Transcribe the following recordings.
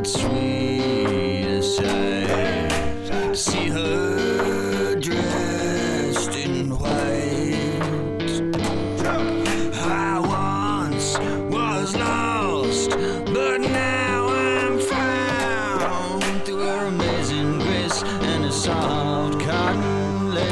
but sweet sight to see her dressed in white. I once was lost, but now I'm found through her amazing grace and a soft cotton lace.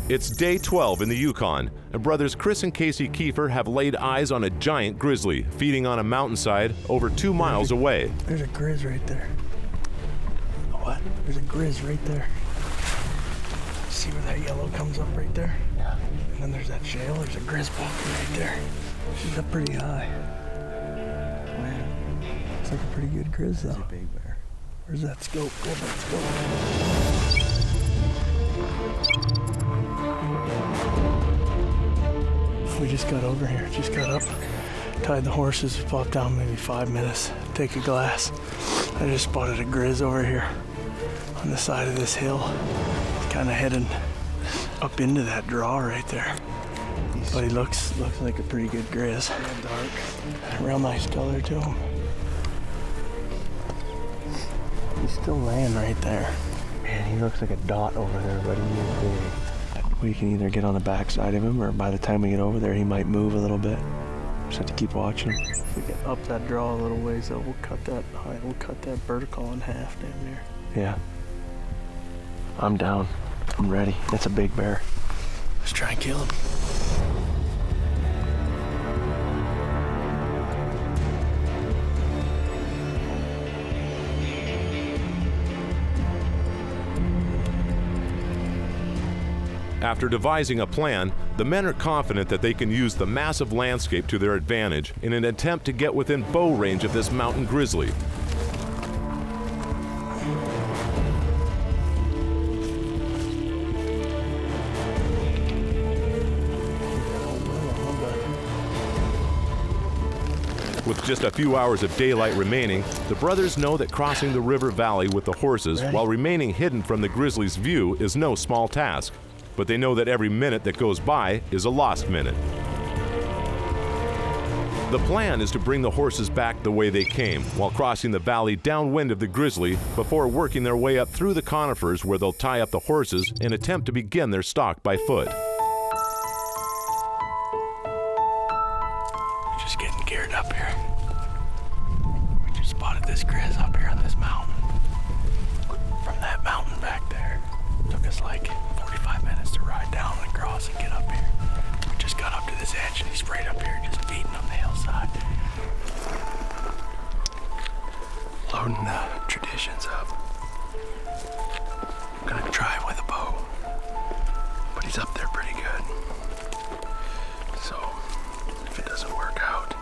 It's day 12 in the Yukon, and brothers Chris and Casey Keefer have laid eyes on a giant grizzly feeding on a mountainside over 2 miles away. There's a grizz right there. What? There's a grizz right there. See where that yellow comes up right there? Yeah. And then there's that shale. There's a grizz walking right there. She's up pretty high. Man, looks like a pretty good grizz though. It's a big bear. Where's that scope? Grab that scope. We just got over here, just got up, tied the horses, popped down maybe 5 minutes, take a glass. I just spotted a grizz over here on the side of this hill, kind of heading up into that draw right there. But he looks like a pretty good grizz. Real dark. Real nice color to him. He's still laying right there. Man, he looks like a dot over there, buddy. He is big. We can either get on the back side of him, or by the time we get over there, he might move a little bit. Just have to keep watching him. If we get up that draw a little ways, though, we'll cut that vertical in half down there. Yeah. I'm down. I'm ready. That's a big bear. Let's try and kill him. After devising a plan, the men are confident that they can use the massive landscape to their advantage in an attempt to get within bow range of this mountain grizzly. With just a few hours of daylight remaining, the brothers know that crossing the river valley with the horses while remaining hidden from the grizzly's view is no small task. But they know that every minute that goes by is a lost minute. The plan is to bring the horses back the way they came, while crossing the valley downwind of the grizzly before working their way up through the conifers where they'll tie up the horses and attempt to begin their stalk by foot. Just getting geared up here. We just spotted this grizz up here on this mountain. From that mountain back there. Took us like 45 minutes to ride down and cross and get up here. We just got up to this edge and he's right up here just feeding on the hillside. Loading the traditions up. I'm gonna try with a bow, but he's up there pretty good. So if it doesn't work out,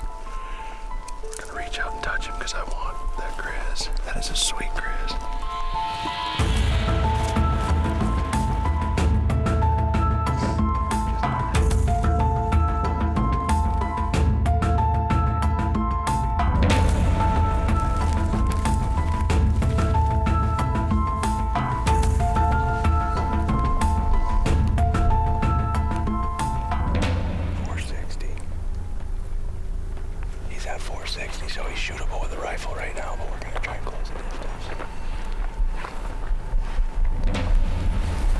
I'm gonna reach out and touch him because I want that grizz. That is a sweet grizz. So he's shootable with a rifle right now, but we're going to try and close the distance.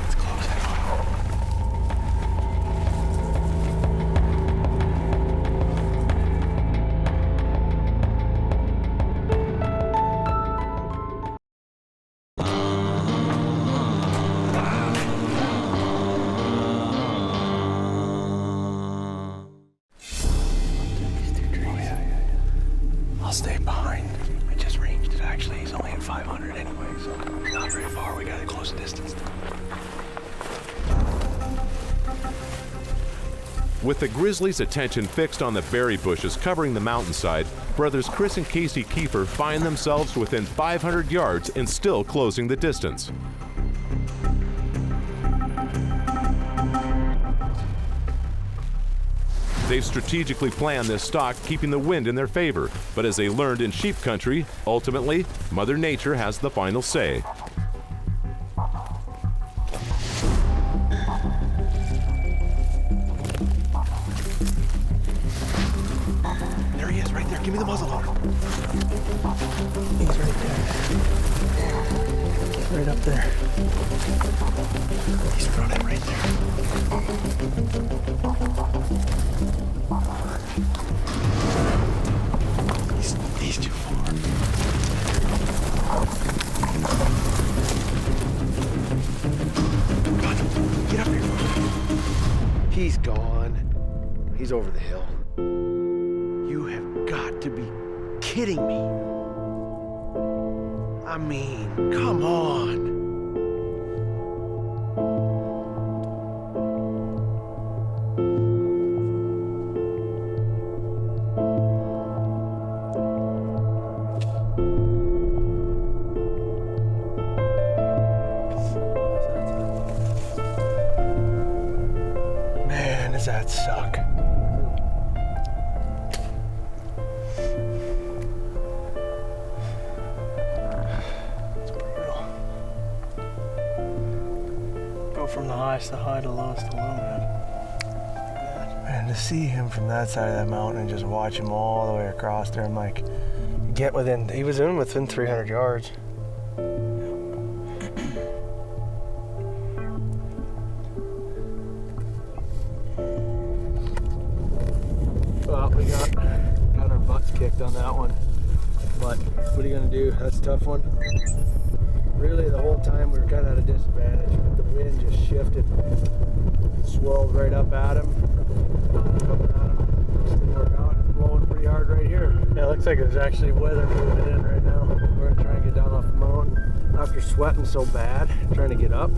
Let's close it on. I'll stay behind. I just ranged it actually. He's only at 500 anyway, so not very far. We gotta close the distance. With the grizzly's attention fixed on the berry bushes covering the mountainside, brothers Chris and Casey Keefer find themselves within 500 yards and still closing the distance. They've strategically planned this stalk, keeping the wind in their favor. But as they learned in sheep country, ultimately, Mother Nature has the final say. There he is, right there. Give me the muzzle on him. He's right there. Get right up there. He's running right there. He's too far. Got him. Get up here. He's gone. He's over the hill. You have got to be kidding me. I mean, come on. Man, does that suck. From the highest to high to lowest to low, man. And to see him from that side of that mountain and just watch him all the way across there, I'm like, he was within 300 yards. Well, we got our butts kicked on that one. But what are you gonna do? That's a tough one. Really, the whole time we were kind of at a disadvantage. The wind just shifted, swirled right up at him, coming at him. Just didn't work out. It's blowing pretty hard right here. Yeah, it looks like there's actually weather moving in right now. We're gonna try and get down off the mountain. After sweating so bad, trying to get up.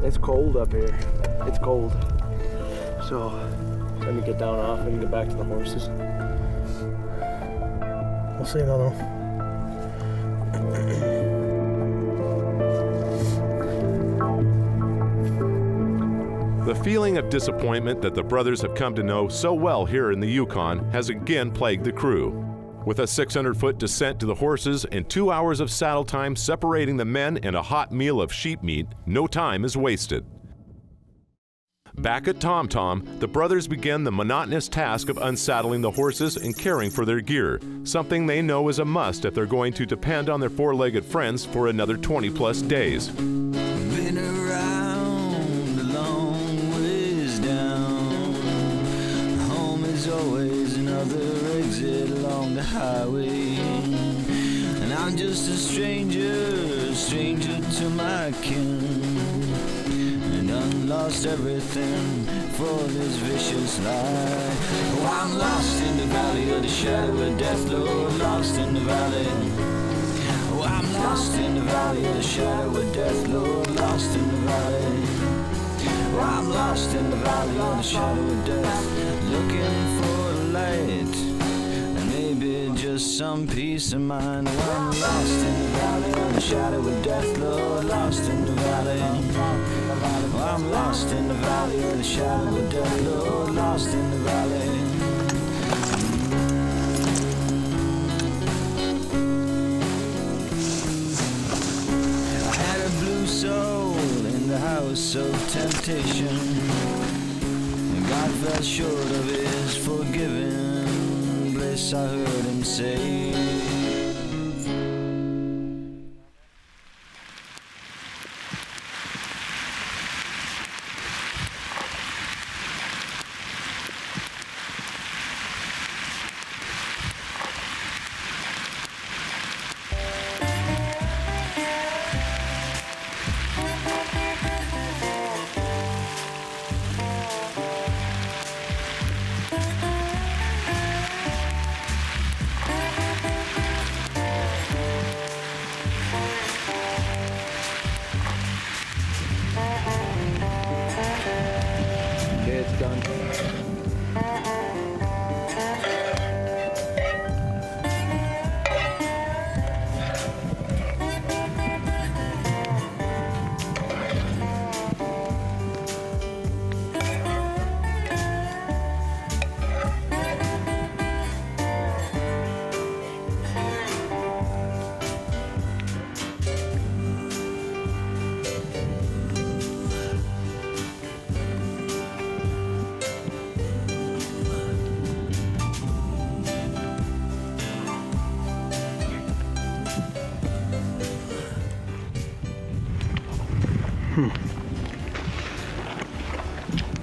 It's cold up here. It's cold. So, trying to get down off and get back to the horses. We'll see though. The feeling of disappointment that the brothers have come to know so well here in the Yukon has again plagued the crew. With a 600-foot descent to the horses and 2 hours of saddle time separating the men and a hot meal of sheep meat, no time is wasted. Back at Tom Tom, the brothers begin the monotonous task of unsaddling the horses and caring for their gear, something they know is a must if they're going to depend on their four-legged friends for another 20-plus days. Been around a long ways down. Home is always another exit along the highway. And I'm just a stranger to my kin. And I'm lost everything for this vicious life. Oh, I'm lost in the valley of the shadow of death, Lord, lost in the valley. Oh, I'm lost in the valley of the shadow of death, Lord, lost in the valley. Oh, I'm lost in the valley of the shadow of death, looking for the light, and maybe just some peace of mind. Oh, I'm lost in the valley of the shadow of death, Lord, lost in the valley. Oh, I'm lost in the valley of the shadow of death, Lord, lost in the valley. Soul in the house of temptation, and God fell short of his forgiving bliss. I heard him say,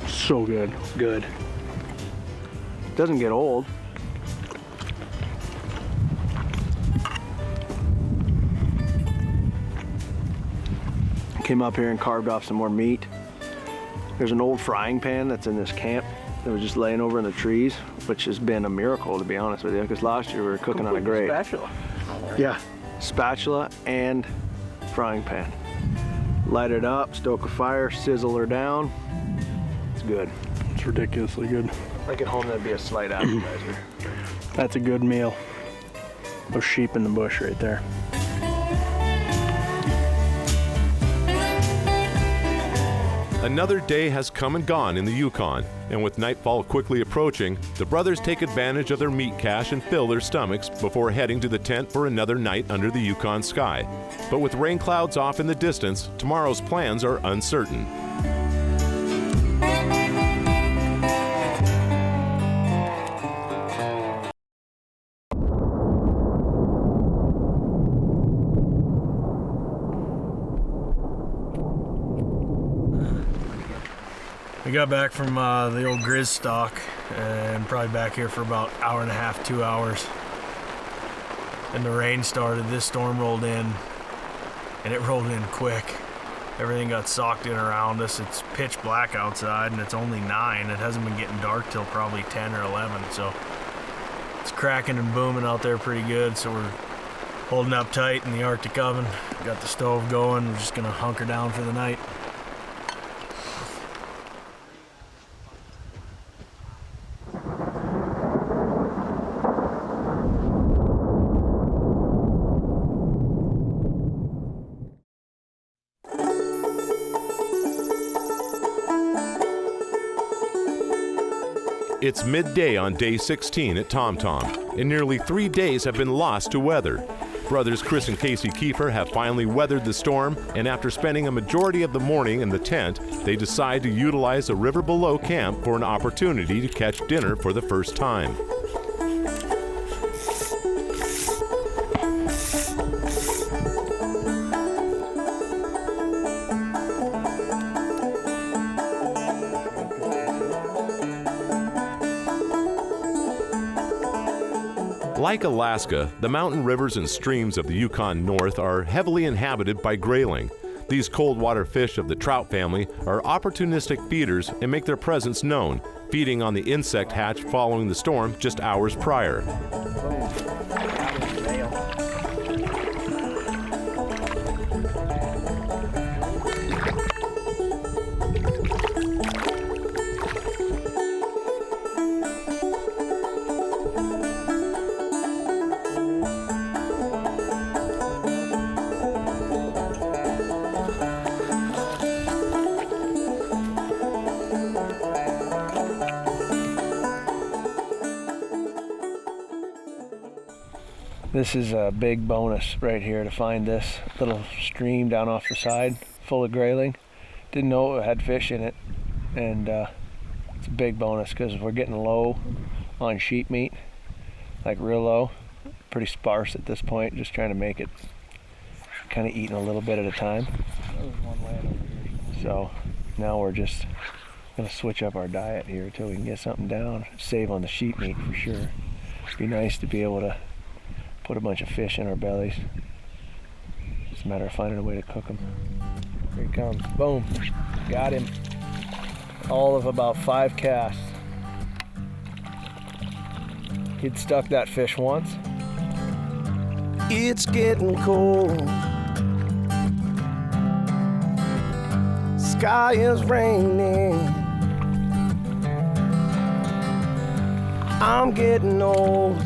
So good. Good. Doesn't get old. Came up here and carved off some more meat. There's an old frying pan that's in this camp that was just laying over in the trees, which has been a miracle, to be honest with you, because last year we were cooking on a grate. Spatula. Yeah, spatula and frying pan. Light it up, stoke a fire, sizzle her down. It's good. It's ridiculously good. Like at home, that'd be a slight appetizer. That's a good meal. Those sheep in the bush right there. Another day has come and gone in the Yukon, and with nightfall quickly approaching, the brothers take advantage of their meat cache and fill their stomachs before heading to the tent for another night under the Yukon sky. But with rain clouds off in the distance, tomorrow's plans are uncertain. We got back from the old Grizz stock and probably back here for about an hour and a half, 2 hours. And the rain started, this storm rolled in, and it rolled in quick. Everything got socked in around us. It's pitch black outside and it's only 9. It hasn't been getting dark till probably 10 or 11, so it's cracking and booming out there pretty good. So we're holding up tight in the Arctic oven. Got the stove going, we're just gonna hunker down for the night. It's midday on day 16 at Tom Tom, and nearly 3 days have been lost to weather. Brothers Chris and Casey Keefer have finally weathered the storm, and after spending a majority of the morning in the tent, they decide to utilize a river below camp for an opportunity to catch dinner for the first time. Like Alaska, the mountain rivers and streams of the Yukon North are heavily inhabited by grayling. These cold water fish of the trout family are opportunistic feeders and make their presence known, feeding on the insect hatch following the storm just hours prior. This is a big bonus right here to find this little stream down off the side full of grayling. Didn't know it had fish in it, and it's a big bonus because we're getting low on sheep meat, like real low, pretty sparse at this point, just trying to make it kind of eating a little bit at a time. So now we're just gonna switch up our diet here until we can get something down, save on the sheep meat for sure. It'd be nice to be able to put a bunch of fish in our bellies. It's a matter of finding a way to cook them. Here he comes. Boom. Got him. All of about 5 casts. He'd stuck that fish once. It's getting cold. Sky is raining. I'm getting old,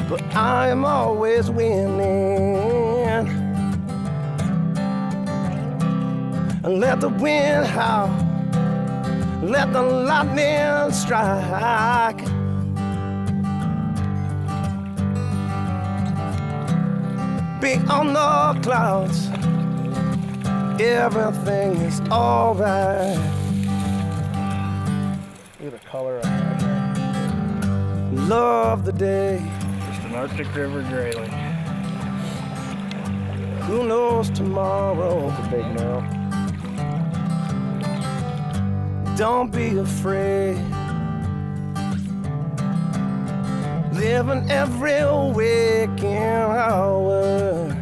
but I am always winning. And let the wind howl, let the lightning strike. Beyond the clouds, everything is alright. Look at the color of that. Love the day. Just an Arctic River grayling. Who knows tomorrow? It's a big now. Don't be afraid. Living every waking hour.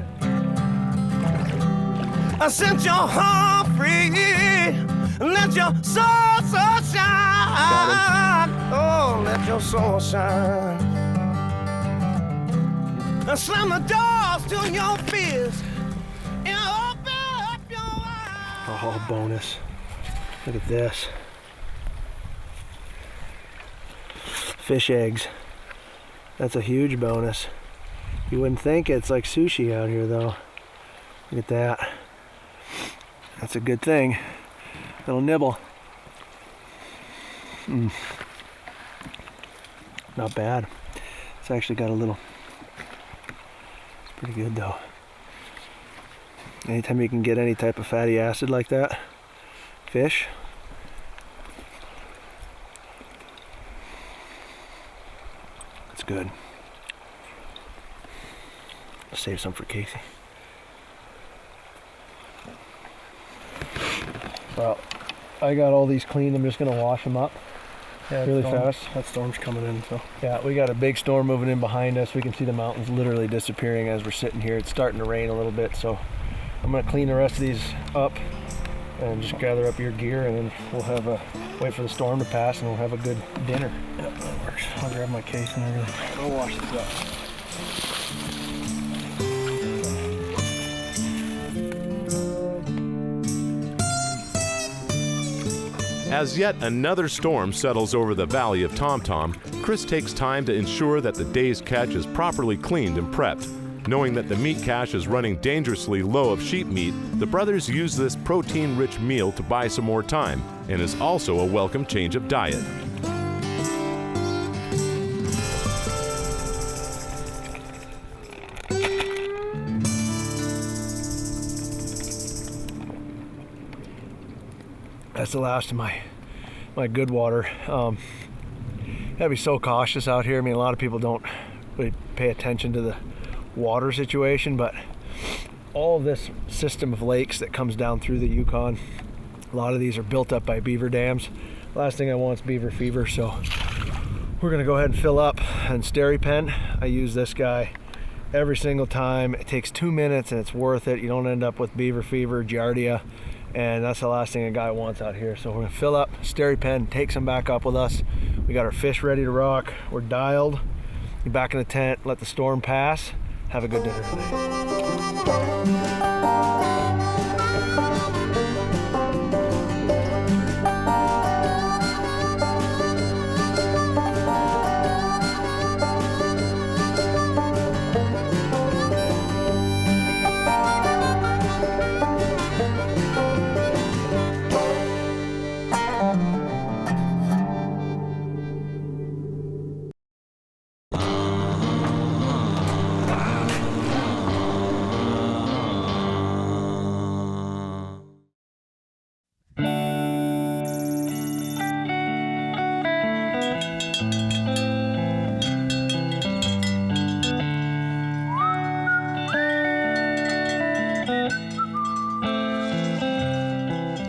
I set your heart free. Let your soul shine. Oh, let your soul shine. And slam the doors to your fears. And open up your eyes. Oh, bonus. Look at this. Fish eggs. That's a huge bonus. You wouldn't think it's like sushi out here though. Look at that. That's a good thing. Little nibble. Not bad. It's actually got a little... It's pretty good though. Anytime you can get any type of fatty acid like that, fish, it's good. I'll save some for Casey. Well, I got all these cleaned. I'm just gonna wash them up really fast. That storm's coming in, so. Yeah, we got a big storm moving in behind us. We can see the mountains literally disappearing as we're sitting here. It's starting to rain a little bit, so I'm gonna clean the rest of these up and just gather up your gear, and then we'll have wait for the storm to pass, and we'll have a good dinner. Yep, that works. I'll grab my case and everything. I'll wash this up. As yet another storm settles over the valley of Tom Tom, Chris takes time to ensure that the day's catch is properly cleaned and prepped. Knowing that the meat cache is running dangerously low of sheep meat, the brothers use this protein-rich meal to buy some more time, and is also a welcome change of diet. That's the last of my good water. Gotta be so cautious out here. I mean, a lot of people don't really pay attention to the water situation, but all of this system of lakes that comes down through the Yukon, a lot of these are built up by beaver dams. Last thing I want is beaver fever, so we're gonna go ahead and fill up. And Steri Pen, I use this guy every single time. It takes 2 minutes and it's worth it. You don't end up with beaver fever, giardia, and that's the last thing a guy wants out here. So we're gonna fill up Steri Pen, take some back up with us. We got our fish ready to rock. We're dialed. Get back in the tent, let the storm pass. Have a good dinner today.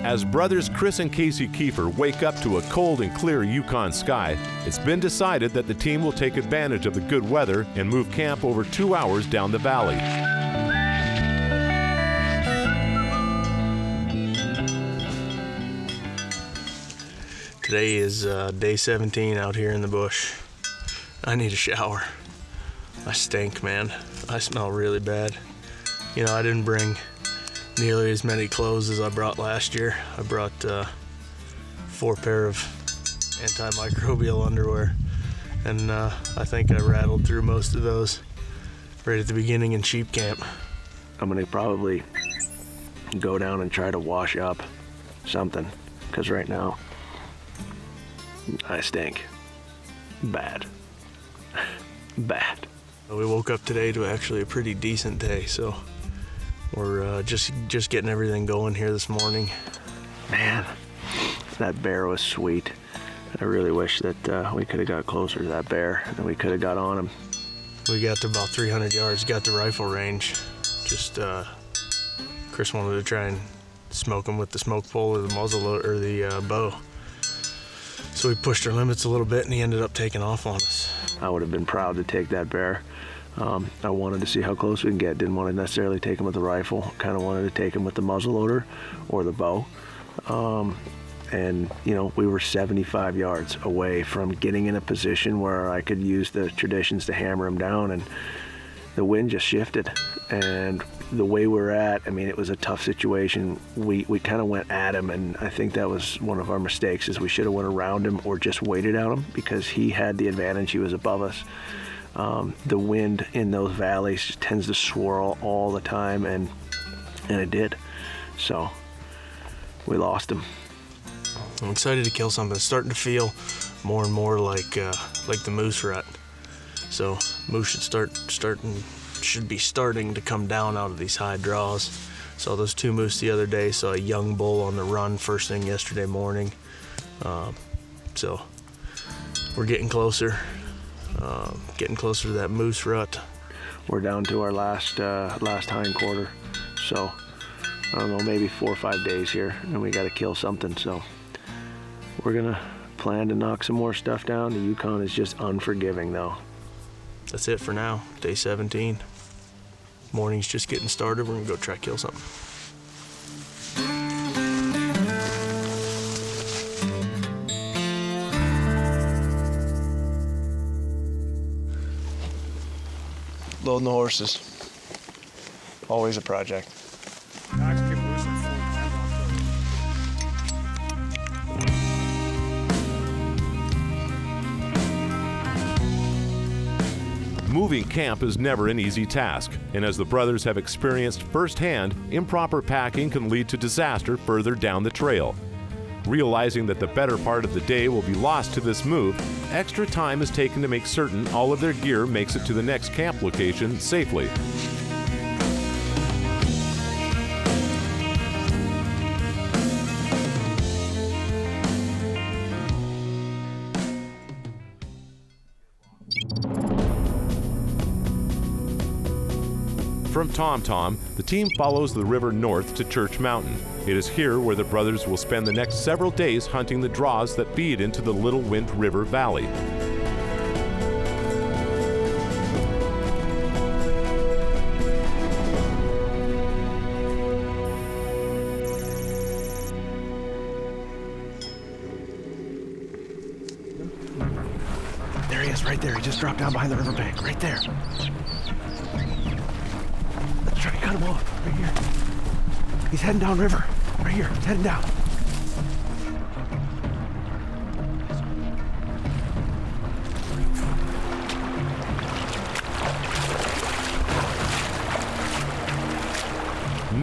As brothers Chris and Casey Keefer wake up to a cold and clear Yukon sky, it's been decided that the team will take advantage of the good weather and move camp over 2 hours down the valley. Today is day 17 out here in the bush. I need a shower. I stink, man. I smell really bad. You know, I didn't bring nearly as many clothes as I brought last year. I brought 4 pair of antimicrobial underwear, and I think I rattled through most of those right at the beginning in sheep camp. I'm gonna probably go down and try to wash up something, because right now I stink bad. Bad. We woke up today to actually a pretty decent day, so we're just getting everything going here this morning. Man, that bear was sweet. I really wish that we could have got closer to that bear and we could have got on him. We got to about 300 yards, got the rifle range. Just Chris wanted to try and smoke him with the smoke pole or the muzzle or the bow. So we pushed our limits a little bit, and he ended up taking off on us. I would have been proud to take that bear. I wanted to see how close we can get. Didn't want to necessarily take him with the rifle. Kind of wanted to take him with the muzzle loader or the bow. And you know, we were 75 yards away from getting in a position where I could use the traditions to hammer him down, and the wind just shifted. And the way we're at, I mean, it was a tough situation. We kind of went at him, and I think that was one of our mistakes, is we should have went around him or just waited on him, because he had the advantage. He was above us. The wind in those valleys just tends to swirl all the time, and it did. So we lost him. I'm excited to kill something. It's starting to feel more and more like the moose rut. So moose should be starting to come down out of these high draws. Saw those 2 moose the other day. Saw a young bull on the run first thing yesterday morning. So we're getting closer to that moose rut. We're down to our last hind quarter. So I don't know, maybe 4 or 5 days here, and we got to kill something. So we're gonna plan to knock some more stuff down. The Yukon is just unforgiving, though. That's it for now. Day 17. Morning's just getting started. We're gonna go try to kill something. Loading the horses. Always a project. Moving camp is never an easy task, and as the brothers have experienced firsthand, improper packing can lead to disaster further down the trail. Realizing that the better part of the day will be lost to this move, extra time is taken to make certain all of their gear makes it to the next camp location safely. From Tom Tom, the team follows the river north to Church Mountain. It is here where the brothers will spend the next several days hunting the draws that feed into the Little Wind River Valley. There he is, right there. He just dropped down behind the riverbank, right there. Let's try to cut him off, right here. He's heading down river, right here. He's heading down.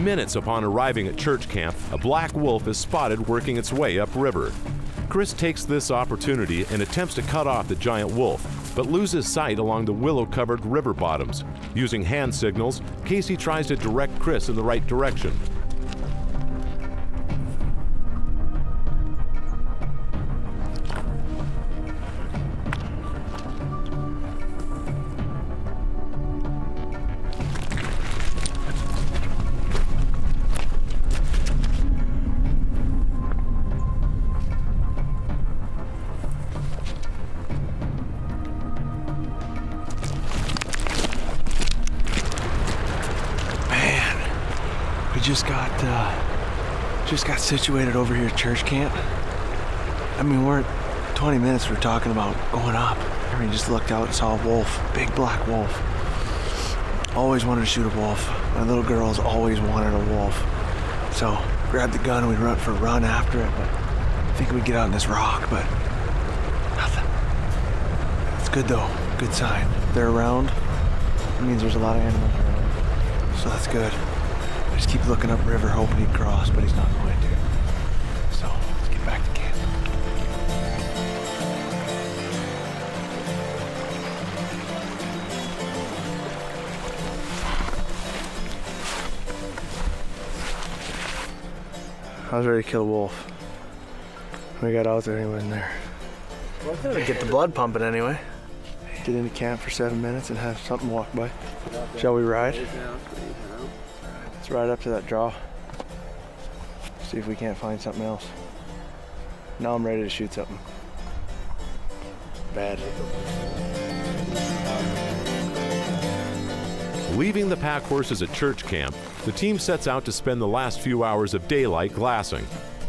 Minutes upon arriving at church camp, a black wolf is spotted working its way upriver. Chris takes this opportunity and attempts to cut off the giant wolf, but loses sight along the willow-covered river bottoms. Using hand signals, Casey tries to direct Chris in the right direction. Just got situated over here at church camp. I mean, we're 20 minutes we're talking about going up. I mean, just looked out and saw a wolf, big black wolf. Always wanted to shoot a wolf. My little girls always wanted a wolf. So grabbed the gun and we went for a run after it, but I think we'd get out on this rock, but nothing. It's good though, good sign. They're around. It means there's a lot of animals around. So that's good. I just keep looking upriver, hoping he'd cross, but he's not going to. So, let's get back to camp. I was ready to kill a wolf. When we got out there, he wasn't there. Well, I gotta get the blood pumping anyway. Get into camp for 7 minutes and have something walk by. Shall we ride? Let's ride up to that draw. See if we can't find something else. Now I'm ready to shoot something. Bad. Leaving the pack horses at church camp, the team sets out to spend the last few hours of daylight glassing.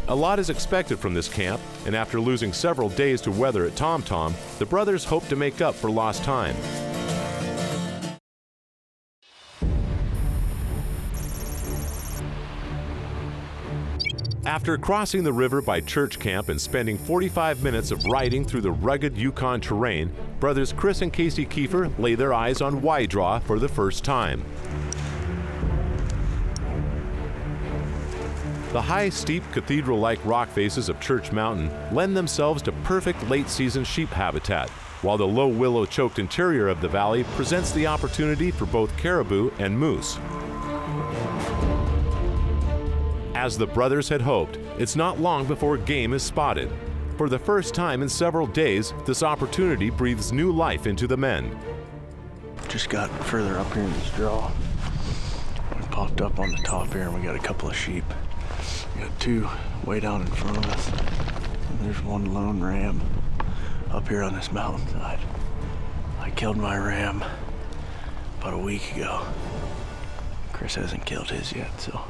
A lot is expected from this camp, and after losing several days to weather at Tom Tom, the brothers hope to make up for lost time. After crossing the river by church camp and spending 45 minutes of riding through the rugged Yukon terrain, brothers Chris and Casey Keefer lay their eyes on Y-Draw for the first time. The high, steep, cathedral-like rock faces of Church Mountain lend themselves to perfect late-season sheep habitat, while the low willow-choked interior of the valley presents the opportunity for both caribou and moose. As the brothers had hoped, it's not long before game is spotted. For the first time in several days, this opportunity breathes new life into the men. Just got further up here in this draw. We popped up on the top here and we got a couple of sheep. We got two way down in front of us. And there's one lone ram up here on this mountainside. I killed my ram about a week ago. Chris hasn't killed his yet, so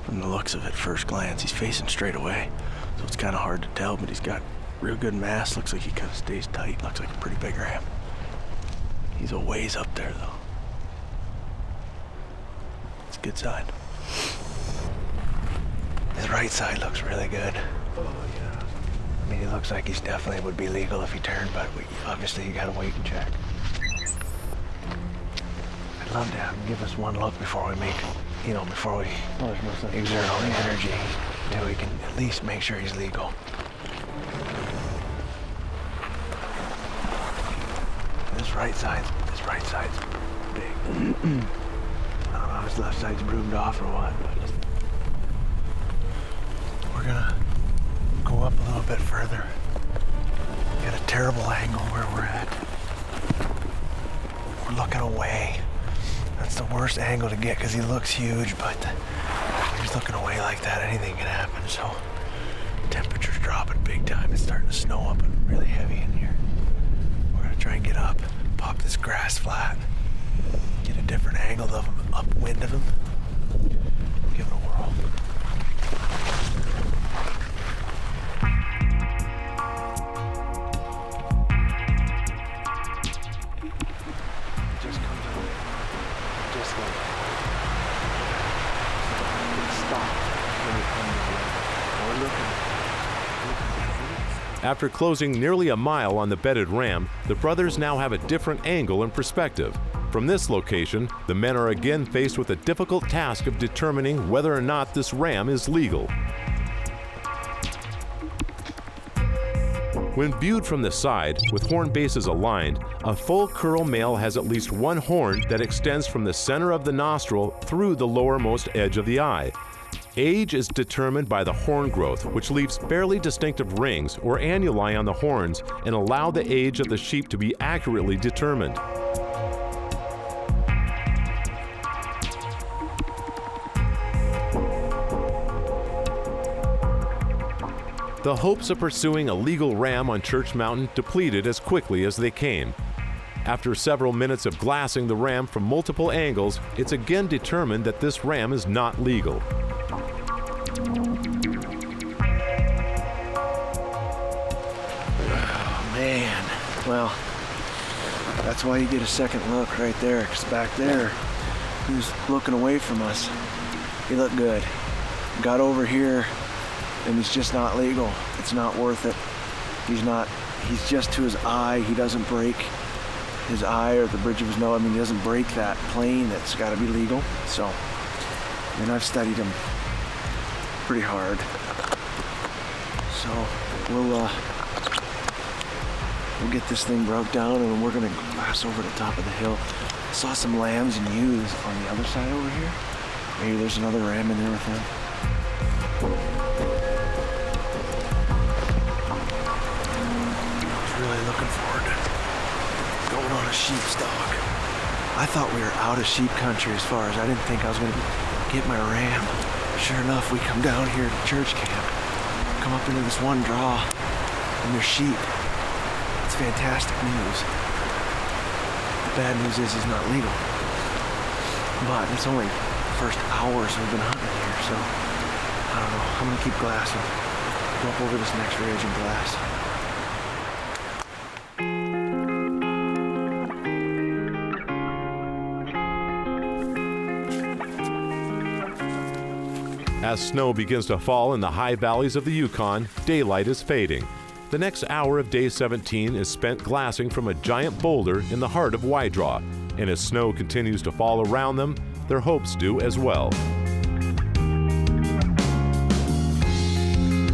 from the looks of it, first glance, he's facing straight away. So it's kind of hard to tell, but he's got real good mass. Looks like he kind of stays tight. Looks like a pretty big ram. He's a ways up there, though. It's a good sign. His right side looks really good. Oh, yeah. I mean, he looks like he's definitely would be legal if he turned, but obviously you gotta wait and check. I'd love to have him give us one look before we make, before we exert all the energy until we can at least make sure he's legal. This right side's big. I don't know if his left side's broomed off or what, but we're gonna go up a little bit further. Get a terrible angle where we're at. We're looking away. That's the worst angle to get because he looks huge, but when he's looking away like that, anything can happen. So temperature's dropping big time. It's starting to snow up and really heavy in here. We're gonna try and get up, pop this grass flat, get a different angle of him, upwind of him. Give it a whirl. After closing nearly a mile on the bedded ram, the brothers now have a different angle and perspective. From this location, the men are again faced with a difficult task of determining whether or not this ram is legal. When viewed from the side, with horn bases aligned, a full curl male has at least one horn that extends from the center of the nostril through the lowermost edge of the eye. Age is determined by the horn growth, which leaves fairly distinctive rings or annuli on the horns and allow the age of the sheep to be accurately determined. The hopes of pursuing a legal ram on Church Mountain depleted as quickly as they came. After several minutes of glassing the ram from multiple angles, it's again determined that this ram is not legal. Oh, man. Well, that's why you get a second look right there, because back there, he was looking away from us. He looked good. Got over here, and he's just not legal. It's not worth it. He's just to his eye. He doesn't break his eye or the bridge of his nose. I mean, he doesn't break that plane that's got to be legal. So, and I've studied him pretty hard. So we'll get this thing broke down and we're gonna glass over the top of the hill. Saw some lambs and ewes on the other side over here. Maybe there's another ram in there with them. I was really looking forward to going on a sheep stalk. I thought we were out of sheep country as far as I didn't think I was gonna be get my ram. Sure enough, we come down here to church camp, come up into this one draw, and there's sheep. It's fantastic news. The bad news is he's not legal. But it's only the first hours we've been hunting here, so I don't know. I'm gonna keep glassing. Go up over this next ridge and glass. As snow begins to fall in the high valleys of the Yukon, daylight is fading. The next hour of day 17 is spent glassing from a giant boulder in the heart of Waidraw, and as snow continues to fall around them, their hopes do as well.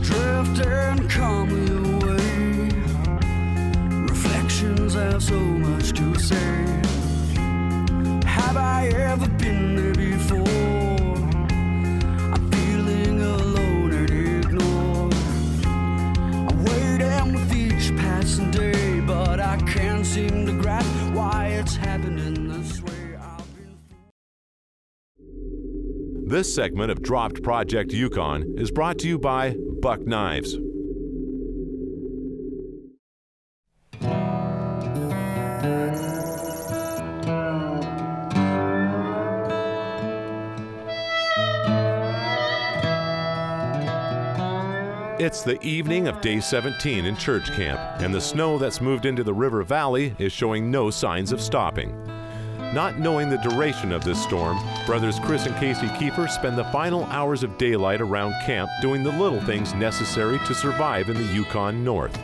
Drifting calmly away, reflections have so much to say. Have I ever been there before? I'm feeling alone and ignored. I'm waiting with each passing day, but I can't seem to grasp why it's happening this way. This segment of Dropped Project Yukon is brought to you by Buck Knives. It's the evening of day 17 in church camp, and the snow that's moved into the river valley is showing no signs of stopping. Not knowing the duration of this storm, brothers Chris and Casey Keefer spend the final hours of daylight around camp doing the little things necessary to survive in the Yukon North.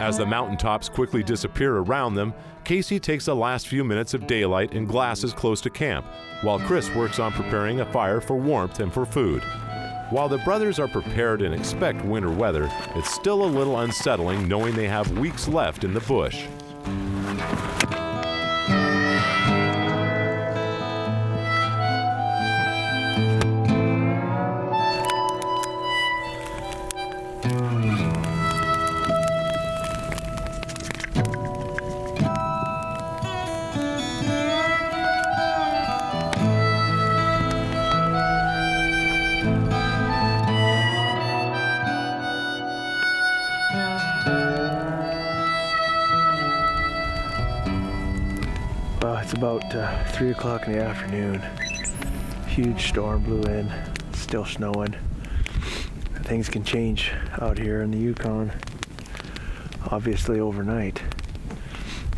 As the mountaintops quickly disappear around them, Casey takes the last few minutes of daylight and glasses close to camp, while Chris works on preparing a fire for warmth and for food. While the brothers are prepared and expect winter weather, it's still a little unsettling knowing they have weeks left in the bush. It's about 3 o'clock in the afternoon. Huge storm blew in, it's still snowing. Things can change out here in the Yukon, obviously overnight.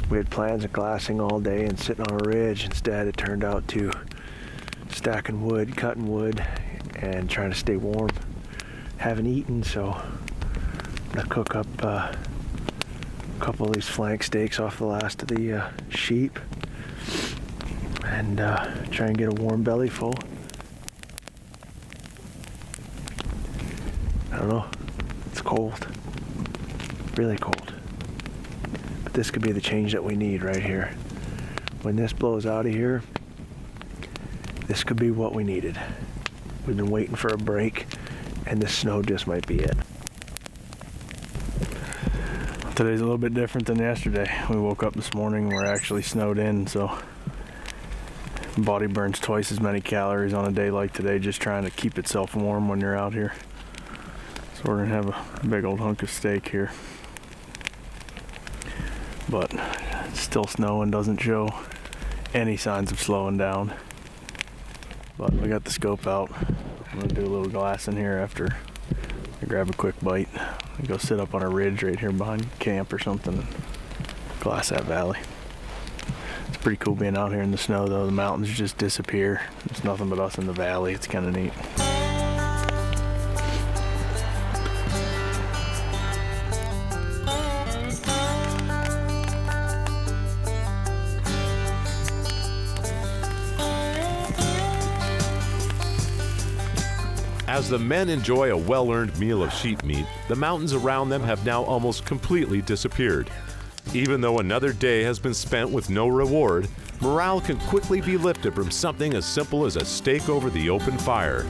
We had plans of glassing all day and sitting on a ridge. Instead, it turned out to stacking wood, cutting wood, and trying to stay warm. Haven't eaten, so I'm gonna cook up a couple of these flank steaks off the last of the sheep and try and get a warm belly full. I don't know, it's cold, really cold. But this could be the change that we need right here. When this blows out of here, this could be what we needed. We've been waiting for a break, and this snow just might be it. Today's a little bit different than yesterday. We woke up this morning and we're actually snowed in, so body burns twice as many calories on a day like today just trying to keep itself warm when you're out here. So we're gonna have a big old hunk of steak here. But it's still snowing, doesn't show any signs of slowing down. But we got the scope out. I'm gonna do a little glass in here after I grab a quick bite. I go sit up on a ridge right here behind camp or something and glass that valley. It's pretty cool being out here in the snow though. The mountains just disappear. There's nothing but us in the valley. It's kind of neat. As the men enjoy a well-earned meal of sheep meat, the mountains around them have now almost completely disappeared. Even though another day has been spent with no reward, morale can quickly be lifted from something as simple as a steak over the open fire.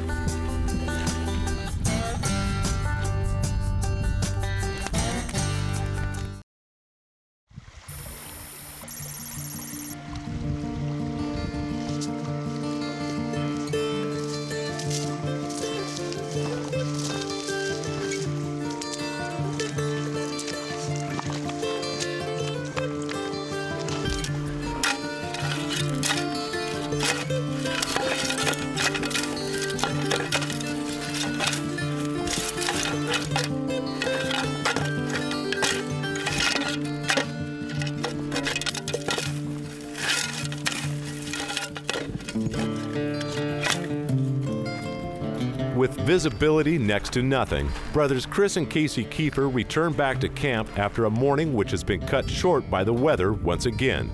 With visibility next to nothing, brothers Chris and Casey Keefer return back to camp after a morning which has been cut short by the weather once again.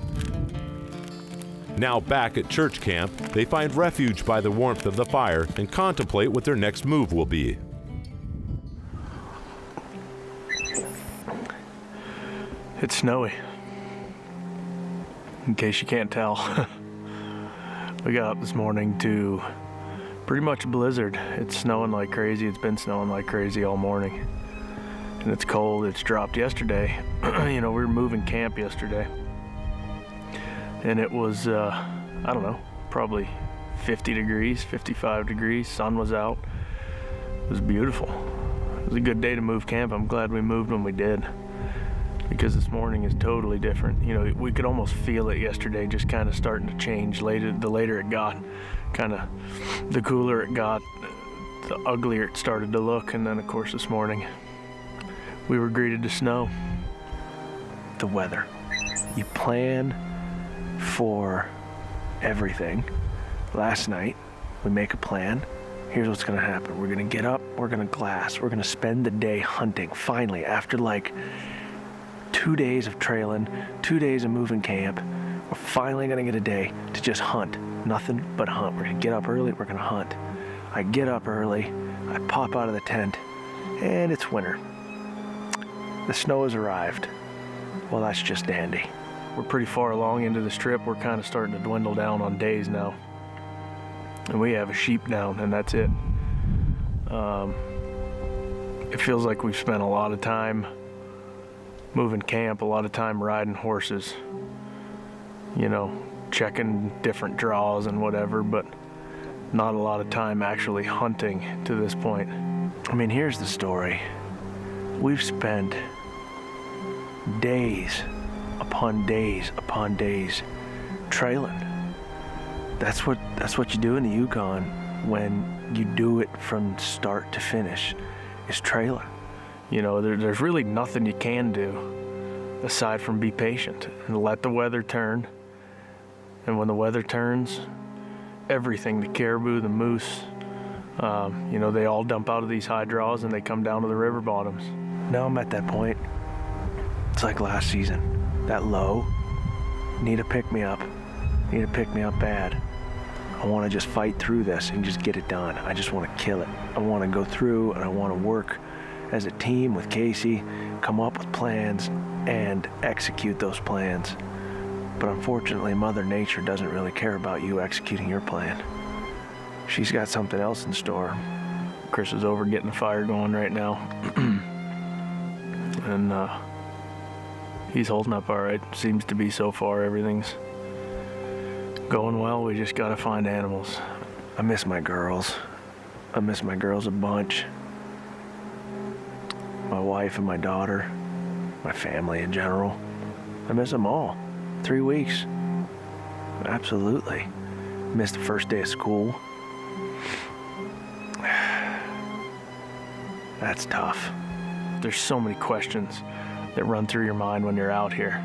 Now back at church camp, they find refuge by the warmth of the fire and contemplate what their next move will be. It's snowy, in case you can't tell. We got up this morning to pretty much a blizzard. It's snowing like crazy. It's been snowing like crazy all morning. And it's cold. It's dropped yesterday. You know, we were moving camp yesterday. And it was, I don't know, probably 50 degrees, 55 degrees. Sun was out. It was beautiful. It was a good day to move camp. I'm glad we moved when we did, because this morning is totally different. You know, we could almost feel it yesterday, just kind of starting to change. The later it got, kind of the cooler it got, the uglier it started to look. And then of course this morning we were greeted to snow. The weather. You plan for everything. Last night we make a plan. Here's what's gonna happen. We're gonna get up, we're gonna glass, we're gonna spend the day hunting. Finally, after like 2 days of trailing, 2 days of moving camp, we're finally gonna get a day to just hunt. Nothing but hunt. We're gonna get up early, we're gonna hunt. I get up early, I pop out of the tent, and it's winter. The snow has arrived. Well, that's just dandy. We're pretty far along into this trip. We're kind of starting to dwindle down on days now. And we have a sheep down, and that's it. It feels like we've spent a lot of time moving camp, a lot of time riding horses, you know, checking different draws and whatever, but not a lot of time actually hunting to this point. I mean, here's the story. We've spent days upon days upon days trailing. That's what you do in the Yukon when you do it from start to finish, is trailing. You know, there's really nothing you can do aside from be patient and let the weather turn. And when the weather turns, everything, the caribou, the moose, you know, they all dump out of these high draws and they come down to the river bottoms. Now I'm at that point. It's like last season. That low, need to pick me up. Need to pick me up bad. I want to just fight through this and just get it done. I just want to kill it. I want to go through and I want to work as a team with Casey, come up with plans and execute those plans. But unfortunately, Mother Nature doesn't really care about you executing your plan. She's got something else in store. Chris is over getting the fire going right now. And he's holding up all right. Seems to be so far. Everything's going well. We just gotta find animals. I miss my girls. I miss my girls a bunch. My wife and my daughter, my family in general. I miss them all. 3 weeks. Absolutely. Missed the first day of school. That's tough. There's so many questions that run through your mind when you're out here.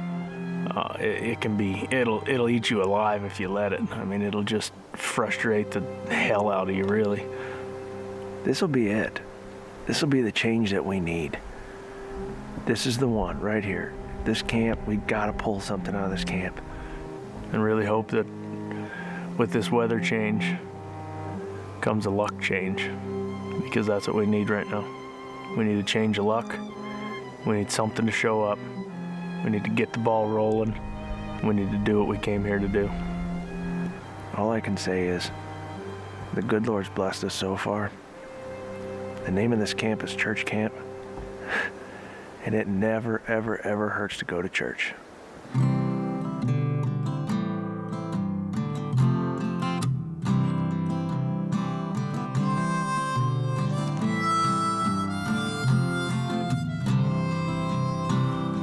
It'll eat you alive if you let it. I mean, it'll just frustrate the hell out of you, really. This'll be it. This'll be the change that we need. This is the one right here. This camp, we gotta pull something out of this camp. And really hope that with this weather change comes a luck change, because that's what we need right now. We need a change of luck. We need something to show up, We need to get the ball rolling. We need to do what we came here to do. All I can say is, the good Lord's blessed us so far. The name of this camp is Church Camp, and it never, ever, ever hurts to go to church.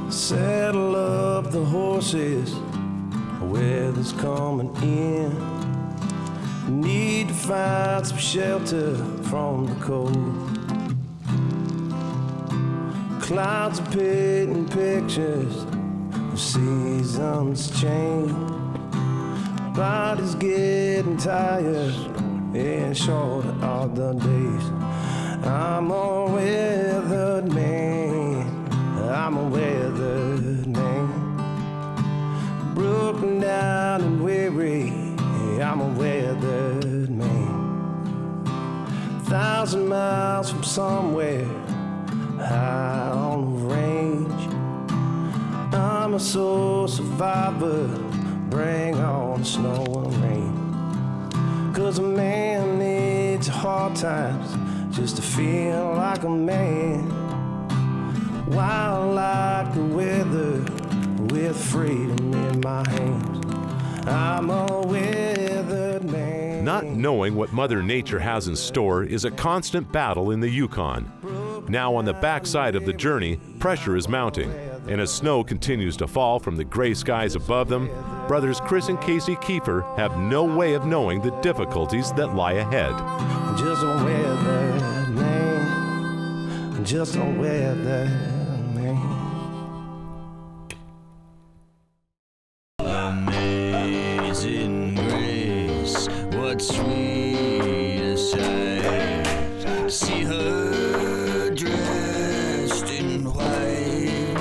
Saddle up the horses, weather's coming in. Need to find some shelter from the cold. Clouds are painting pictures of seasons change. Body's getting tired and shorter are the days. I'm a weathered man. I'm a weathered man, broken down and weary. I'm a weathered man, 1,000 miles from somewhere high on the range. I'm a soul survivor, bring on snow and rain. 'Cause a man needs hard times just to feel like a man. Wild like the weather, with freedom in my hands. I'm a weathered man. Not knowing what Mother Nature has in store is a constant battle in the Yukon. Now on the backside of the journey, pressure is mounting, and as snow continues to fall from the gray skies above them, brothers Chris and Casey Keefer have no way of knowing the difficulties that lie ahead. Just a weathered man, just a weathered man. Amazing grace, what sweet sight. See her dressed in white.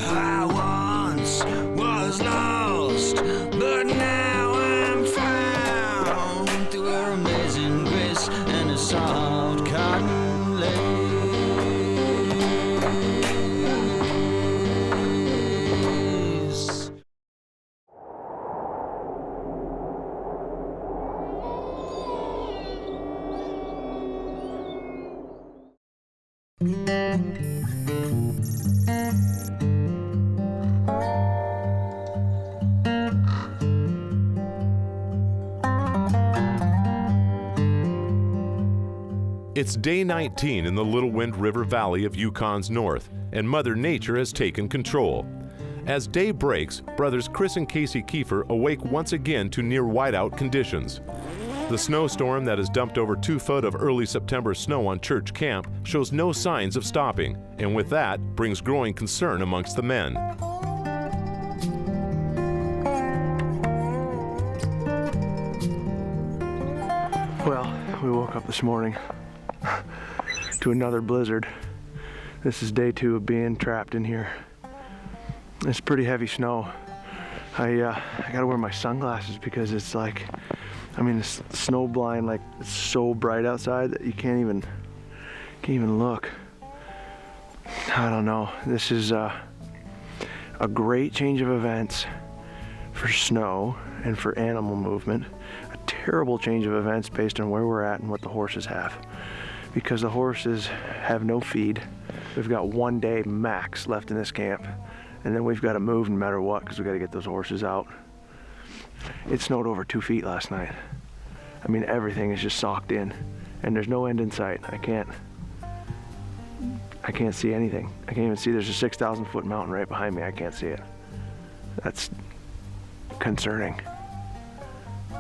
I once was lost, but now I'm found through her amazing grace and a soft cotton lace. It's day 19 in the Little Wind River Valley of Yukon's north, and Mother Nature has taken control. As day breaks, brothers Chris and Casey Keefer awake once again to near whiteout conditions. The snowstorm that has dumped over 2 foot of early September snow on Church Camp shows no signs of stopping, and with that brings growing concern amongst the men. Well, we woke up this morning to another blizzard. This is day 2 of being trapped in here. It's pretty heavy snow. I gotta wear my sunglasses because it's like, I mean, it's snow blind, like it's so bright outside that you can't even look. I don't know. This is a great change of events for snow and for animal movement. A terrible change of events based on where we're at and what the horses have. Because the horses have no feed. We've got 1 day max left in this camp, and then we've got to move no matter what because we've got to get those horses out. It snowed over 2 feet last night. I mean, everything is just socked in, and there's no end in sight. I can't see anything. I can't even see. There's a 6,000 foot mountain right behind me. I can't see it. That's concerning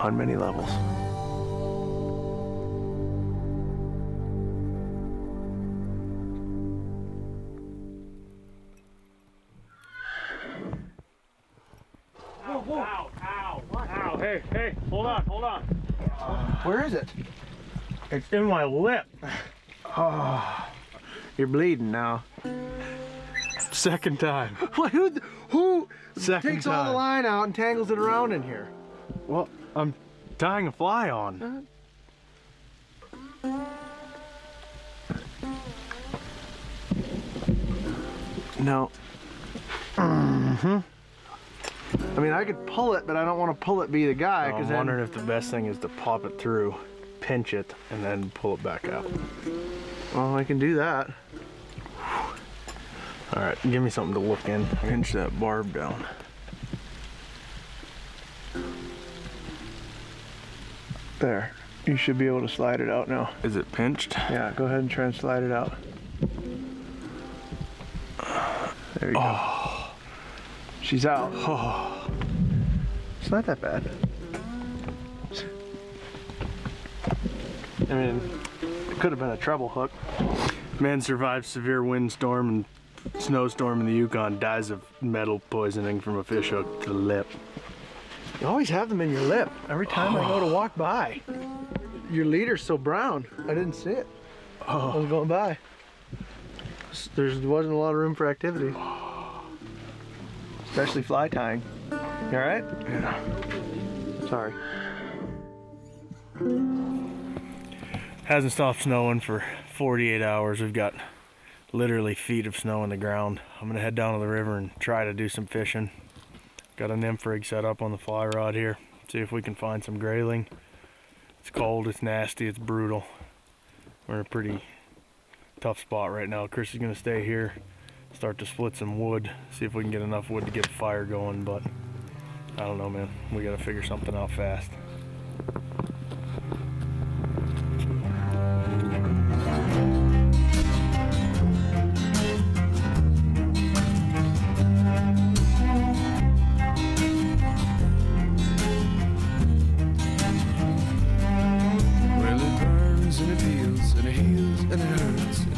on many levels. Ow, hey, hold on. Where is it? It's in my lip. Oh, you're bleeding now. Second time. What? Who Second takes all the time. line out and tangles it around in here? Well, I'm tying a fly on. No, I mean, I could pull it, but I don't want to pull it be the guy. I'm wondering if the best thing is to pop it through, pinch it, and then pull it back out. Well, I can do that. All right, give me something to look in. Pinch that barb down. There. You should be able to slide it out now. Is it pinched? Yeah, go ahead and try and slide it out. There you go. She's out. Oh. It's not that bad. I mean, it could have been a treble hook. Man survives severe windstorm and snowstorm in the Yukon, dies of metal poisoning from a fish hook to the lip. You always have them in your lip every time I go to walk by. Your leader's so brown. I didn't see it. I was going by. There wasn't a lot of room for activity. Especially fly tying. You all right? Yeah. Sorry. Hasn't stopped snowing for 48 hours. We've got literally feet of snow on the ground. I'm gonna head down to the river and try to do some fishing. Got an ENDEVR set up on the fly rod here. See if we can find some grayling. It's cold, it's nasty, it's brutal. We're in a pretty tough spot right now. Chris is gonna stay here, start to split some wood, see if we can get enough wood to get a fire going, but I don't know, man. We gotta figure something out fast.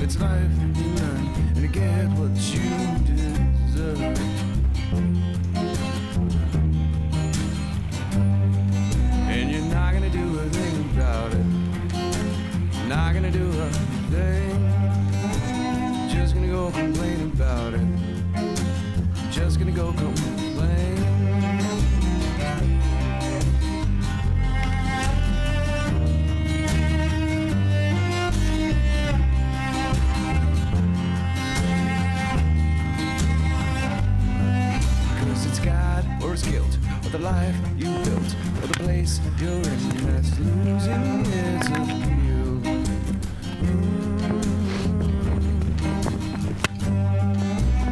It's life you learn and you get what you deserve. And you're not gonna do a thing about it. Not gonna do a thing. Just gonna go complain about it. Just gonna go complain. Or it's guilt, or the life you built, or the place you're in that's losing its appeal.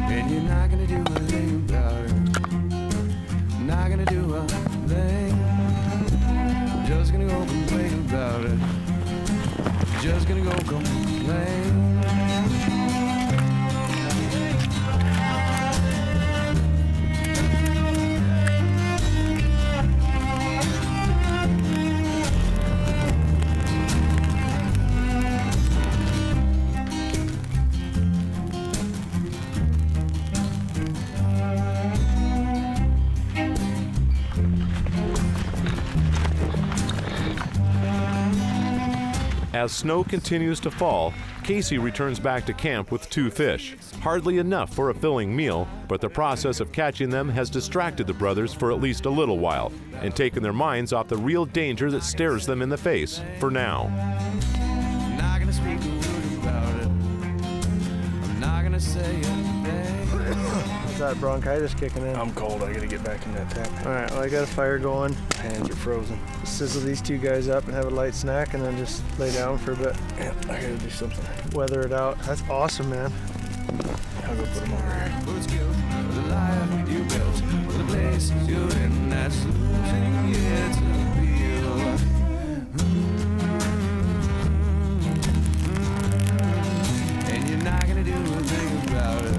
And you're not gonna do a thing about it. Not gonna do a thing. Just gonna go complain about it. Just gonna go complain. As snow continues to fall, Casey returns back to camp with 2 fish. Hardly enough for a filling meal, but the process of catching them has distracted the brothers for at least a little while and taken their minds off the real danger that stares them in the face for now. I'm not gonna speak a word about it. I'm not gonna say a thing. How's that bronchitis kicking in? I'm cold, I gotta get back in that tent. All right, well, I got a fire going. Hands are frozen. Sizzle these 2 guys up and have a light snack and then just lay down for a bit. Yeah, I gotta do something. Weather it out. That's awesome, man. I'll go put them over here. What's guilt, or the life you built, or the place you're in that's losing its appeal. And you're not gonna do a thing about it.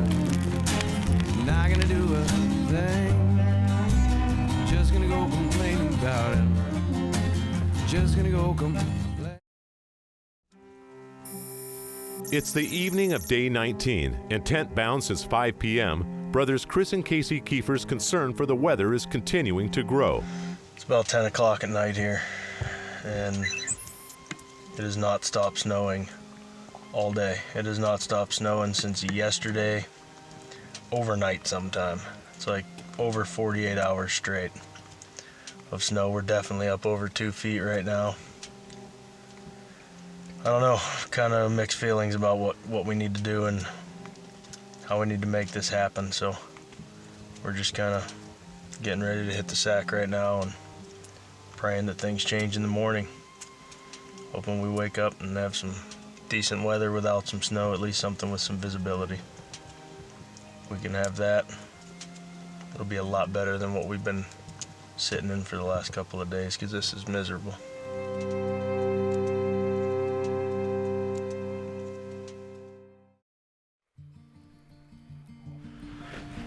Not gonna do a thing. Just gonna go complain about it. Just gonna go complain. It's the evening of day 19, and tent bound since 5 p.m., brothers Chris and Casey Keefer's concern for the weather is continuing to grow. It's about 10 o'clock at night here, and it has not stopped snowing all day. It has not stopped snowing since yesterday, overnight sometime. It's like over 48 hours straight of snow. We're definitely up over 2 feet right now. I don't know, kind of mixed feelings about what we need to do and how we need to make this happen. So we're just kind of getting ready to hit the sack right now and praying that things change in the morning. Hoping we wake up and have some decent weather without some snow, at least something with some visibility. If we can have that, it'll be a lot better than what we've been sitting in for the last couple of days, because this is miserable.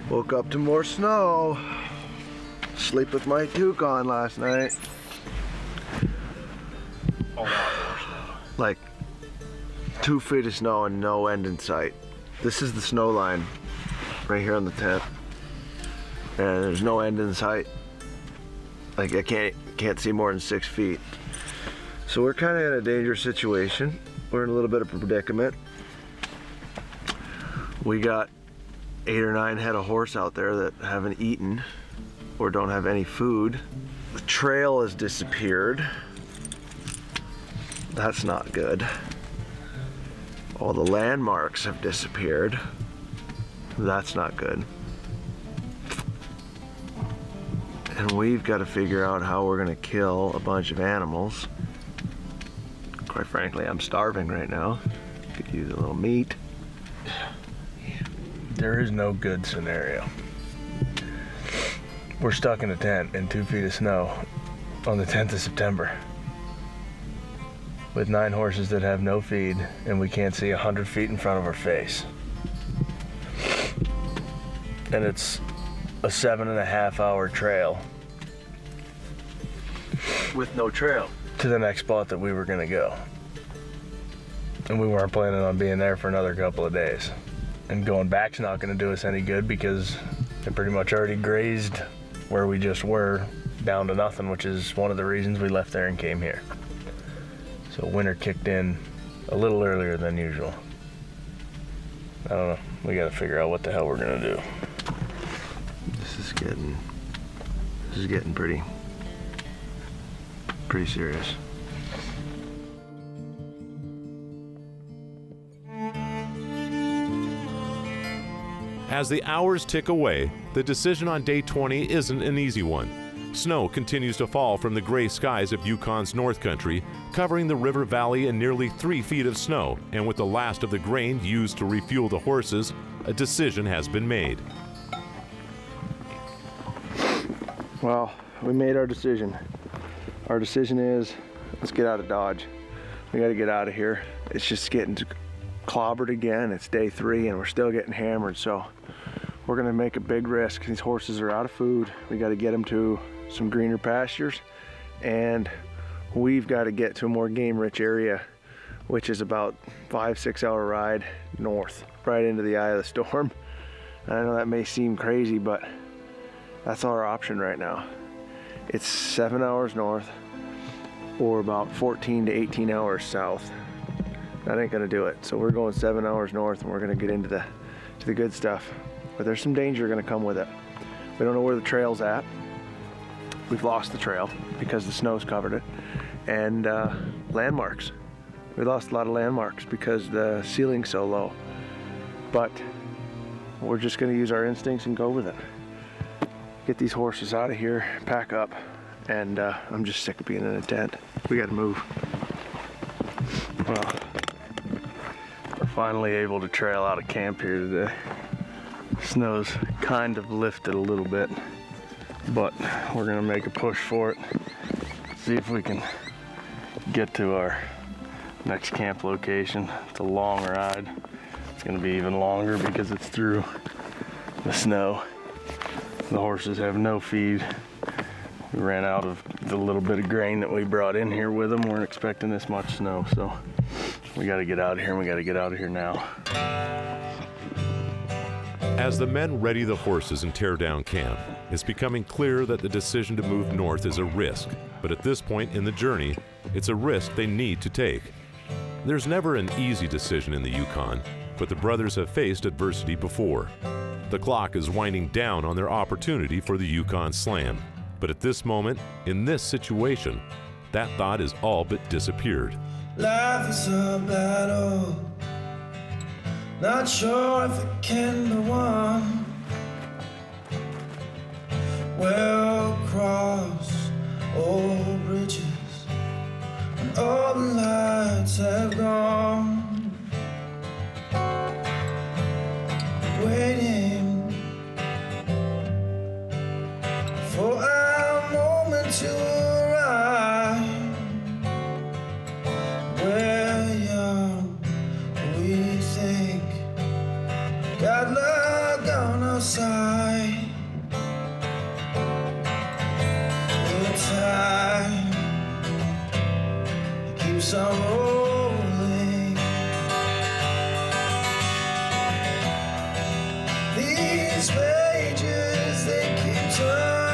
Woke up to more snow. Sleep with my Yukon last night. Like 2 feet of snow and no end in sight. This is the snow line right here on the tent, and there's no end in sight. Like I can't see more than 6 feet. So we're kind of in a dangerous situation. We're in a little bit of a predicament. We got 8 or 9 head of horse out there that haven't eaten or don't have any food. The trail has disappeared. That's not good. All the landmarks have disappeared. That's not good. And we've got to figure out how we're gonna kill a bunch of animals. Quite frankly, I'm starving right now. Could use a little meat. There is no good scenario. We're stuck in a tent in 2 feet of snow on the 10th of September with 9 horses that have no feed, and we can't see 100 feet in front of our face. And it's a 7.5 hour trail With no trail. to the next spot that we were gonna go. And we weren't planning on being there for another couple of days. And going back's not gonna do us any good because they pretty much already grazed where we just were down to nothing, which is one of the reasons we left there and came here. So winter kicked in a little earlier than usual. I don't know, we gotta figure out what the hell we're gonna do. This is getting pretty serious. As the hours tick away, the decision on day 20 isn't an easy one. Snow continues to fall from the gray skies of Yukon's North Country, covering the river valley in nearly 3 feet of snow, and with the last of the grain used to refuel the horses, a decision has been made. Well, we made our decision. Our decision is, let's get out of Dodge. We gotta get out of here. It's just getting clobbered again. It's day 3 and we're still getting hammered, so we're gonna make a big risk. These horses are out of food. We gotta get them to some greener pastures, and we've gotta get to a more game-rich area, which is about 5-6 hour ride north, right into the eye of the storm. I know that may seem crazy, but that's our option right now. It's 7 hours north or about 14 to 18 hours south. That ain't gonna do it. So we're going 7 hours north and we're gonna get into the good stuff. But there's some danger gonna come with it. We don't know where the trail's at. We've lost the trail because the snow's covered it. And landmarks. We lost a lot of landmarks because the ceiling's so low. But we're just gonna use our instincts and go with it. Get these horses out of here, pack up, and I'm just sick of being in a tent. We gotta move. Well, we're finally able to trail out of camp here today. Snow's kind of lifted a little bit, but we're gonna make a push for it. See if we can get to our next camp location. It's a long ride. It's gonna be even longer because it's through the snow. The horses have no feed. We ran out of the little bit of grain that we brought in here with them. We weren't expecting this much snow, so we gotta get out of here, and we gotta get out of here now. As the men ready the horses and tear down camp, it's becoming clear that the decision to move north is a risk. But at this point in the journey, it's a risk they need to take. There's never an easy decision in the Yukon, but the brothers have faced adversity before. The clock is winding down on their opportunity for the Yukon Slam. But at this moment, in this situation, that thought is all but disappeared. Life is a battle, not sure if it can be won. We'll cross old bridges and all the lights have gone, waiting for our moment to arrive. We're young, we think, got luck on our side. Time keeps on rolling. These pages, they keep turning.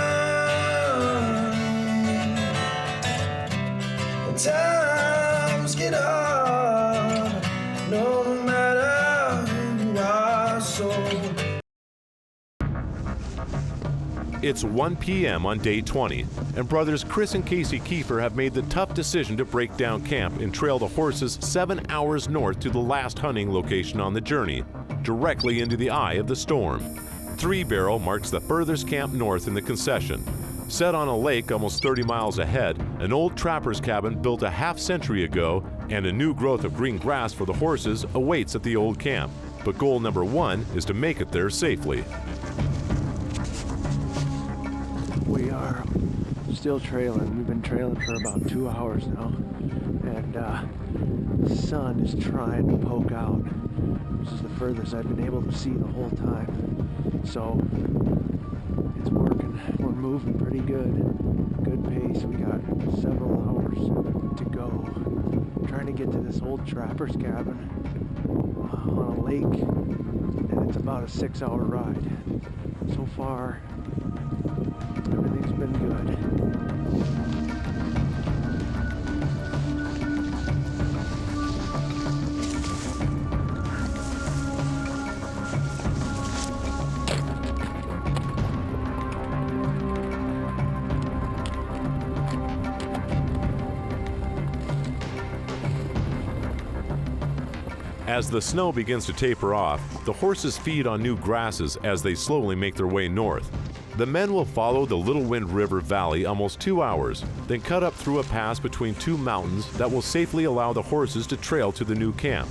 The times get hard, no matter who you are. So It's 1 p.m. on day 20, and brothers Chris and Casey Keefer have made the tough decision to break down camp and trail the horses 7 hours north to the last hunting location on the journey, directly into the eye of the storm. Three Barrel marks the furthest camp north in the concession. Set on a lake almost 30 miles ahead, an old trapper's cabin built a half-century ago, and a new growth of green grass for the horses awaits at the old camp. But goal number one is to make it there safely. We are still trailing. We've been trailing for about 2 hours now, and the sun is trying to poke out. This is the furthest I've been able to see the whole time, so it's working. We're moving pretty good. Good pace. We got several hours to go. Trying to get to this old trapper's cabin on a lake, and it's about a 6-hour ride. So far, everything's been good. As the snow begins to taper off, the horses feed on new grasses as they slowly make their way north. The men will follow the Little Wind River Valley almost 2 hours, then cut up through a pass between two mountains that will safely allow the horses to trail to the new camp.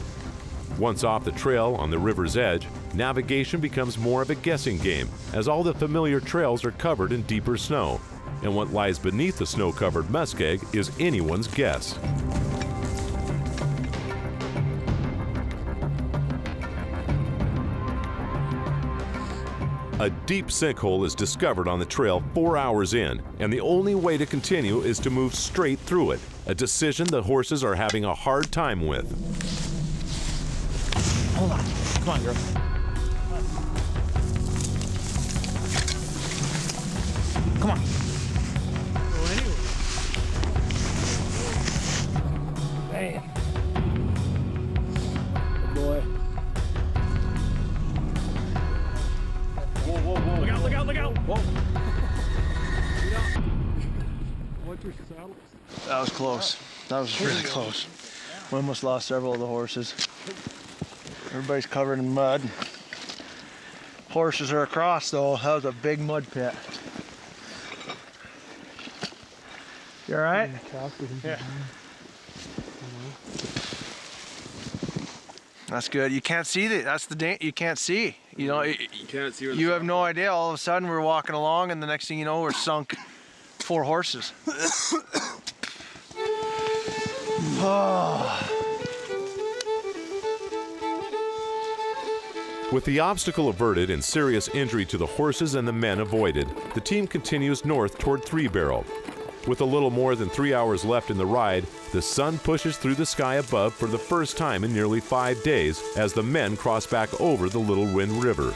Once off the trail on the river's edge, navigation becomes more of a guessing game, as all the familiar trails are covered in deeper snow, and what lies beneath the snow-covered muskeg is anyone's guess. A deep sinkhole is discovered on the trail 4 hours in, and the only way to continue is to move straight through it, a decision the horses are having a hard time with. Hold on. Come on, girl. Come on. Go anywhere. Man. Good boy. Whoa, whoa, whoa. Look out, look out, look out. Whoa. What's your saddle? That was close. That was really close. We almost lost several of the horses. Everybody's covered in mud. Horses are across though. That was a big mud pit. You all right? Yeah. That's good. You can't see the. That's the. You can't see. You know. You can't see. You have no idea. All of a sudden, we're walking along, and the next thing you know, we're sunk 4 horses. Oh. With the obstacle averted and serious injury to the horses and the men avoided, the team continues north toward Three Barrel. With a little more than 3 hours left in the ride, the sun pushes through the sky above for the first time in nearly 5 days as the men cross back over the Little Wind River.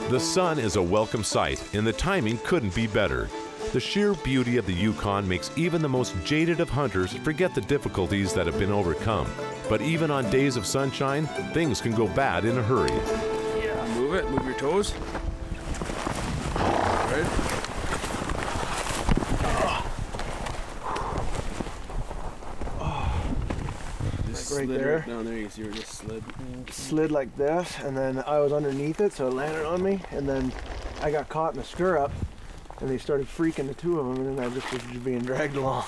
The sun is a welcome sight, and the timing couldn't be better. The sheer beauty of the Yukon makes even the most jaded of hunters forget the difficulties that have been overcome. But even on days of sunshine, things can go bad in a hurry. Yeah. Move it. Move your toes. All right. Right there. Right down there, you see where it just slid. Slid like this, and then I was underneath it, so it landed on me, and then I got caught in a stirrup, and they started freaking, the two of them, and then I just was being dragged along.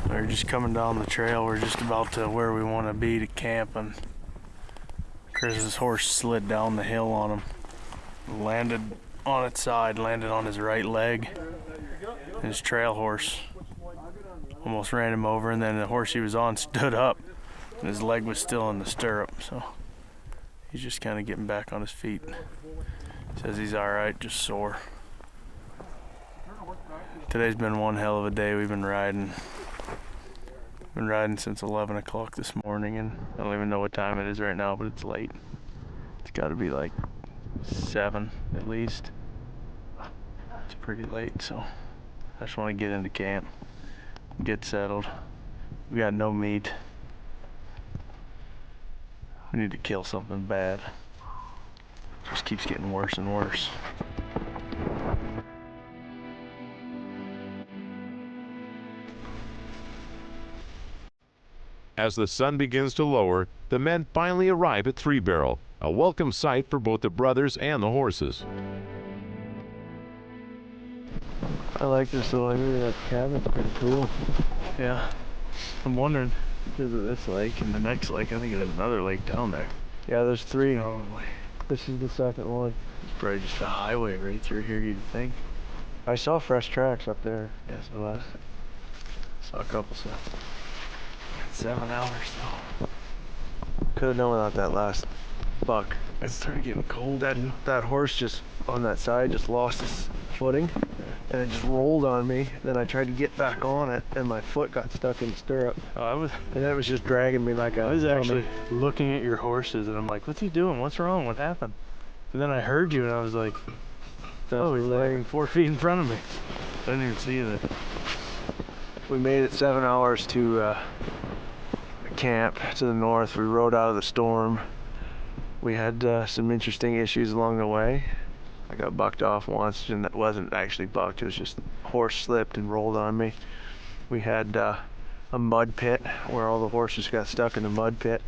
We're just coming down the trail. We're just about to where we want to be to camp, and Chris's horse slid down the hill on him. Landed on its side, landed on his right leg. His trail horse almost ran him over, and then the horse he was on stood up, and his leg was still in the stirrup, so he's just kind of getting back on his feet. Says he's all right, just sore. Today's been one hell of a day. We've been riding. Been riding since 11 o'clock this morning, and I don't even know what time it is right now, but it's late. It's got to be like 7 at least. It's pretty late, so I just want to get into camp, get settled. We got no meat. We need to kill something bad. It just keeps getting worse and worse. As the sun begins to lower, the men finally arrive at Three Barrel, a welcome sight for both the brothers and the horses. I like this little area. That cabin's pretty cool. Yeah, I'm wondering, because of this lake and the next lake, I think there's another lake down there. Yeah, there's 3. Probably. This is the second one. It's probably just a highway right through here, you'd think. I saw fresh tracks up there. Yeah, so saw a couple, so 7 hours though. Could have known without that last buck. It started getting cold. That horse just on that side just lost his footing, and it just rolled on me. Then I tried to get back on it, and my foot got stuck in the stirrup. And it was just dragging me like a. I was actually looking at your horses, and I'm like, "What's he doing? What's wrong? What happened?" And then I heard you, and I was like, "Oh, he's laying 4 feet in front of me." I didn't even see that. We made it 7 hours to camp to the north. We rode out of the storm. We had some interesting issues along the way. I got bucked off once, and that wasn't actually bucked. It was just horse slipped and rolled on me. We had a mud pit where all the horses got stuck in the mud pit.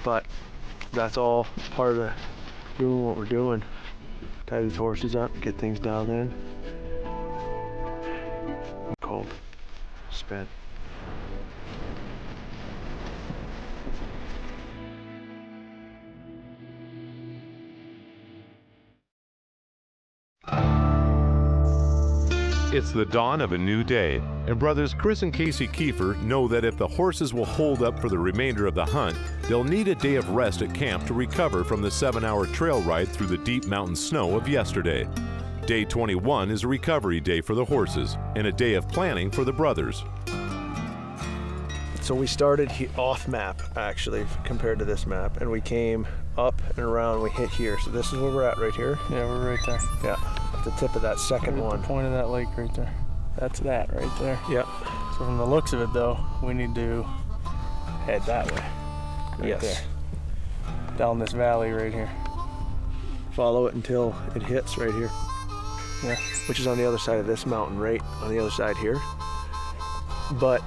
But that's all part of doing what we're doing. Tie these horses up, get things down in. I'm cold. Spent. It's the dawn of a new day, and brothers Chris and Casey Keefer know that if the horses will hold up for the remainder of the hunt, they'll need a day of rest at camp to recover from the 7-hour trail ride through the deep mountain snow of yesterday. Day 21 is a recovery day for the horses and a day of planning for the brothers. So we started off map, actually, compared to this map, and we came up and around. We hit here, so this is where we're at right here. Yeah, we're right there. Yeah, at the tip of that second one. The point of that lake right there. That's that right there. Yep. So from the looks of it, though, we need to head that way. Right Yes. there. Down this valley right here. Follow it until it hits right here. Yeah. Which is on the other side of this mountain, right on the other side here. But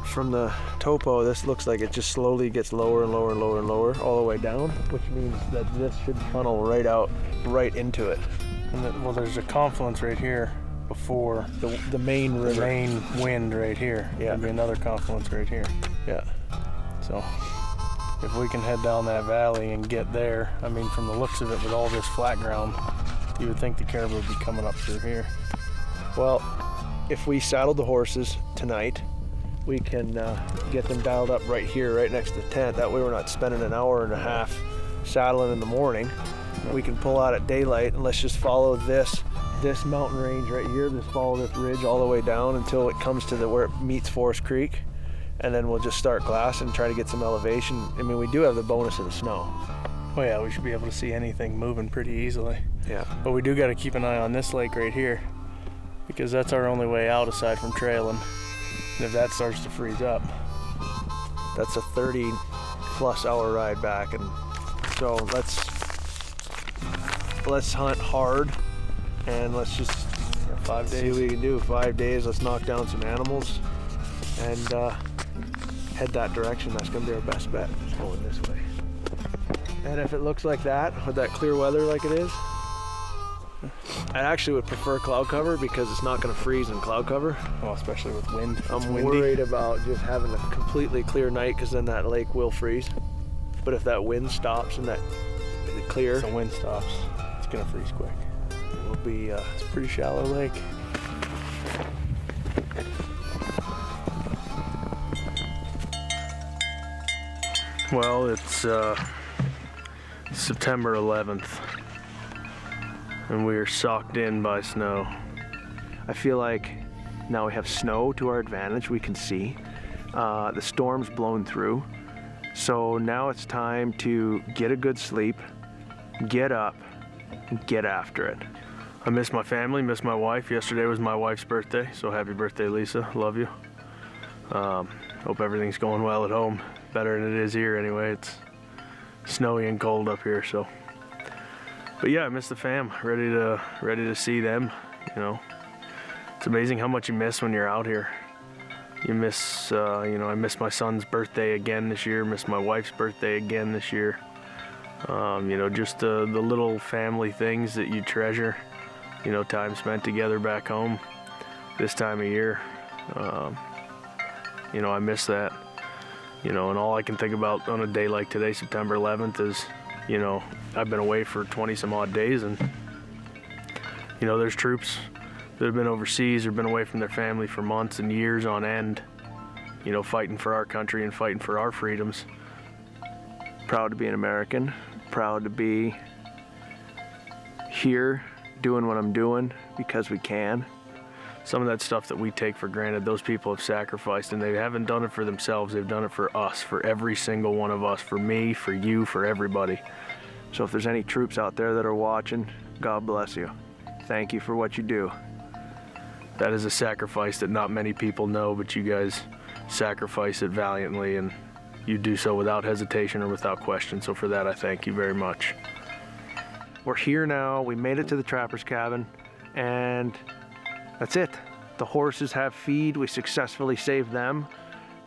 from the topo, this looks like it just slowly gets lower and lower and lower and lower all the way down, which means that this should funnel right out, right into it. And well, there's a confluence right here before The main river. the main wind right here. Yeah. There'll be another confluence right here. Yeah. So if we can head down that valley and get there, I mean, from the looks of it, with all this flat ground, you would think the caribou would be coming up through here. Well, if we saddled the horses tonight, we can get them dialed up right here, right next to the tent. That way we're not spending an hour and a half saddling in the morning. We can pull out at daylight, and let's just follow this mountain range right here. Just follow this ridge all the way down until it comes to where it meets Forest Creek, and then we'll just start glass and try to get some elevation. I mean, we do have the bonus of the snow. Oh yeah, we should be able to see anything moving pretty easily. Yeah. But we do got to keep an eye on this lake right here. because that's our only way out aside from trailing. And if that starts to freeze up, that's a 30+ hour ride back. And so let's hunt hard, and let's just 5 days. See what we can do. 5 days. Let's knock down some animals and head that direction. That's gonna be our best bet. Going this way. And if it looks like that, with that clear weather like it is, I actually would prefer cloud cover because it's not going to freeze in cloud cover. Oh, especially with wind. I'm worried about just having a completely clear night because then that lake will freeze. But if that wind stops and that clear, if the wind stops, it's going to freeze quick. It will be. It's a pretty shallow lake. Well, it's September 11th. And we are socked in by snow. I feel like now we have snow to our advantage. We can see the storm's blown through. So now it's time to get a good sleep, get up, and get after it. I miss my family, miss my wife. Yesterday was my wife's birthday, so happy birthday, Lisa. Love you. Hope everything's going well at home. Better than it is here anyway. It's snowy and cold up here, so. But yeah, I miss the fam. Ready to see them. You know, it's amazing how much you miss when you're out here. You miss, you know, I miss my son's birthday again this year. Miss my wife's birthday again this year. You know, just the little family things that you treasure. You know, time spent together back home this time of year. You know, I miss that. You know, and all I can think about on a day like today, September 11th, is, you know, I've been away for 20 some odd days, and, you know, there's troops that have been overseas or been away from their family for months and years on end, you know, fighting for our country and fighting for our freedoms. Proud to be an American, proud to be here doing what I'm doing because we can. Some of that stuff that we take for granted, those people have sacrificed, and they haven't done it for themselves, they've done it for us, for every single one of us, for me, for you, for everybody. So if there's any troops out there that are watching, God bless you. Thank you for what you do. That is a sacrifice that not many people know, but you guys sacrifice it valiantly, and you do so without hesitation or without question. So for that, I thank you very much. We're here now. We made it to the trapper's cabin, and that's it. The horses have feed. We successfully saved them.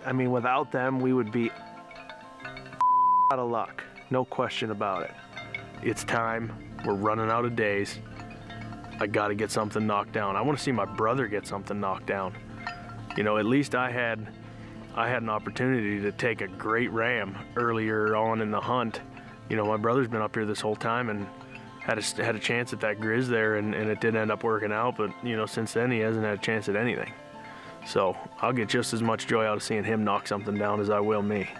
I mean, without them, we would be out of luck. No question about it. It's time. We're running out of days. I gotta get something knocked down. I want to see my brother get something knocked down. You know, at least I had an opportunity to take a great ram earlier on in the hunt. You know, my brother's been up here this whole time and had a chance at that grizz there, and it did end up working out, but, you know, since then he hasn't had a chance at anything. So I'll get just as much joy out of seeing him knock something down as I will me.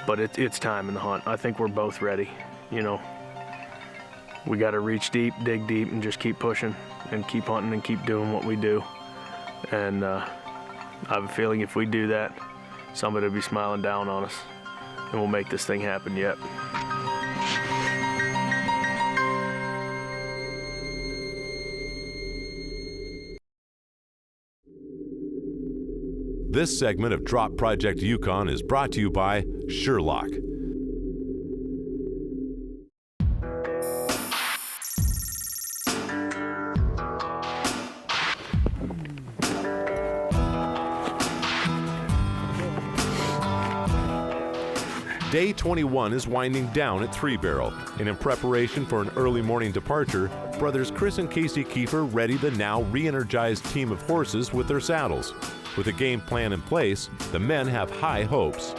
But it's time in the hunt. I think we're both ready. You know, we got to reach deep, dig deep, and just keep pushing and keep hunting and keep doing what we do. And I have a feeling if we do that, somebody will be smiling down on us, and we'll make this thing happen yet. This segment of Drop Project Yukon is brought to you by Sherlock. Day 21 is winding down at Three Barrel, and in preparation for an early morning departure, brothers Chris and Casey Keefer ready the now re-energized team of horses with their saddles. With a game plan in place, the men have high hopes.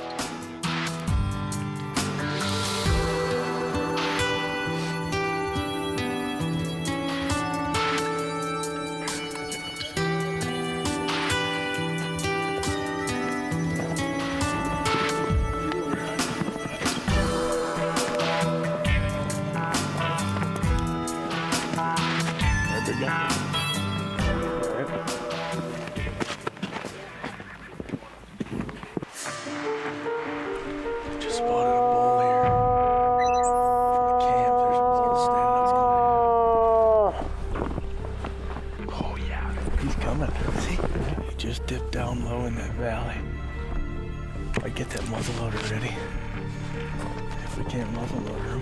He's coming. See? He just dipped down low in that valley. I get that muzzle loader ready. If we can't muzzle loader him.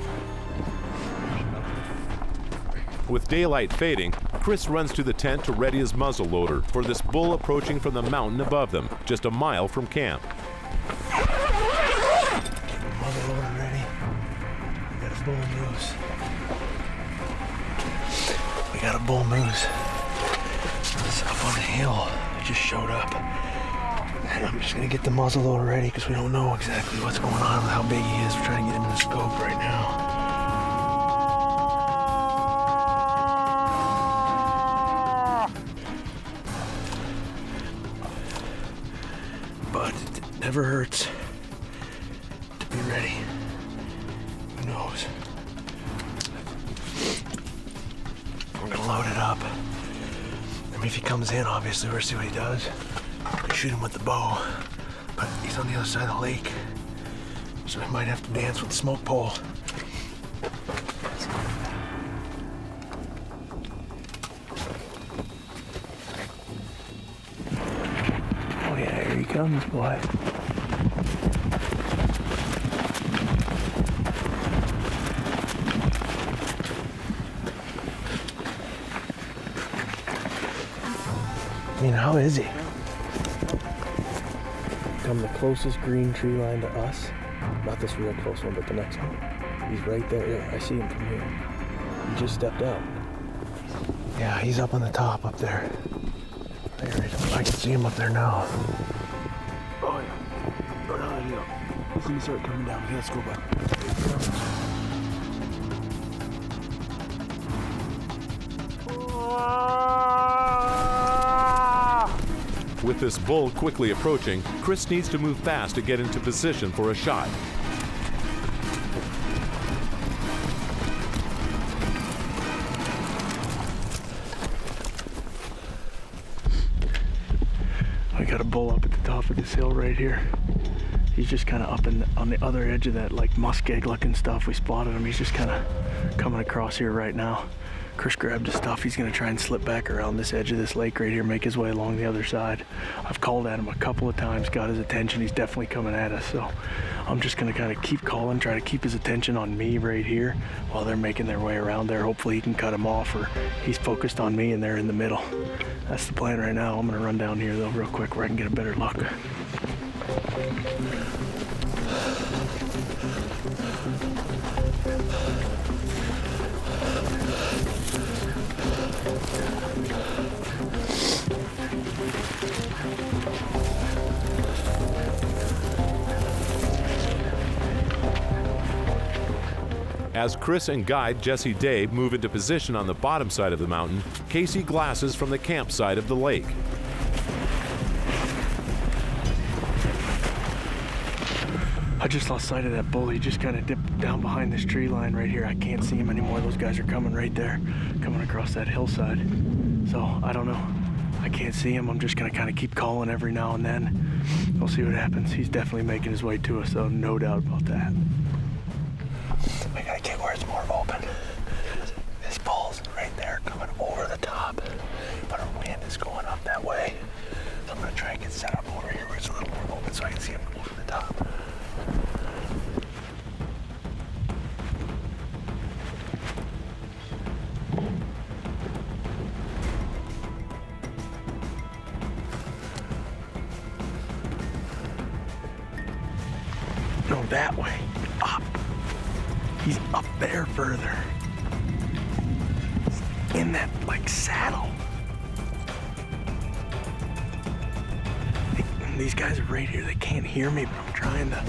With daylight fading, Chris runs to the tent to ready his muzzle loader for this bull approaching from the mountain above them, just a mile from camp. Muzzle loader ready. We got a bull moose. We got a bull moose. It's up on the hill. It just showed up. And I'm just gonna get the muzzle loader ready because we don't know exactly what's going on with how big he is. We're trying to get him in the scope right now. But it never hurts to be ready. Who knows? We're gonna load it up. I mean, if he comes in, obviously, we're gonna see what he does. We shoot him with the bow, but he's on the other side of the lake, so we might have to dance with the smoke pole. Oh yeah, here he comes, boy. I mean, how is he? Come the closest green tree line to us. Not this real close one, but the next one. He's right there. Yeah, I see him from here. He just stepped out. Yeah, he's up on the top up there. There he is. I can see him up there now. Oh yeah. Oh no, you know. He's gonna start coming down. Okay, let's go back. With this bull quickly approaching, Chris needs to move fast to get into position for a shot. I got a bull up at the top of this hill right here. He's just kind of up on the other edge of that like muskeg looking stuff. We spotted him. He's just kind of coming across here right now. Chris grabbed his stuff. He's gonna try and slip back around this edge of this lake right here, make his way along the other side. I've called at him a couple of times, got his attention. He's definitely coming at us. So I'm just gonna kind of keep calling, try to keep his attention on me right here while they're making their way around there. Hopefully he can cut him off, or he's focused on me and they're in the middle. That's the plan right now. I'm gonna run down here though real quick where I can get a better look. As Chris and guide Jesse Day move into position on the bottom side of the mountain, Casey glasses from the campsite of the lake. I just lost sight of that bull. He just kind of dipped down behind this tree line right here. I can't see him anymore. Those guys are coming right there, coming across that hillside. So I don't know. I can't see him. I'm just gonna kind of keep calling every now and then. We'll see what happens. He's definitely making his way to us, though, no doubt about that. I gotta get where it's more open. This bull's right there coming over the top, but our wind is going up that way. So I'm gonna try and get set up over here where it's a little more open so I can see him over the top. No, that way. Up. He's up there further. He's in that, like, saddle. These guys are right here. They can't hear me, but I'm trying to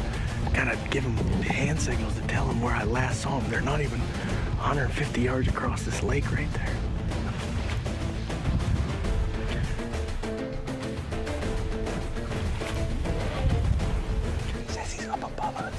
kind of give them hand signals to tell them where I last saw them. They're not even 150 yards across this lake right there. Says he's up above us.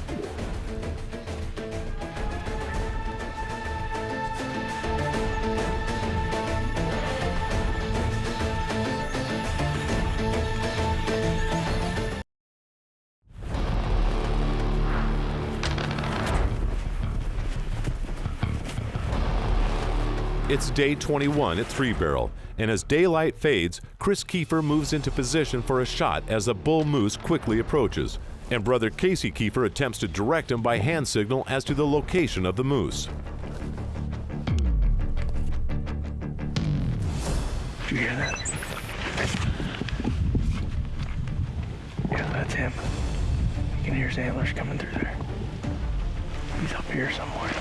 It's day 21 at Three Barrel, and as daylight fades, Chris Keefer moves into position for a shot as a bull moose quickly approaches, and brother Casey Keefer attempts to direct him by hand signal as to the location of the moose. Did you hear that? Yeah, that's him. You can hear his antlers coming through there. He's up here somewhere.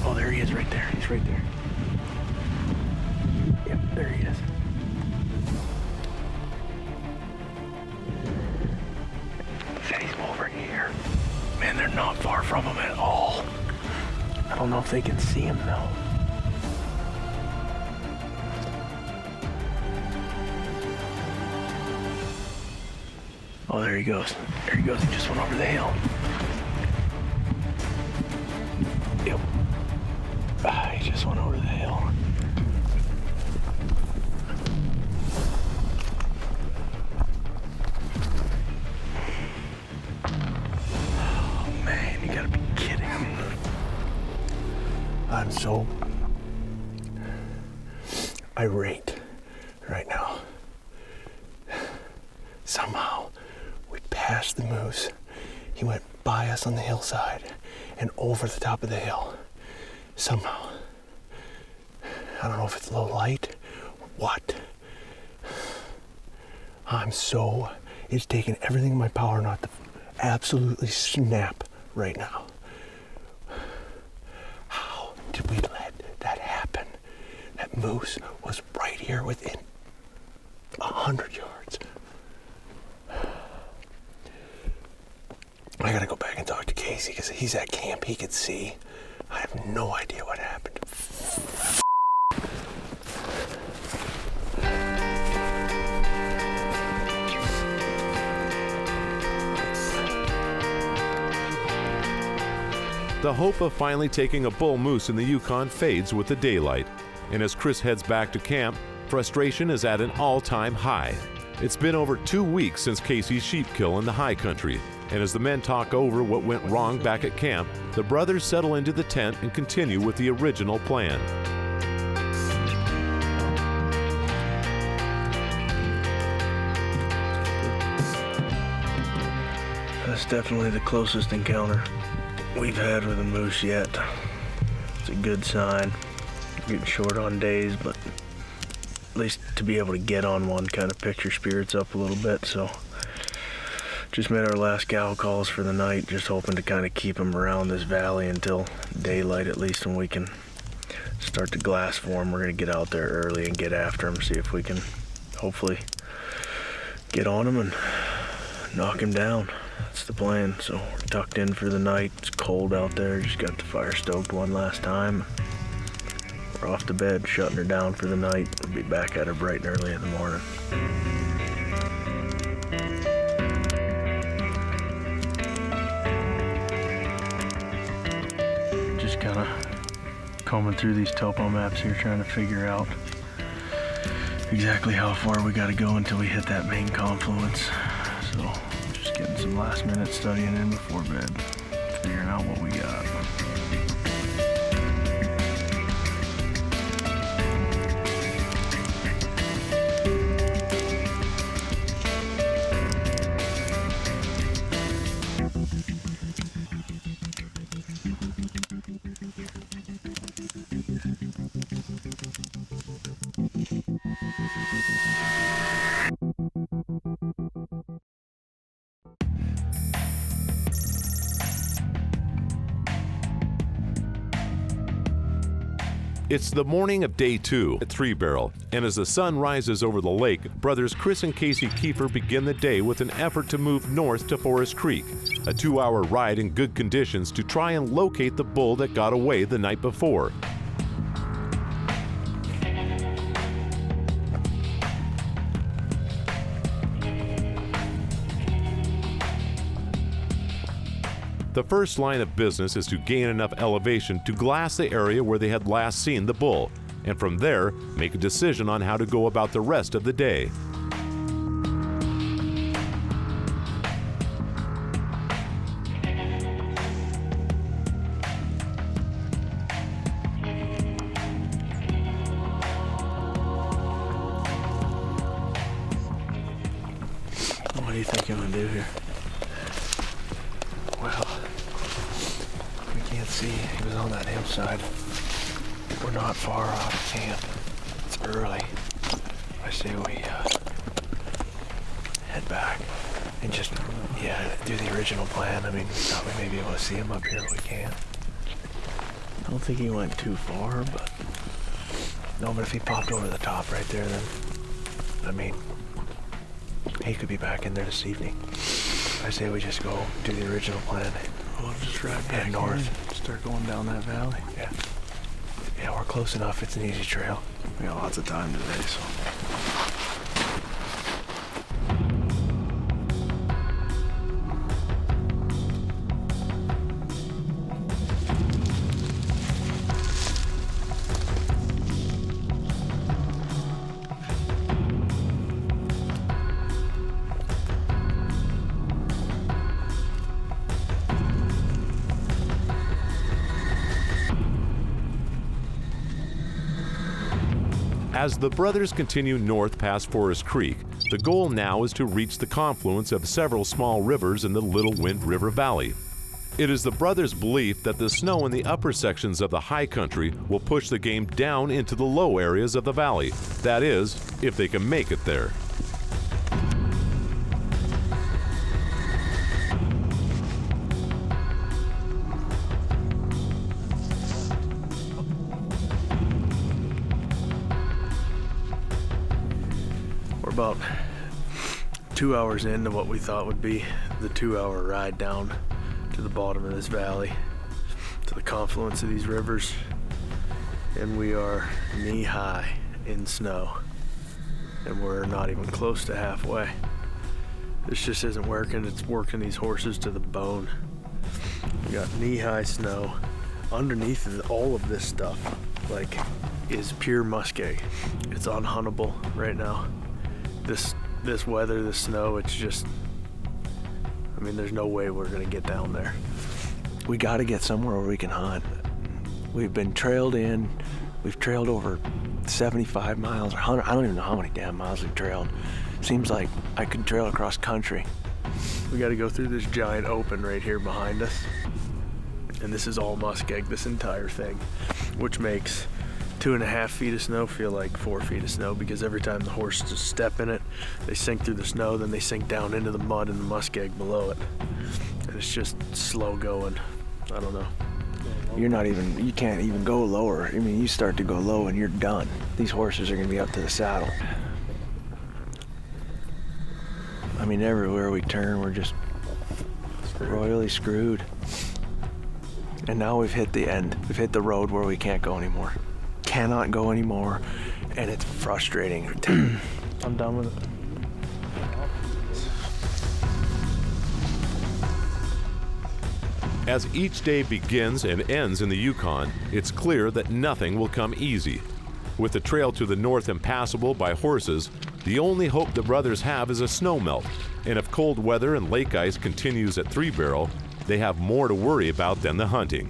Oh, there he is right there. He's right there. Yep, there he is. He said he's over here. Man, they're not far from him at all. I don't know if they can see him though. Oh, there he goes. There he goes. He just went over the hill. Yep. He just went over the hill. Oh, man, you gotta be kidding me. I'm so irate right now. Somehow, we passed the moose. He went by us on the hillside and over the top of the hill. Somehow. I don't know if it's low light or what. It's taking everything in my power not to absolutely snap right now. How did we let that happen? That moose was right here within 100 yards. I gotta go back and talk to Casey because he's at camp. He could see. I have no idea what happened. The hope of finally taking a bull moose in the Yukon fades with the daylight, and as Chris heads back to camp, frustration is at an all-time high. It's been over 2 weeks since Casey's sheep kill in the high country, and as the men talk over what went wrong back at camp, the brothers settle into the tent and continue with the original plan. That's definitely the closest encounter we've had with a moose yet. It's a good sign. Getting short on days, but at least to be able to get on one kind of picks your spirits up a little bit. So just made our last gal calls for the night, just hoping to kind of keep them around this valley until daylight, at least when we can start to glass form. We're gonna get out there early and get after them, see if we can hopefully get on them and knock him down. That's the plan. So we're tucked in for the night. It's cold out there. Just got the fire stoked one last time. We're off to bed, shutting her down for the night. We'll be back at her bright and early in the morning. Just kind of combing through these topo maps here, trying to figure out exactly how far we got to go until we hit that main confluence. So just getting some last minute studying in before bed, figuring out what we got. It's the morning of day 2 at Three Barrel, and as the sun rises over the lake, brothers Chris and Casey Keefer begin the day with an effort to move north to Forest Creek, a 2-hour ride in good conditions to try and locate the bull that got away the night before. The first line of business is to gain enough elevation to glass the area where they had last seen the bull, and from there, make a decision on how to go about the rest of the day. What are you gonna do here? Well, we can't see. He was on that hillside. We're not far off camp. It's early. I say we head back and just, do the original plan. I mean, we thought we may be able to see him up here, but we can't. I don't think he went too far, but... No, but if he popped over the top right there, then... I mean... He could be back in there this evening. I say we just go do the original plan. We'll just ride back head north. Start going down that valley. Yeah. Yeah, we're close enough. It's an easy trail. We got lots of time today, so... As the brothers continue north past Forest Creek, the goal now is to reach the confluence of several small rivers in the Little Wind River Valley. It is the brothers' belief that the snow in the upper sections of the high country will push the game down into the low areas of the valley. That is, if they can make it there. About 2 hours into what we thought would be the 2-hour ride down to the bottom of this valley, to the confluence of these rivers, and we are knee-high in snow, and we're not even close to halfway. This just isn't working. It's working these horses to the bone. We got knee-high snow. Underneath all of this stuff, like, is pure muskeg. It's unhuntable right now. This weather, this snow, it's just, I mean, there's no way we're gonna get down there. We gotta get somewhere where we can hunt. We've been trailed in. We've trailed over 75 miles, or 100, I don't even know how many damn miles we've trailed. Seems like I can trail across country. We gotta go through this giant open right here behind us. And this is all muskeg, this entire thing, which makes 2.5 feet of snow feel like 4 feet of snow, because every time the horses step in it, they sink through the snow, then they sink down into the mud and the muskeg below it. And it's just slow going. I don't know. You can't even go lower. I mean, you start to go low and you're done. These horses are gonna be up to the saddle. I mean, everywhere we turn, we're just royally screwed. And now we've hit the end. We've hit the road where we can't go anymore. Cannot go anymore, and it's frustrating. I'm done with it. As each day begins and ends in the Yukon, it's clear that nothing will come easy. With the trail to the north impassable by horses, the only hope the brothers have is a snowmelt, and if cold weather and lake ice continues at Three Barrel, they have more to worry about than the hunting.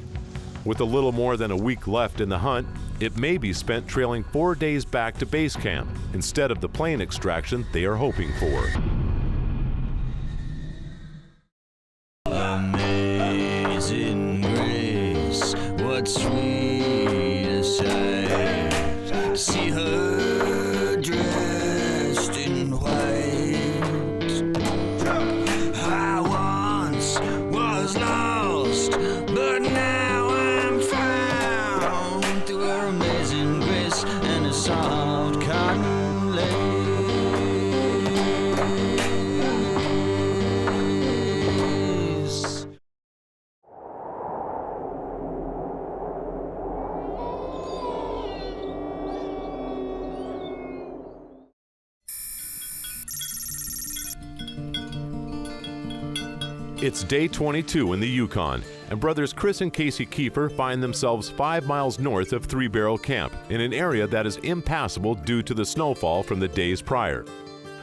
With a little more than a week left in the hunt, it may be spent trailing 4 days back to base camp instead of the plane extraction they are hoping for. Amazing grace, what sweet sight. See her dressed in white. I once was lost, but now I'm found through her amazing grace and a soft cotton lace. It's day 22 in the Yukon, and brothers Chris and Casey Keefer find themselves 5 miles north of Three Barrel Camp in an area that is impassable due to the snowfall from the days prior.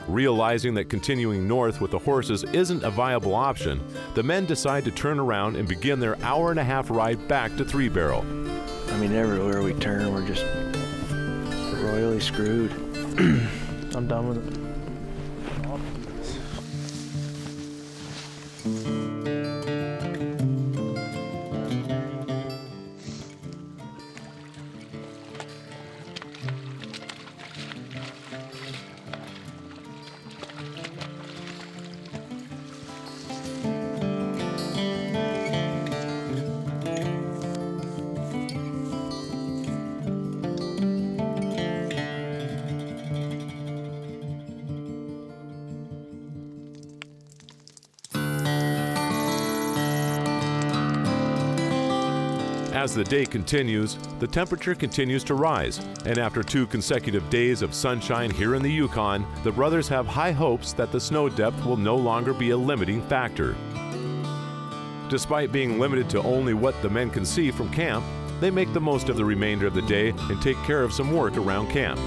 Realizing that continuing north with the horses isn't a viable option, the men decide to turn around and begin their hour-and-a-half ride back to Three Barrel. I mean, everywhere we turn, we're just royally screwed. I'm done with it. As the day continues, the temperature continues to rise, and after 2 consecutive days of sunshine here in the Yukon, the brothers have high hopes that the snow depth will no longer be a limiting factor. Despite being limited to only what the men can see from camp, they make the most of the remainder of the day and take care of some work around camp.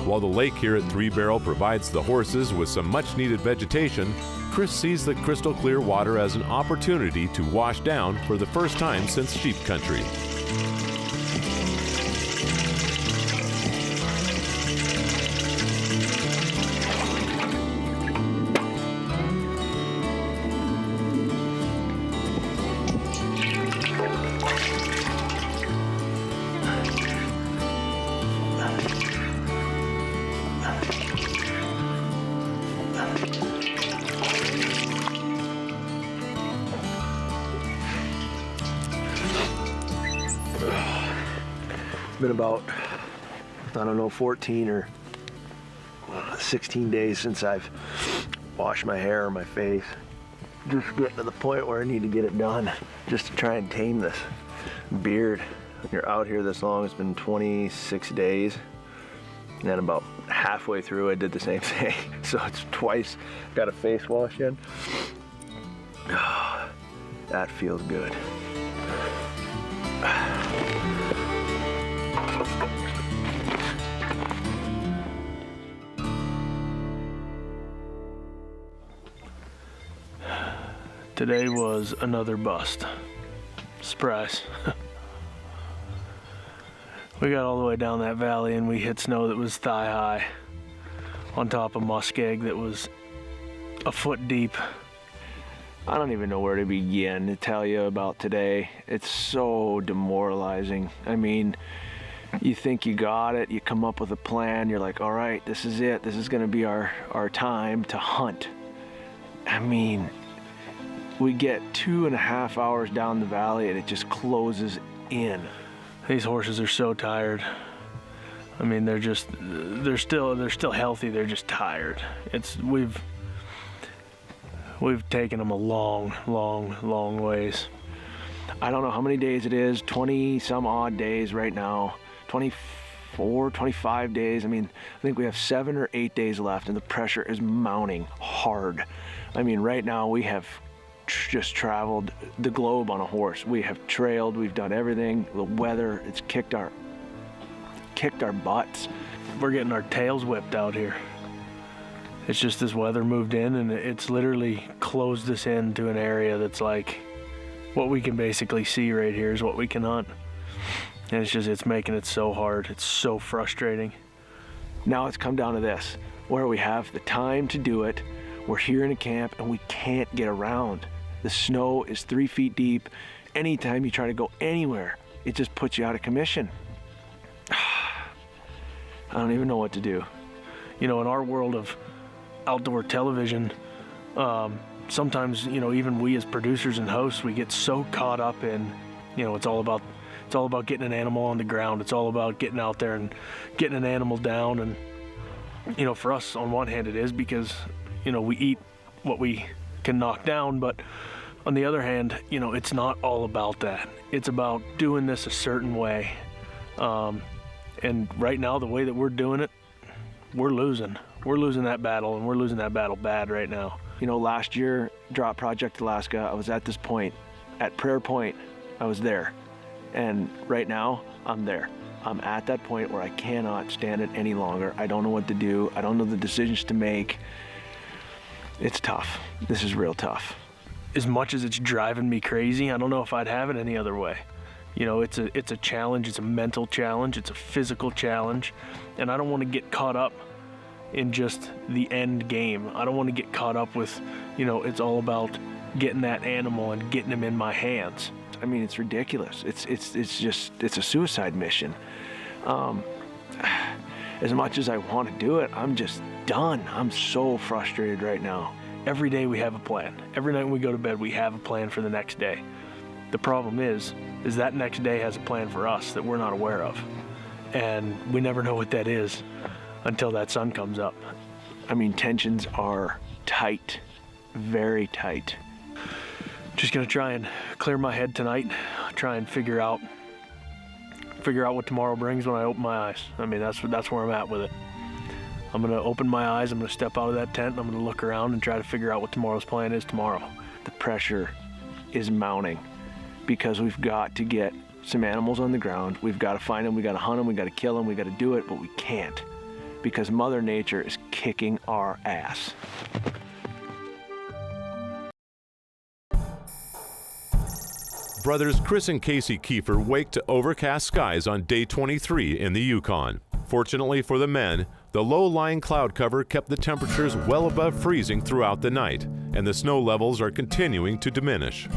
While the lake here at Three Barrel provides the horses with some much-needed vegetation, Chris sees the crystal clear water as an opportunity to wash down for the first time since sheep country. Been about, I don't know, 14 or 16 days since I've washed my hair or my face. Just getting to the point where I need to get it done, just to try and tame this beard. When you're out here this long, it's been 26 days. And then about halfway through, I did the same thing. So it's twice got a face wash in. That feels good. Today was another bust. Surprise. We got all the way down that valley and we hit snow that was thigh high on top of muskeg that was a foot deep. I don't even know where to begin to tell you about today. It's so demoralizing. I mean, you think you got it, you come up with a plan, you're like, all right, this is it. This is gonna be our time to hunt. I mean, we get 2.5 hours down the valley and it just closes in. These horses are so tired. I mean, they're still healthy, they're just tired. We've taken them a long ways. I don't know how many days it is, 20 some odd days right now, 24, 25 days. I mean, I think we have 7 or 8 days left and the pressure is mounting hard. I mean, right now we have just traveled the globe on a horse. We have trailed, we've done everything. The weather, it's kicked our butts. We're getting our tails whipped out here. It's just this weather moved in and it's literally closed us into an area that's like, what we can basically see right here is what we can hunt. And it's making it so hard. It's so frustrating. Now it's come down to this, where we have the time to do it. We're here in a camp and we can't get around. The snow is 3 feet deep. Anytime you try to go anywhere, it just puts you out of commission. I don't even know what to do. You know, in our world of outdoor television, sometimes, you know, even we as producers and hosts, we get so caught up in, you know, it's all about getting an animal on the ground. It's all about getting out there and getting an animal down. And, you know, for us, on one hand, it is because, you know, we eat what we can knock down, but on the other hand, you know, it's not all about that. It's about doing this a certain way. And right now, the way that we're doing it, we're losing. We're losing that battle, and we're losing that battle bad right now. You know, last year, Drop Project Alaska, I was at this point, at Prayer Point, I was there. And right now, I'm there. I'm at that point where I cannot stand it any longer. I don't know what to do. I don't know the decisions to make. It's tough. This is real tough. As much as it's driving me crazy, I don't know if I'd have it any other way. You know, it's a challenge, it's a mental challenge, it's a physical challenge, and I don't want to get caught up in just the end game. I don't want to get caught up with, you know, it's all about getting that animal and getting him in my hands. I mean, it's ridiculous. It's a suicide mission. As much as I want to do it, I'm just done. I'm so frustrated right now. Every day we have a plan. Every night when we go to bed, we have a plan for the next day. The problem is that next day has a plan for us that we're not aware of. And we never know what that is until that sun comes up. I mean, tensions are tight, very tight. Just gonna try and clear my head tonight, try and figure out what tomorrow brings when I open my eyes. I mean, that's where I'm at with it. I'm gonna open my eyes, I'm gonna step out of that tent, and I'm gonna look around and try to figure out what tomorrow's plan is tomorrow. The pressure is mounting because we've got to get some animals on the ground. We've got to find them, we got to hunt them, we got to kill them, we got to do it, but we can't because Mother Nature is kicking our ass. Brothers Chris and Casey Keefer wake to overcast skies on day 23 in the Yukon. Fortunately for the men, the low-lying cloud cover kept the temperatures well above freezing throughout the night, and the snow levels are continuing to diminish.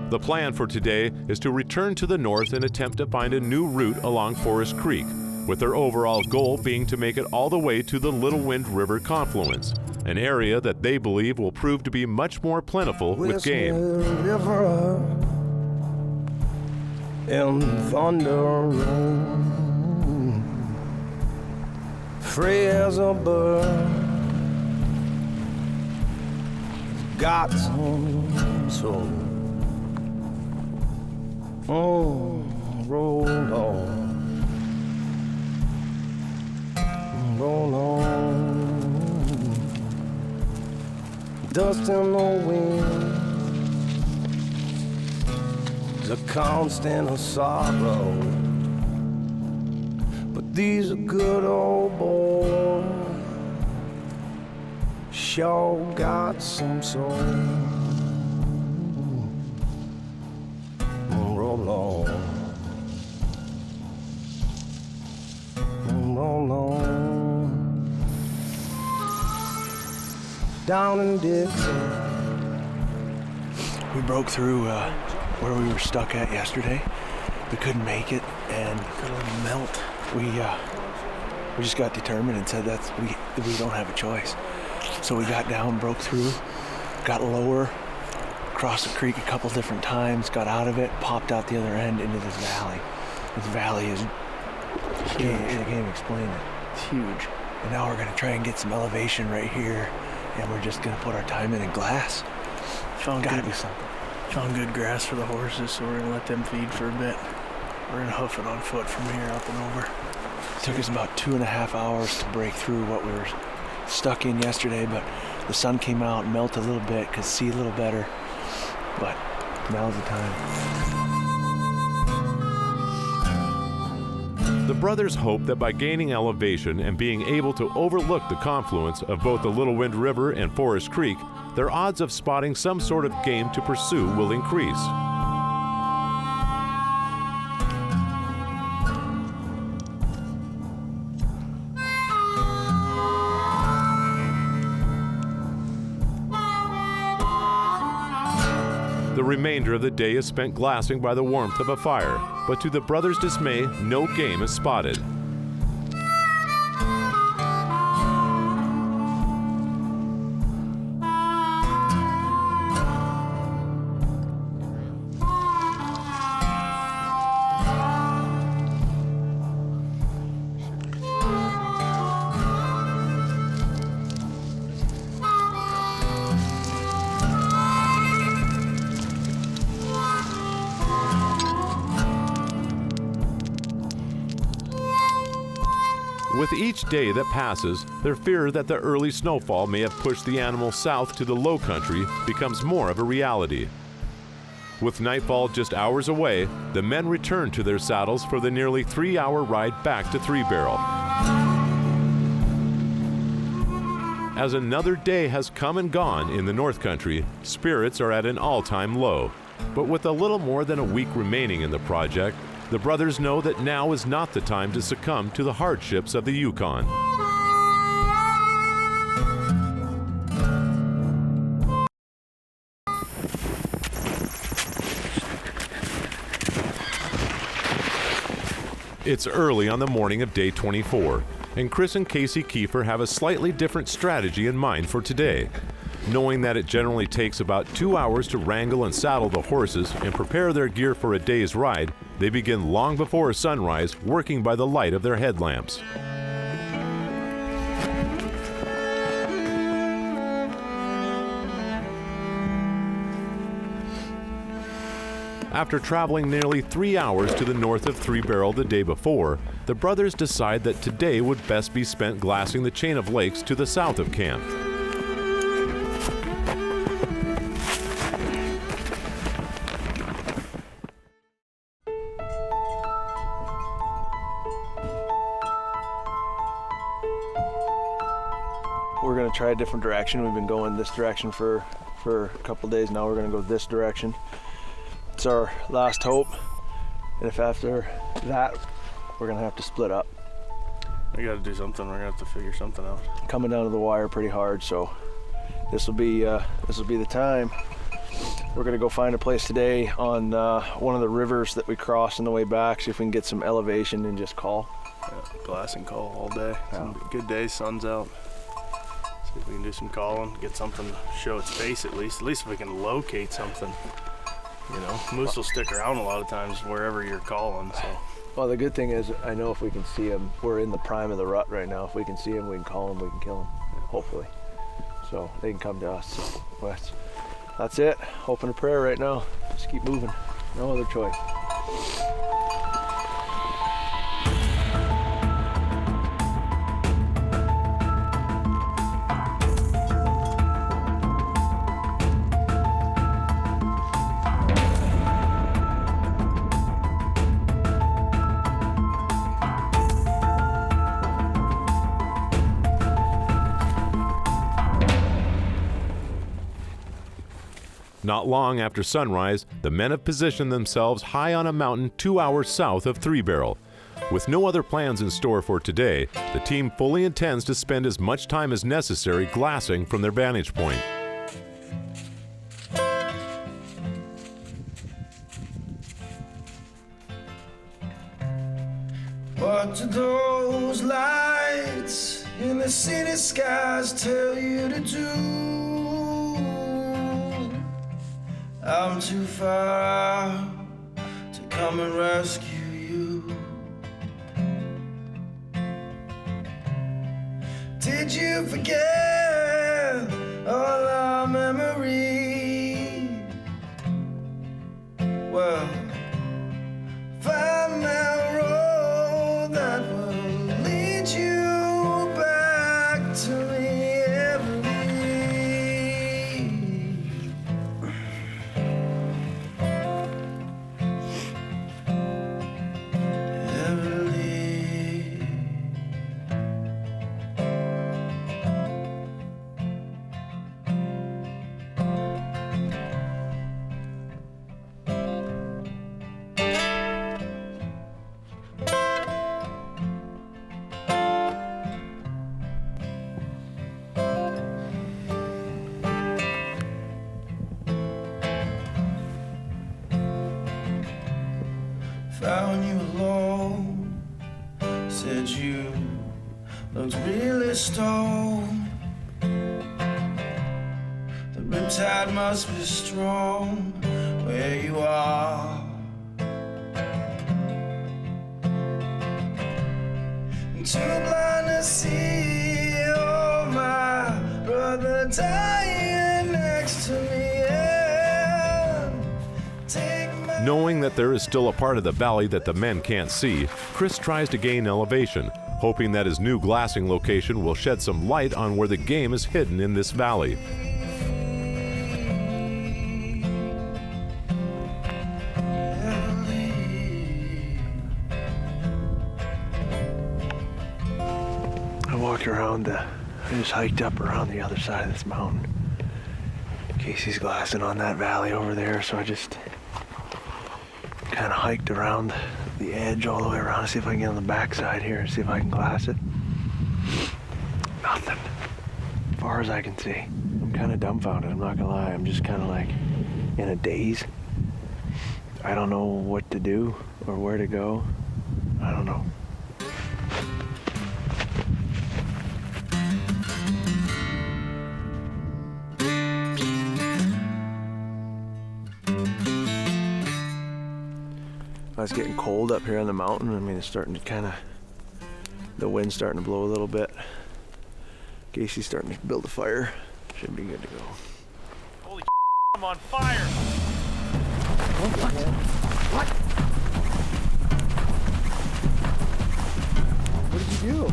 The plan for today is to return to the north and attempt to find a new route along Forest Creek, with their overall goal being to make it all the way to the Little Wind River confluence, an area that they believe will prove to be much more plentiful with game. River and thunder roll, free as a bird, got some soul. Oh, roll on, roll on, dust in the wind, a constant of sorrow, but these are good old boys, sure got some soul. Roll on, roll on, down in Dixie. We broke through where we were stuck at yesterday. We couldn't make it and melt. We just got determined and said we don't have a choice. So we got down, broke through, got lower, crossed the creek a couple different times, got out of it, popped out the other end into this valley. This valley is huge. I can't even explain it. It's huge. And now we're gonna try and get some elevation right here, and we're just gonna put our time in glass. Gotta do something. Found good grass for the horses, so we're gonna let them feed for a bit. We're gonna hoof it on foot from here up and over. It took us about 2.5 hours to break through what we were stuck in yesterday, but the sun came out, melted a little bit, could see a little better, but now's the time. The brothers hope that by gaining elevation and being able to overlook the confluence of both the Little Wind River and Forest Creek, their odds of spotting some sort of game to pursue will increase. The remainder of the day is spent glassing by the warmth of a fire, but to the brothers' dismay, no game is spotted. With each day that passes, their fear that the early snowfall may have pushed the animals south to the low country becomes more of a reality. With nightfall just hours away, the men return to their saddles for the nearly 3-hour ride back to Three Barrel. As another day has come and gone in the North Country, spirits are at an all-time low. But with a little more than a week remaining in the project, the brothers know that now is not the time to succumb to the hardships of the Yukon. It's early on the morning of day 24, and Chris and Casey Keefer have a slightly different strategy in mind for today. Knowing that it generally takes about 2 hours to wrangle and saddle the horses and prepare their gear for a day's ride, they begin long before sunrise, working by the light of their headlamps. After traveling nearly 3 hours to the north of Three Barrel the day before, the brothers decide that today would best be spent glassing the chain of lakes to the south of camp. We're gonna try a different direction. We've been going this direction for a couple days now. We're gonna go this direction. It's our last hope, and if after that we're gonna have to split up. We gotta do something. We're gonna have to figure something out. Coming down to the wire pretty hard, so this will be the time. We're gonna go find a place today on one of the rivers that we cross on the way back, see if we can get some elevation and just call. Yeah, glass and call all day. Some good days, sun's out. See if we can do some calling, get something to show its face at least. At least if we can locate something. You know, moose will stick around a lot of times wherever you're calling, so. Well, the good thing is I know if we can see them, we're in the prime of the rut right now. If we can see them, we can call them, we can kill them, hopefully. So they can come to us. So, but that's it. Hope and a prayer right now. Just keep moving. No other choice. Not long after sunrise, the men have positioned themselves high on a mountain 2 hours south of Three Barrel. With no other plans in store for today, the team fully intends to spend as much time as necessary glassing from their vantage point. What do those lights in the city skies tell you to do? I'm too far out to come and rescue you. Did you forget all our memories? Well, find that road that will lead you back to me. Found you alone, said you looked really stoned. The riptide must be strong where you are. And too blind to see, oh my brother dying next to me. Knowing that there is still a part of the valley that the men can't see, Chris tries to gain elevation, hoping that his new glassing location will shed some light on where the game is hidden in this valley. I walked around, I just hiked up around the other side of this mountain. Casey's glassing on that valley over there, so I just kind of hiked around the edge all the way around to see if I can get on the backside here and see if I can glass it. Nothing, as far as I can see. I'm kind of dumbfounded, I'm not gonna lie. I'm just kind of like in a daze. I don't know what to do or where to go. I don't know. It's getting cold up here on the mountain. I mean, it's starting to kind of, the wind's starting to blow a little bit. Casey's starting to build a fire. Should be good to go. Holy I'm on fire! What? What did you do?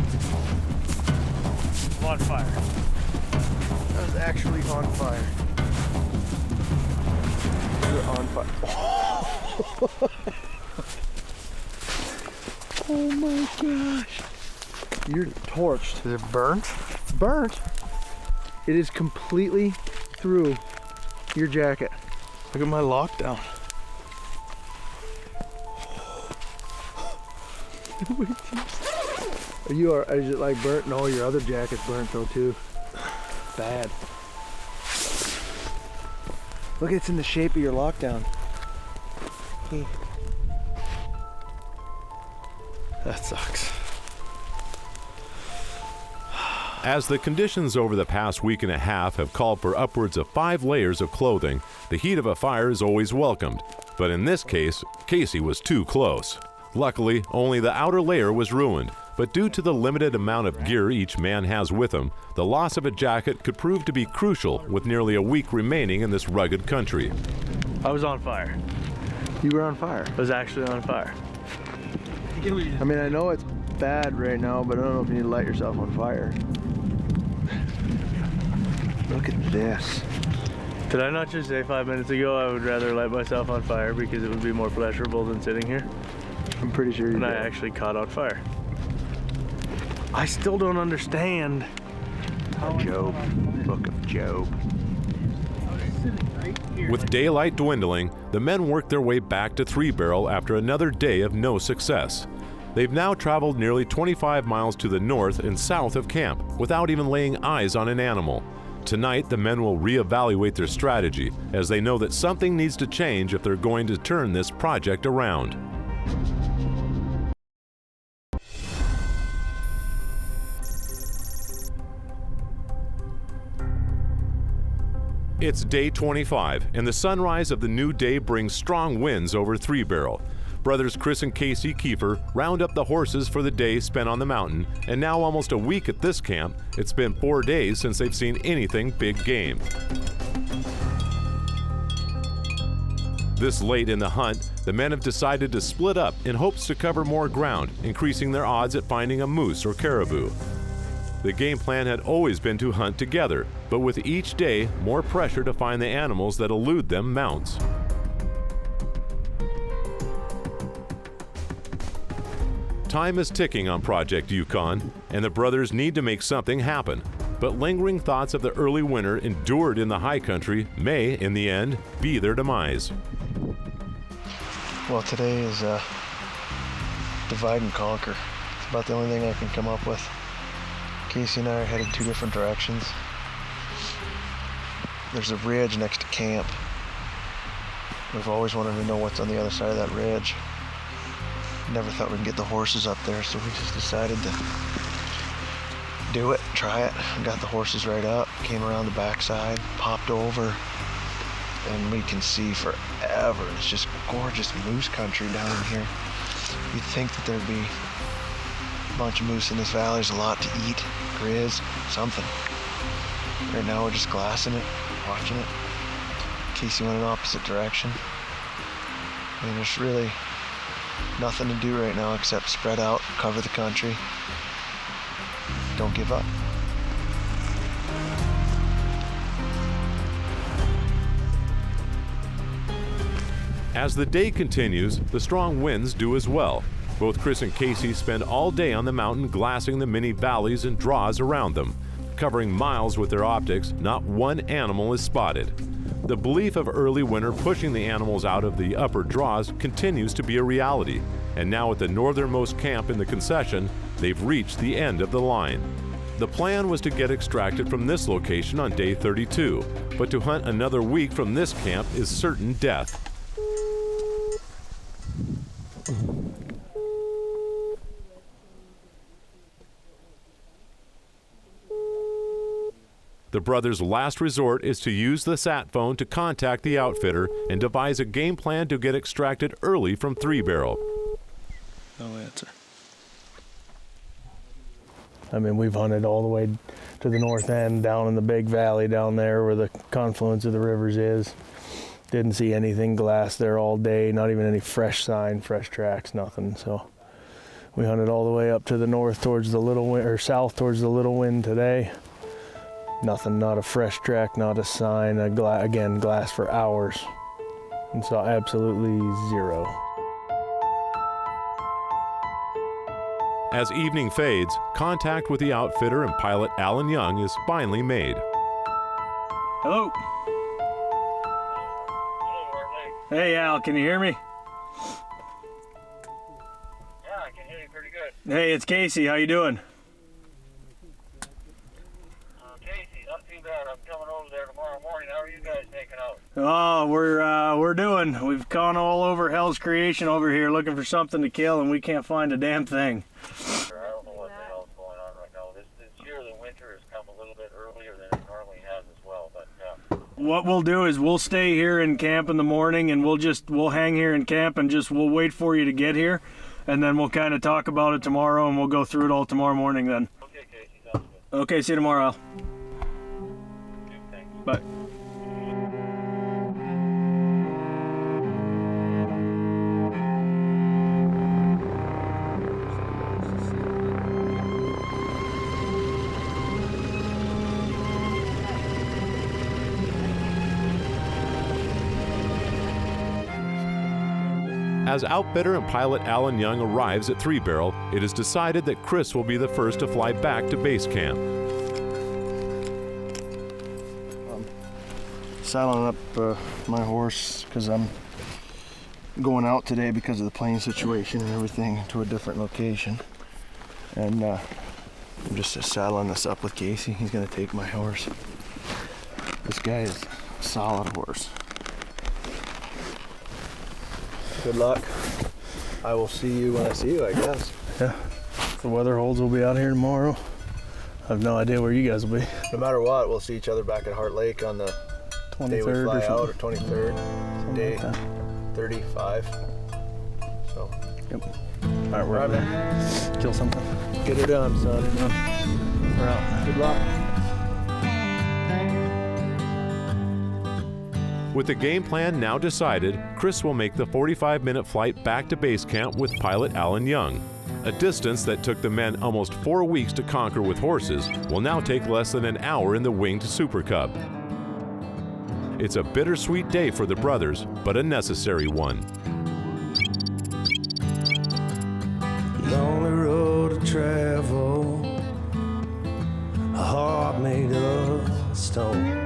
I'm on fire. I was actually on fire. You're on fire. Oh my gosh. You're torched. Is it burnt? Burnt. It is completely through your jacket. Look at my lockdown. Is it like burnt? No, your other jacket's burnt though too. Bad. Look, it's in the shape of your lockdown. That sucks. As the conditions over the past week and a half have called for upwards of 5 layers of clothing, the heat of a fire is always welcomed. But in this case, Casey was too close. Luckily, only the outer layer was ruined, but due to the limited amount of gear each man has with him, the loss of a jacket could prove to be crucial with nearly a week remaining in this rugged country. I was on fire. You were on fire. I was actually on fire. I mean, I know it's bad right now, but I don't know if you need to light yourself on fire. Look at this. Did I not just say 5 minutes ago I would rather light myself on fire because it would be more pleasurable than sitting here? I'm pretty sure you And did. I actually caught on fire. I still don't understand. Job. Book of Job. With daylight dwindling, the men worked their way back to Three Barrel after another day of no success. They've now traveled nearly 25 miles to the north and south of camp without even laying eyes on an animal. Tonight, the men will reevaluate their strategy as they know that something needs to change if they're going to turn this project around. It's day 25, and the sunrise of the new day brings strong winds over Three Barrel. Brothers Chris and Casey Keefer round up the horses for the day spent on the mountain, and now almost a week at this camp, it's been 4 days since they've seen anything big game. This late in the hunt, the men have decided to split up in hopes to cover more ground, increasing their odds at finding a moose or caribou. The game plan had always been to hunt together, but with each day, more pressure to find the animals that elude them mounts. Time is ticking on Project Yukon, and the brothers need to make something happen. But lingering thoughts of the early winter endured in the high country may, in the end, be their demise. Well, today is divide and conquer. It's about the only thing I can come up with. Casey and I are headed 2 different directions. There's a ridge next to camp. We've always wanted to know what's on the other side of that ridge. Never thought we'd get the horses up there, so we just decided to do it, try it. Got the horses right up, came around the backside, popped over, and we can see forever. It's just gorgeous moose country down in here. You'd think that there'd be a bunch of moose in this valley. There's a lot to eat, grizz, something. Right now we're just glassing it, watching it. Casey went in the opposite direction. I mean, there's really nothing to do right now except spread out, cover the country. Don't give up. As the day continues, the strong winds do as well. Both Chris and Casey spend all day on the mountain glassing the many valleys and draws around them. Covering miles with their optics, not one animal is spotted. The belief of early winter pushing the animals out of the upper draws continues to be a reality, and now at the northernmost camp in the concession, they've reached the end of the line. The plan was to get extracted from this location on day 32, but to hunt another week from this camp is certain death. The brothers' last resort is to use the sat phone to contact the outfitter and devise a game plan to get extracted early from Three Barrel. No answer. I mean, we've hunted all the way to the north end, down in the big valley down there where the confluence of the rivers is. Didn't see anything glass there all day, not even any fresh sign, fresh tracks, nothing. So we hunted all the way up to the north towards the Little Wind, or south towards the Little Wind today. Nothing, not a fresh track, not a sign, again, glass for hours. And saw absolutely zero. As evening fades, contact with the outfitter and pilot Alan Young is finally made. Hello. Hey, Al, can you hear me? Yeah, I can hear you pretty good. Hey, it's Casey. How you doing? Casey, not too bad. I'm coming over there tomorrow morning. How are you guys making out? Oh, we're doing. We've gone all over hell's creation over here looking for something to kill, and we can't find a damn thing. I don't know what the hell's going on right now. This year the winter has come a little bit earlier than it normally has as well. But What we'll do is we'll stay here in camp in the morning, and we'll hang here in camp and we'll wait for you to get here, and then we'll kind of talk about it tomorrow, and we'll go through it all tomorrow morning then. okay, Casey, sounds good. Okay, see you tomorrow, Al. Thanks. Bye. As outfitter and pilot Alan Young arrives at Three Barrel, it is decided that Chris will be the first to fly back to base camp. Saddling up my horse because I'm going out today because of the plane situation and everything to a different location. And I'm just saddling this up with Casey. He's gonna take my horse. This guy is a solid horse. Good luck. I will see you when I see you, I guess. Yeah. If the weather holds, we'll be out here tomorrow. I have no idea where you guys will be. No matter what, we'll see each other back at Heart Lake on the 23rd day we fly out, or 23rd, day like 35. So. Yep. All right, we're out, man. Kill something. Get her done, son. We're out. Good luck. With the game plan now decided, Chris will make the 45-minute flight back to base camp with pilot Alan Young. A distance that took the men almost 4 weeks to conquer with horses will now take less than an hour in the winged Super Cub. It's a bittersweet day for the brothers, but a necessary one. Lonely road to travel, a heart made of stone.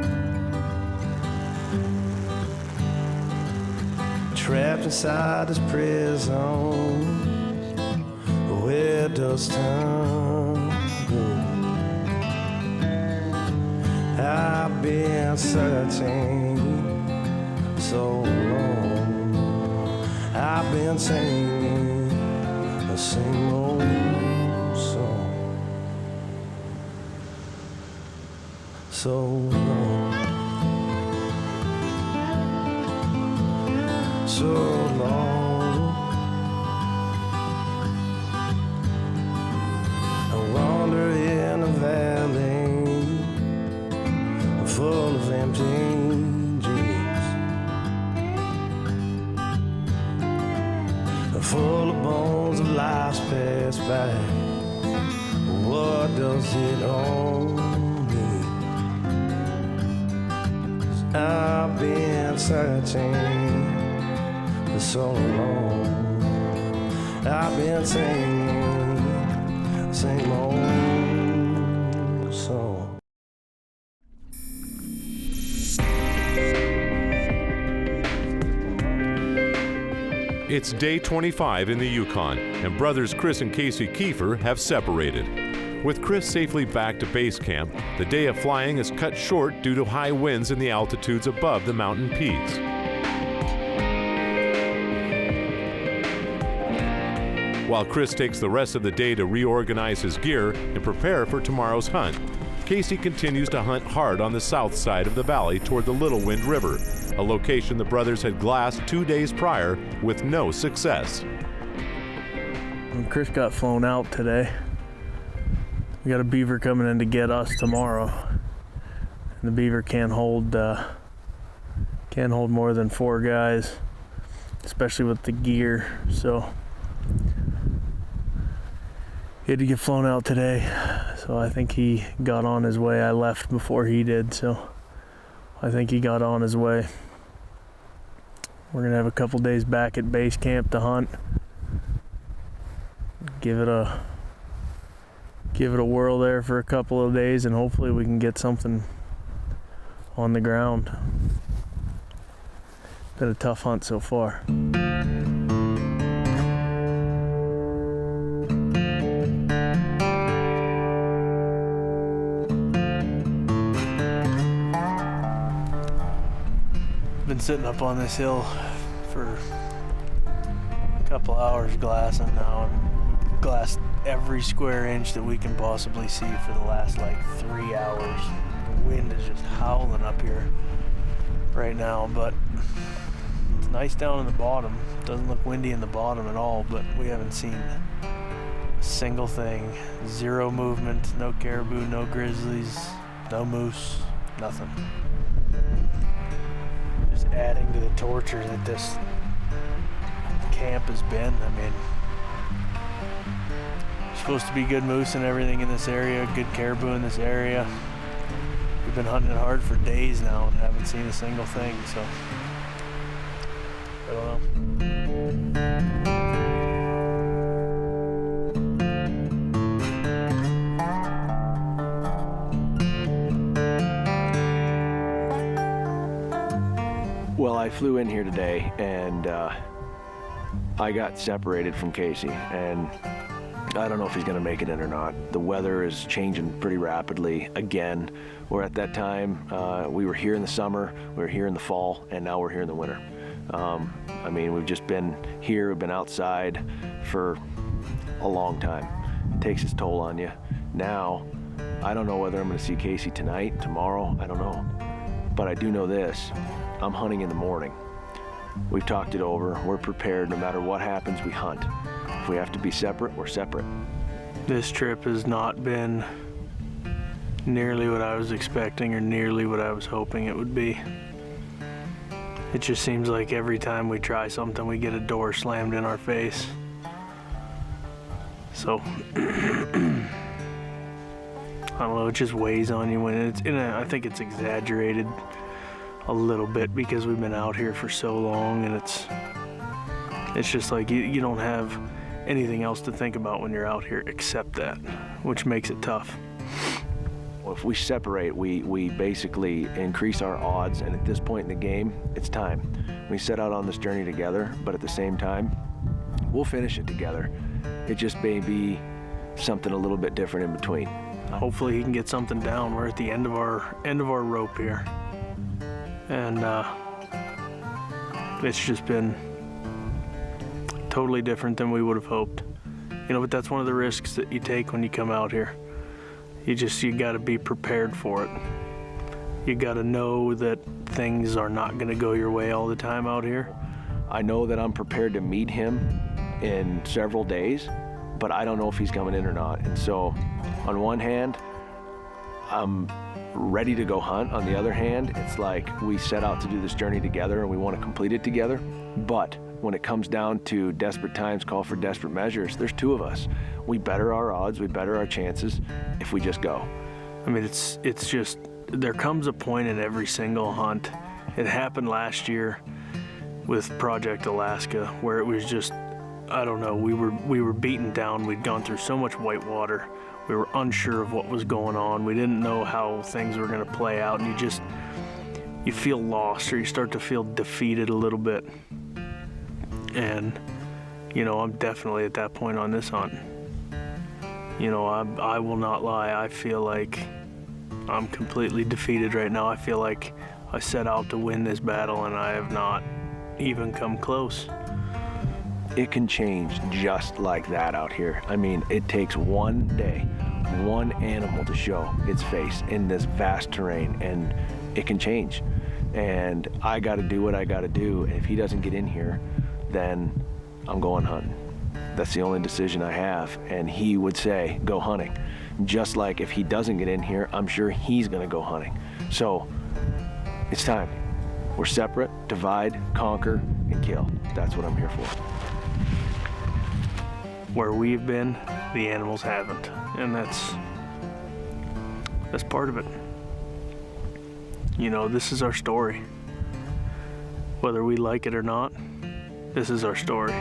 Trapped inside this prison, where does time go? I've been searching so long. I've been singing the same old song so long. So long, I wander in a valley full of empty dreams, full of bones of lives passed by. What does it all mean? 'Cause I've been searching so long. I've been singing the same old song. It's day 25 in the Yukon, and brothers Chris and Casey Keefer have separated. With Chris safely back to base camp, the day of flying is cut short due to high winds in the altitudes above the mountain peaks. While Chris takes the rest of the day to reorganize his gear and prepare for tomorrow's hunt, Casey continues to hunt hard on the south side of the valley toward the Little Wind River, a location the brothers had glassed 2 days prior with no success. And Chris got flown out today. We got a beaver coming in to get us tomorrow. And the beaver can't hold more than 4 guys, especially with the gear. So he had to get flown out today. So I think he got on his way. I left before he did, so I think he got on his way. We're gonna have a couple days back at base camp to hunt. Give it a whirl there for a couple of days, and hopefully we can get something on the ground. Been a tough hunt so far. Been sitting up on this hill for a couple hours glassing now, and glassed every square inch that we can possibly see for the last like 3 hours. The wind is just howling up here right now, but it's nice down in the bottom. Doesn't look windy in the bottom at all, but we haven't seen a single thing. Zero movement, no caribou, no grizzlies, no moose, nothing. Just adding to the torture that this camp has been. I mean, supposed to be good moose and everything in this area, good caribou in this area. We've been hunting it hard for days now and haven't seen a single thing, so I don't know. Well, I flew in here today and I got separated from Casey, and I don't know if he's gonna make it in or not. The weather is changing pretty rapidly again. Where at that time, we were here in the summer, we were here in the fall, and now we're here in the winter. I mean, we've just been here, we've been outside for a long time. It takes its toll on you. Now, I don't know whether I'm gonna see Casey tonight, tomorrow, I don't know. But I do know this, I'm hunting in the morning. We've talked it over, we're prepared, no matter what happens, we hunt. If we have to be separate, we're separate. This trip has not been nearly what I was expecting or nearly what I was hoping it would be. It just seems like every time we try something, we get a door slammed in our face. So, I don't know, it just weighs on you when it's I think it's exaggerated a little bit because we've been out here for so long, and it's just like you don't have anything else to think about when you're out here except that, which makes it tough. Well, if we separate, we basically increase our odds, and at this point in the game, it's time. We set out on this journey together, but at the same time, we'll finish it together. It just may be something a little bit different in between. Hopefully he can get something down. We're at the end of our rope here, and it's just been totally different than we would have hoped. You know, but that's one of the risks that you take when you come out here. You got to be prepared for it. You got to know that things are not going to go your way all the time out here. I know that I'm prepared to meet him in several days, but I don't know if he's coming in or not. And so, on one hand, I'm ready to go hunt. On the other hand, it's like we set out to do this journey together and we want to complete it together. But when it comes down to desperate times call for desperate measures, there's 2 of us. We better our odds, we better our chances if we just go. I mean, it's just, there comes a point in every single hunt. It happened last year with Project Alaska, where it was just, I don't know, we were beaten down. We'd gone through so much white water. We were unsure of what was going on. We didn't know how things were gonna play out, and you feel lost, or you start to feel defeated a little bit. And, you know, I'm definitely at that point on this hunt. You know, I will not lie. I feel like I'm completely defeated right now. I feel like I set out to win this battle and I have not even come close. It can change just like that out here. I mean, it takes one day, one animal to show its face in this vast terrain, and it can change. And I got to do what I got to do. And if he doesn't get in here, then I'm going hunting. That's the only decision I have. And he would say, go hunting. Just like if he doesn't get in here, I'm sure he's going to go hunting. So it's time. We're separate, divide, conquer, and kill. That's what I'm here for. Where we've been, the animals haven't. And that's part of it. You know, this is our story. Whether we like it or not, this is our story.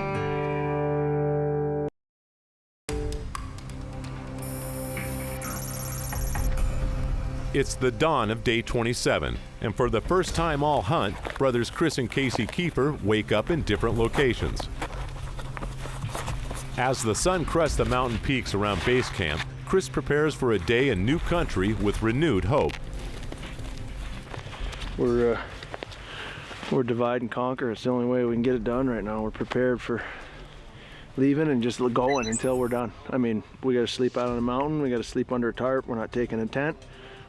It's the dawn of day 27, and for the first time all hunt, brothers Chris and Casey Keefer wake up in different locations. As the sun crests the mountain peaks around base camp, Chris prepares for a day in new country with renewed hope. We're divide and conquer. It's the only way we can get it done right now. We're prepared for leaving and just going until we're done. I mean, we got to sleep out on the mountain. We got to sleep under a tarp. We're not taking a tent.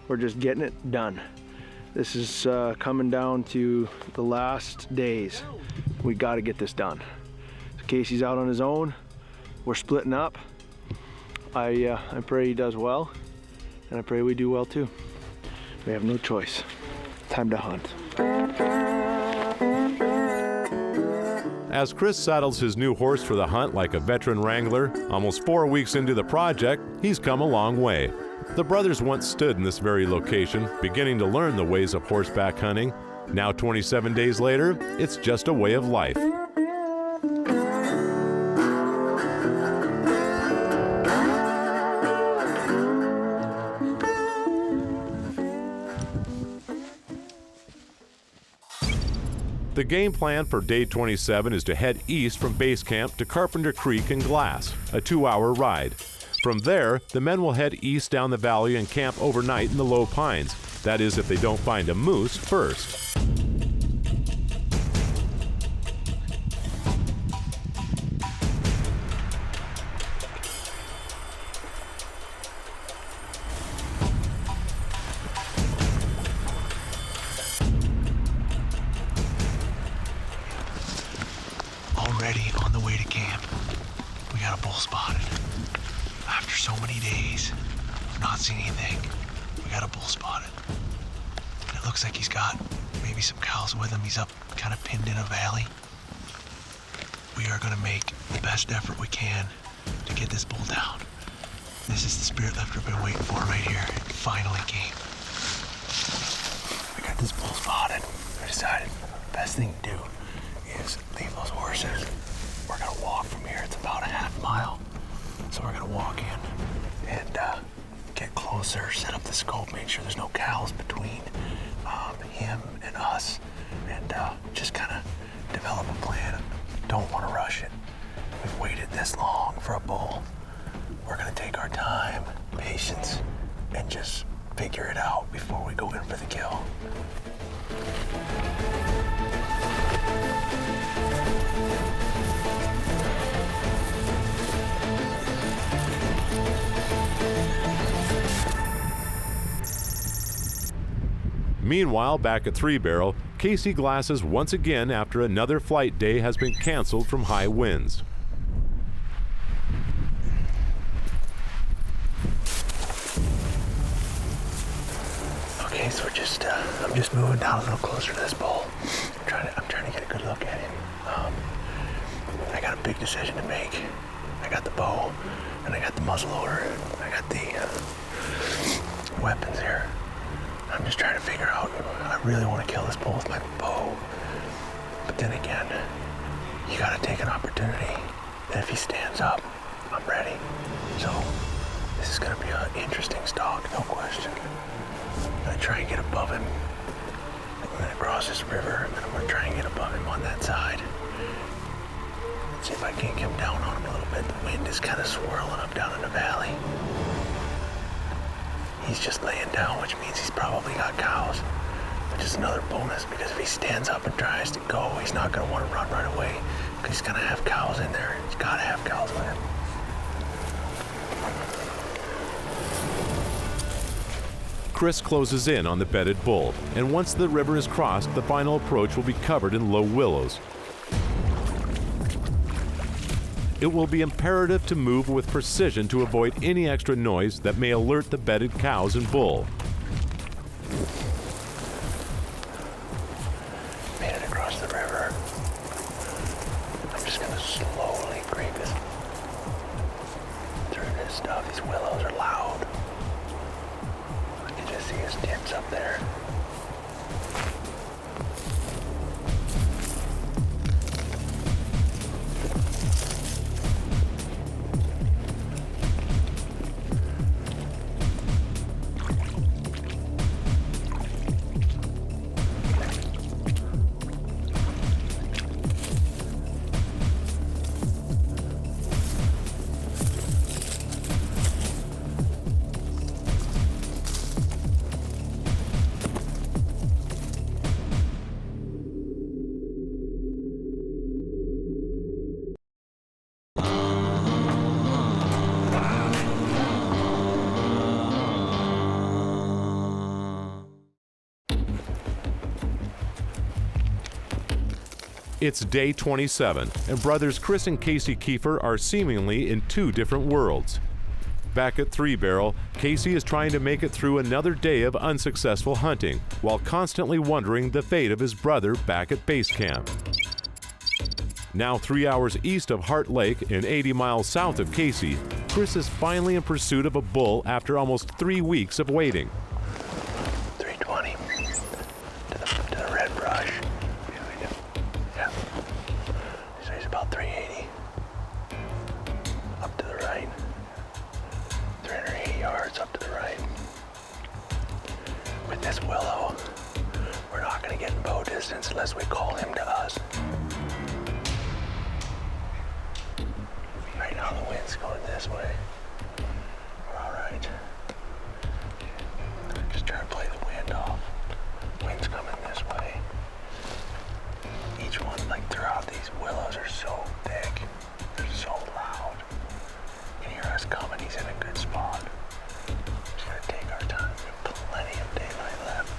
We're just getting it done. This is coming down to the last days. We got to get this done. So Casey's out on his own. We're splitting up. I pray he does well, and I pray we do well too. We have no choice. Time to hunt. As Chris saddles his new horse for the hunt like a veteran wrangler, almost 4 weeks into the project, he's come a long way. The brothers once stood in this very location, beginning to learn the ways of horseback hunting. Now 27 days later, it's just a way of life. The game plan for day 27 is to head east from base camp to Carpenter Creek and Glass, a 2-hour ride. From there, the men will head east down the valley and camp overnight in the low pines. That is, if they don't find a moose first. Already on the way to camp, we got a bull spotted. After so many days of not seeing anything, we got a bull spotted. And it looks like he's got maybe some cows with him. He's up kind of pinned in a valley. We are gonna make the best effort we can to get this bull down. This is the spirit lifter we've been waiting for right here. It finally came. We got this bull spotted. We decided the best thing to do is leave those horses. We're gonna walk from here. It's about a half mile. So we're gonna walk in and get closer, set up the scope, make sure there's no cows between him and us, and just kind of develop a plan. Don't want to rush it. We've waited this long for a bull. We're gonna take our time, patience, and just figure it out before we go in for the kill. Meanwhile, back at Three Barrel, Casey glasses once again after another flight day has been canceled from high winds. Okay, so I'm just moving down a little closer to this bull. I'm trying to get a good look at him. I got a big decision to make. I got the bow, and I got the muzzleloader. I got the weapons here. I'm just trying to figure out, I really want to kill this bull with my bow. But then again, you gotta take an opportunity. And if he stands up, I'm ready. So this is gonna be an interesting stalk, no question. I'm gonna try and get above him. I'm gonna cross this river, and then I'm gonna try and get above him on that side. See if I can't come down on him a little bit. The wind is kind of swirling up down in the valley. He's just laying down, which means he's probably got cows, which is another bonus, because if he stands up and tries to go, he's not going to want to run right away, because he's going to have cows in there. He's got to have cows with him. Chris closes in on the bedded bull, and once the river is crossed, the final approach will be covered in low willows. It will be imperative to move with precision to avoid any extra noise that may alert the bedded cows and bull. Made it across the river. I'm just gonna slowly creep it through this stuff. These willows are loud. I can just see his tips up there. It's day 27, and brothers Chris and Casey Keefer are seemingly in two different worlds. Back at Three Barrel, Casey is trying to make it through another day of unsuccessful hunting, while constantly wondering the fate of his brother back at base camp. Now 3 hours east of Heart Lake and 80 miles south of Casey, Chris is finally in pursuit of a bull after almost 3 weeks of waiting. 320 to the red brush. Yeah. So he's about 380. Up to the right. 380 yards up to the right. With this willow, we're not going to get in bow distance unless we call him to us. Right now the wind's going this way. We're all right. Just try to play the wind off. Wind's coming this way. Each one, like throughout these willows, are so thick. They're so loud. You can hear us coming. He's in a good spot. Just gotta take our time. We have plenty of daylight left.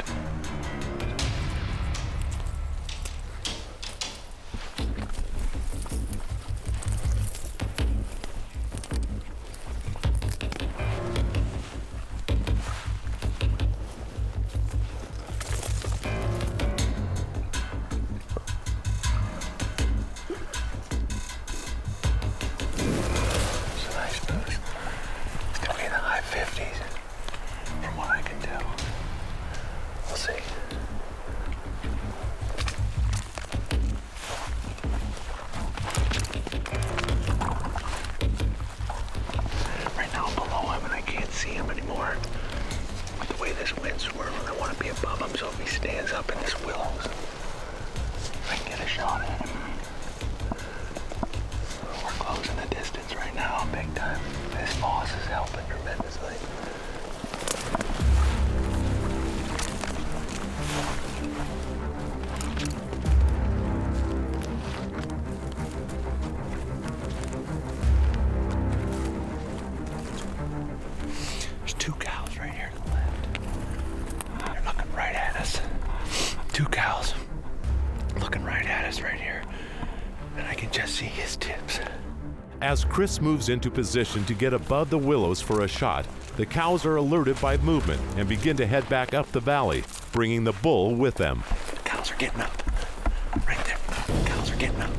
As Chris moves into position to get above the willows for a shot, the cows are alerted by movement and begin to head back up the valley, bringing the bull with them. The cows are getting up. Right there. The cows are getting up.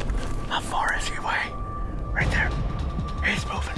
How far is he away? Right there. He's moving.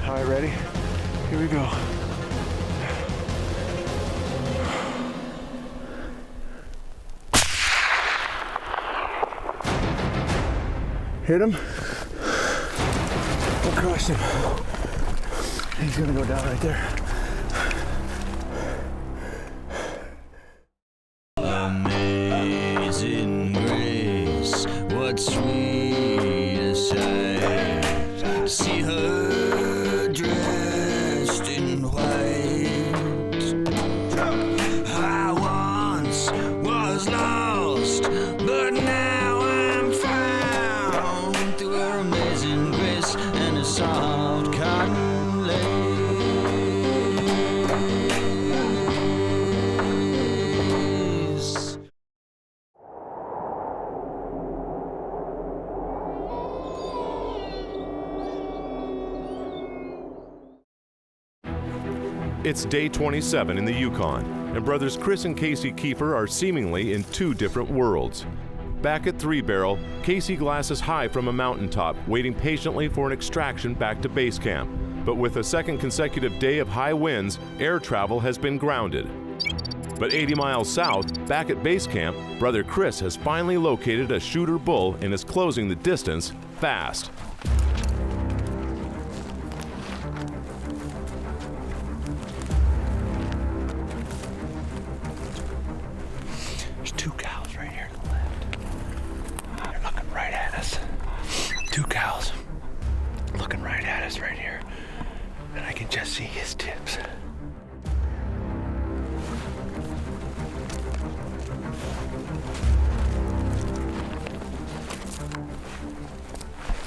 All right, ready? Here we go. Hit him. We'll crush him. He's gonna go down right there. Amazing grace, what sweet sight. See her dressed in white. I once was lost, but now I'm found through her amazing grace and a soft cotton lace. It's day 27 in the Yukon, and brothers Chris and Casey Keefer are seemingly in two different worlds. Back at Three Barrel, Casey glasses high from a mountaintop, waiting patiently for an extraction back to base camp. But with a second consecutive day of high winds, air travel has been grounded. But 80 miles south, back at base camp, brother Chris has finally located a shooter bull and is closing the distance fast. There's two cows right here to the left. They're looking right at us. Two cows looking right at us right here. And I can just see his tips.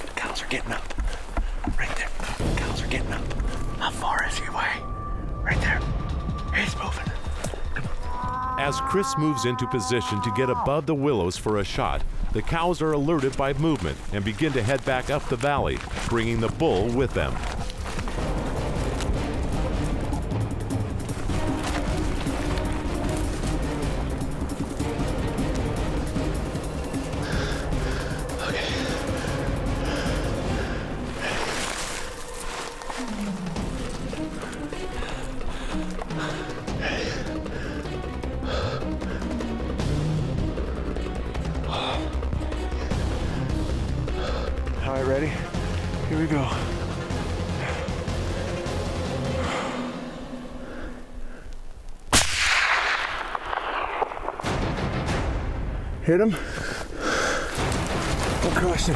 The cows are getting up. Right there. The cows are getting up. How far is he away? Right there. He's moving. As Chris moves into position to get above the willows for a shot, the cows are alerted by movement and begin to head back up the valley, bringing the bull with them. All right, ready? Here we go. Hit him. We'll crush him.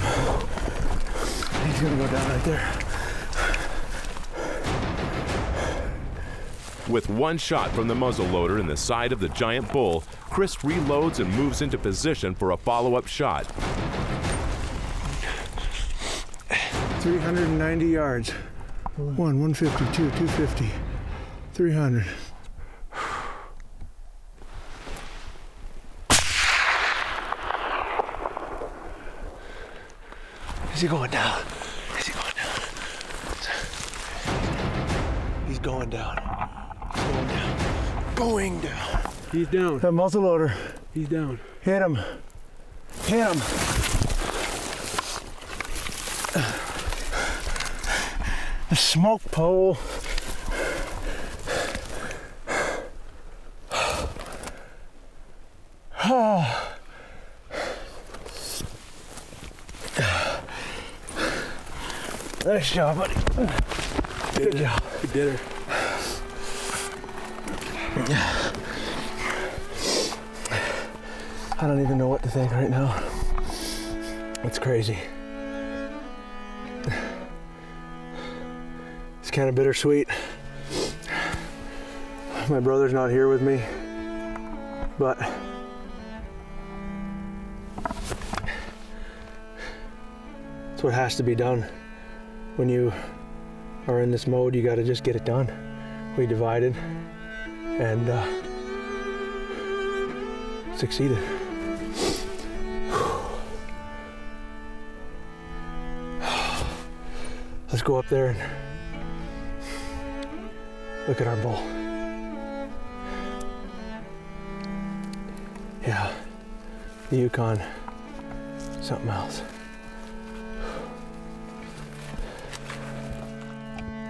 He's gonna go down right there. With one shot from the muzzleloader in the side of the giant bull, Chris reloads and moves into position for a follow-up shot. 390 yards. 150, 250, 300. Is he going down? Is he going down? He's going down. He's going down. Going down. He's down. That muzzleloader. He's down. Hit him. Hit him. The smoke pole. Nice job, buddy. Good job. You did her. I don't even know what to think right now. It's crazy. It's kind of bittersweet. My brother's not here with me, but it's what has to be done. When you are in this mode, you got to just get it done. We divided and succeeded. Let's go up there and look at our bull. Yeah, the Yukon, something else.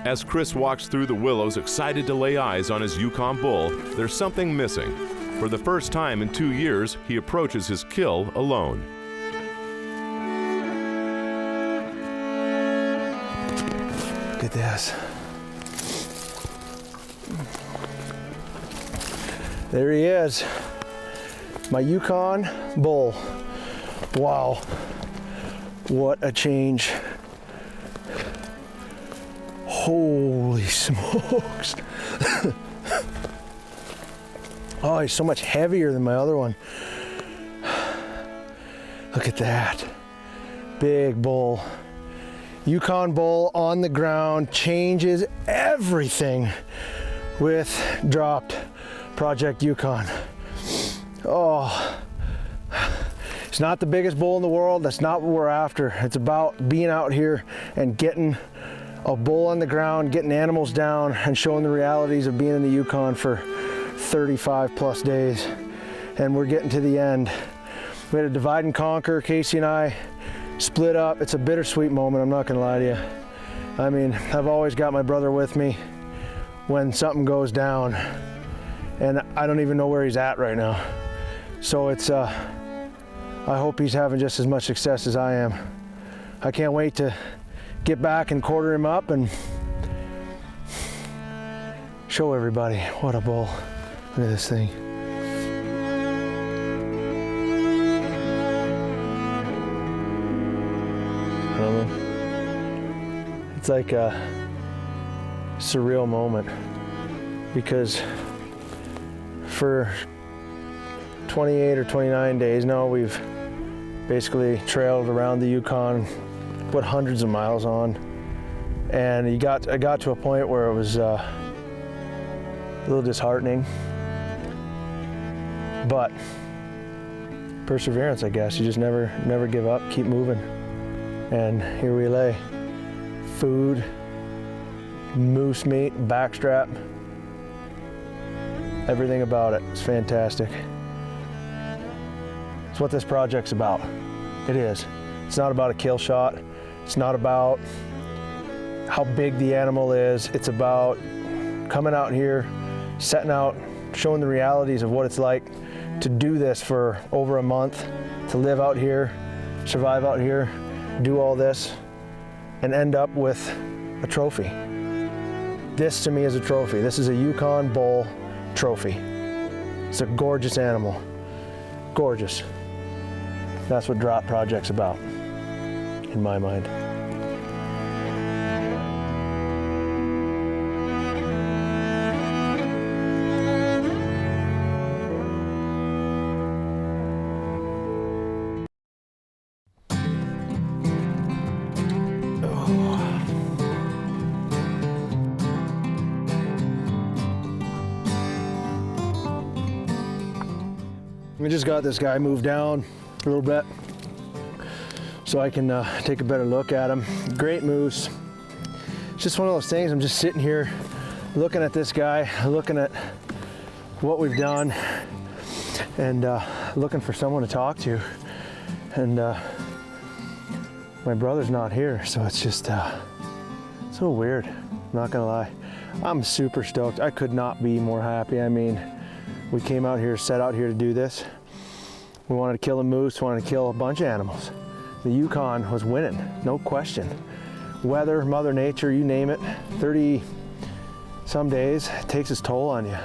As Chris walks through the willows, excited to lay eyes on his Yukon bull, there's something missing. For the first time in 2 years, he approaches his kill alone. Look at this. There he is. My Yukon bull. Wow. What a change. Holy smokes. Oh, he's so much heavier than my other one. Look at that. Big bull. Yukon bull on the ground changes everything with dropped Project Yukon. Oh, it's not the biggest bull in the world. That's not what we're after. It's about being out here and getting a bull on the ground, getting animals down, and showing the realities of being in the Yukon for 35 plus days. And we're getting to the end. We had a divide and conquer. Casey and I split up. It's a bittersweet moment, I'm not gonna lie to you. I mean, I've always got my brother with me when something goes down, and I don't even know where he's at right now. So it's, I hope he's having just as much success as I am. I can't wait to get back and quarter him up and show everybody what a bull. Look at this thing. It's like a surreal moment because for 28 or 29 days now we've basically trailed around the Yukon, put hundreds of miles on, and I got to a point where it was a little disheartening, but perseverance, I guess. You just never give up, keep moving. And here we lay. Food, moose meat, backstrap, everything about it. It's fantastic. It's what this project's about. It is. It's not about a kill shot. It's not about how big the animal is. It's about coming out here, setting out, showing the realities of what it's like to do this for over a month, to live out here, survive out here, do all this, and end up with a trophy. This to me is a trophy. This is a Yukon bull trophy. It's a gorgeous animal. Gorgeous. That's what Drop Project's about, in my mind. We just got this guy moved down a little bit so I can take a better look at him. Great moose. It's just one of those things. I'm just sitting here looking at this guy, looking at what we've done, and looking for someone to talk to. And my brother's not here, so it's just so weird. I'm not gonna lie. I'm super stoked. I could not be more happy. I mean, we came out here, set out here to do this. We wanted to kill a moose, wanted to kill a bunch of animals. The Yukon was winning, no question. Weather, Mother Nature, you name it, 30 some days takes its toll on you.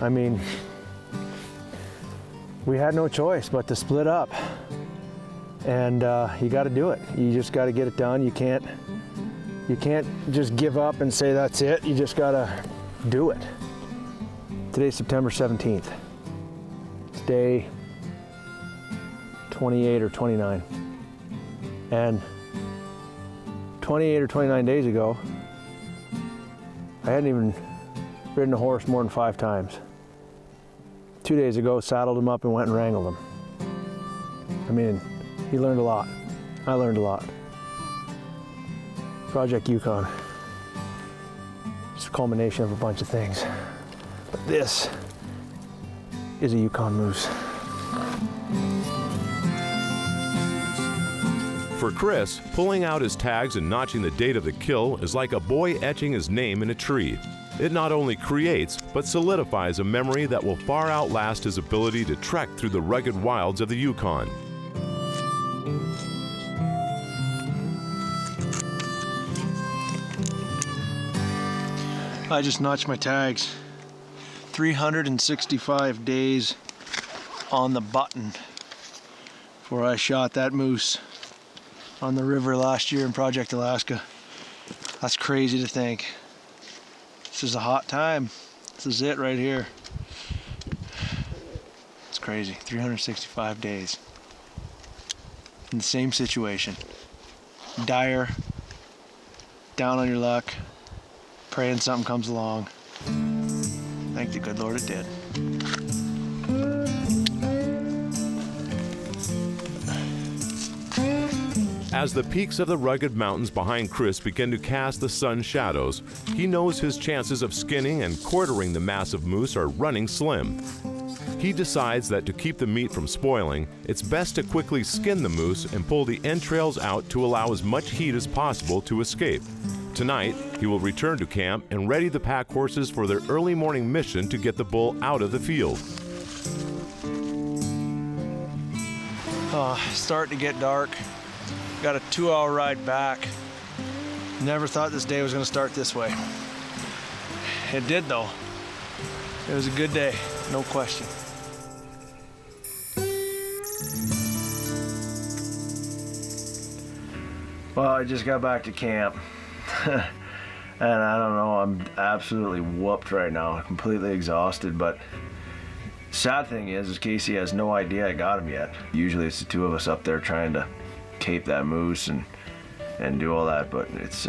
I mean, we had no choice but to split up. And you gotta do it. You just gotta get it done. You can't just give up and say that's it. You just gotta do it. Today's September 17th. It's day 28 or 29. And 28 or 29 days ago, I hadn't even ridden a horse more than 5 times. 2 days ago, saddled him up and went and wrangled him. I mean, he learned a lot. I learned a lot. Project Yukon. It's a culmination of a bunch of things. But this is a Yukon moose. For Chris, pulling out his tags and notching the date of the kill is like a boy etching his name in a tree. It not only creates, but solidifies a memory that will far outlast his ability to trek through the rugged wilds of the Yukon. I just notched my tags. 365 days on the button before I shot that moose on the river last year in Project Alaska. That's crazy to think. This is a hot time. This is it right here. It's crazy. 365 days. In the same situation. Dire. Down on your luck. Praying something comes along. Thank the good Lord it did. As the peaks of the rugged mountains behind Chris begin to cast the sun's shadows, he knows his chances of skinning and quartering the massive moose are running slim. He decides that to keep the meat from spoiling, it's best to quickly skin the moose and pull the entrails out to allow as much heat as possible to escape. Tonight, he will return to camp and ready the pack horses for their early morning mission to get the bull out of the field. Starting to get dark. Got a 2-hour ride back. Never thought this day was going to start this way. It did though. It was a good day, no question. Well, I just got back to camp. And I don't know, I'm absolutely whooped right now, completely exhausted, but sad thing is Casey has no idea I got him yet. Usually it's the two of us up there trying to tape that moose and do all that, but it's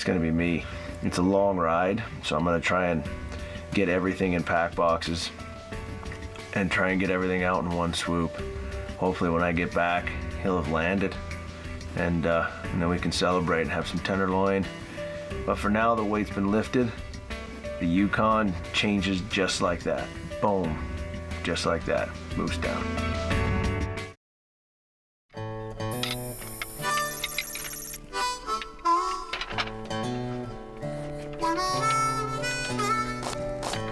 gonna be me. It's a long ride, so I'm gonna try and get everything in pack boxes and try and get everything out in one swoop. Hopefully when I get back, he'll have landed, and then we can celebrate and have some tenderloin. But for now, the weight's been lifted. The Yukon changes just like that. Boom, just like that, moose down.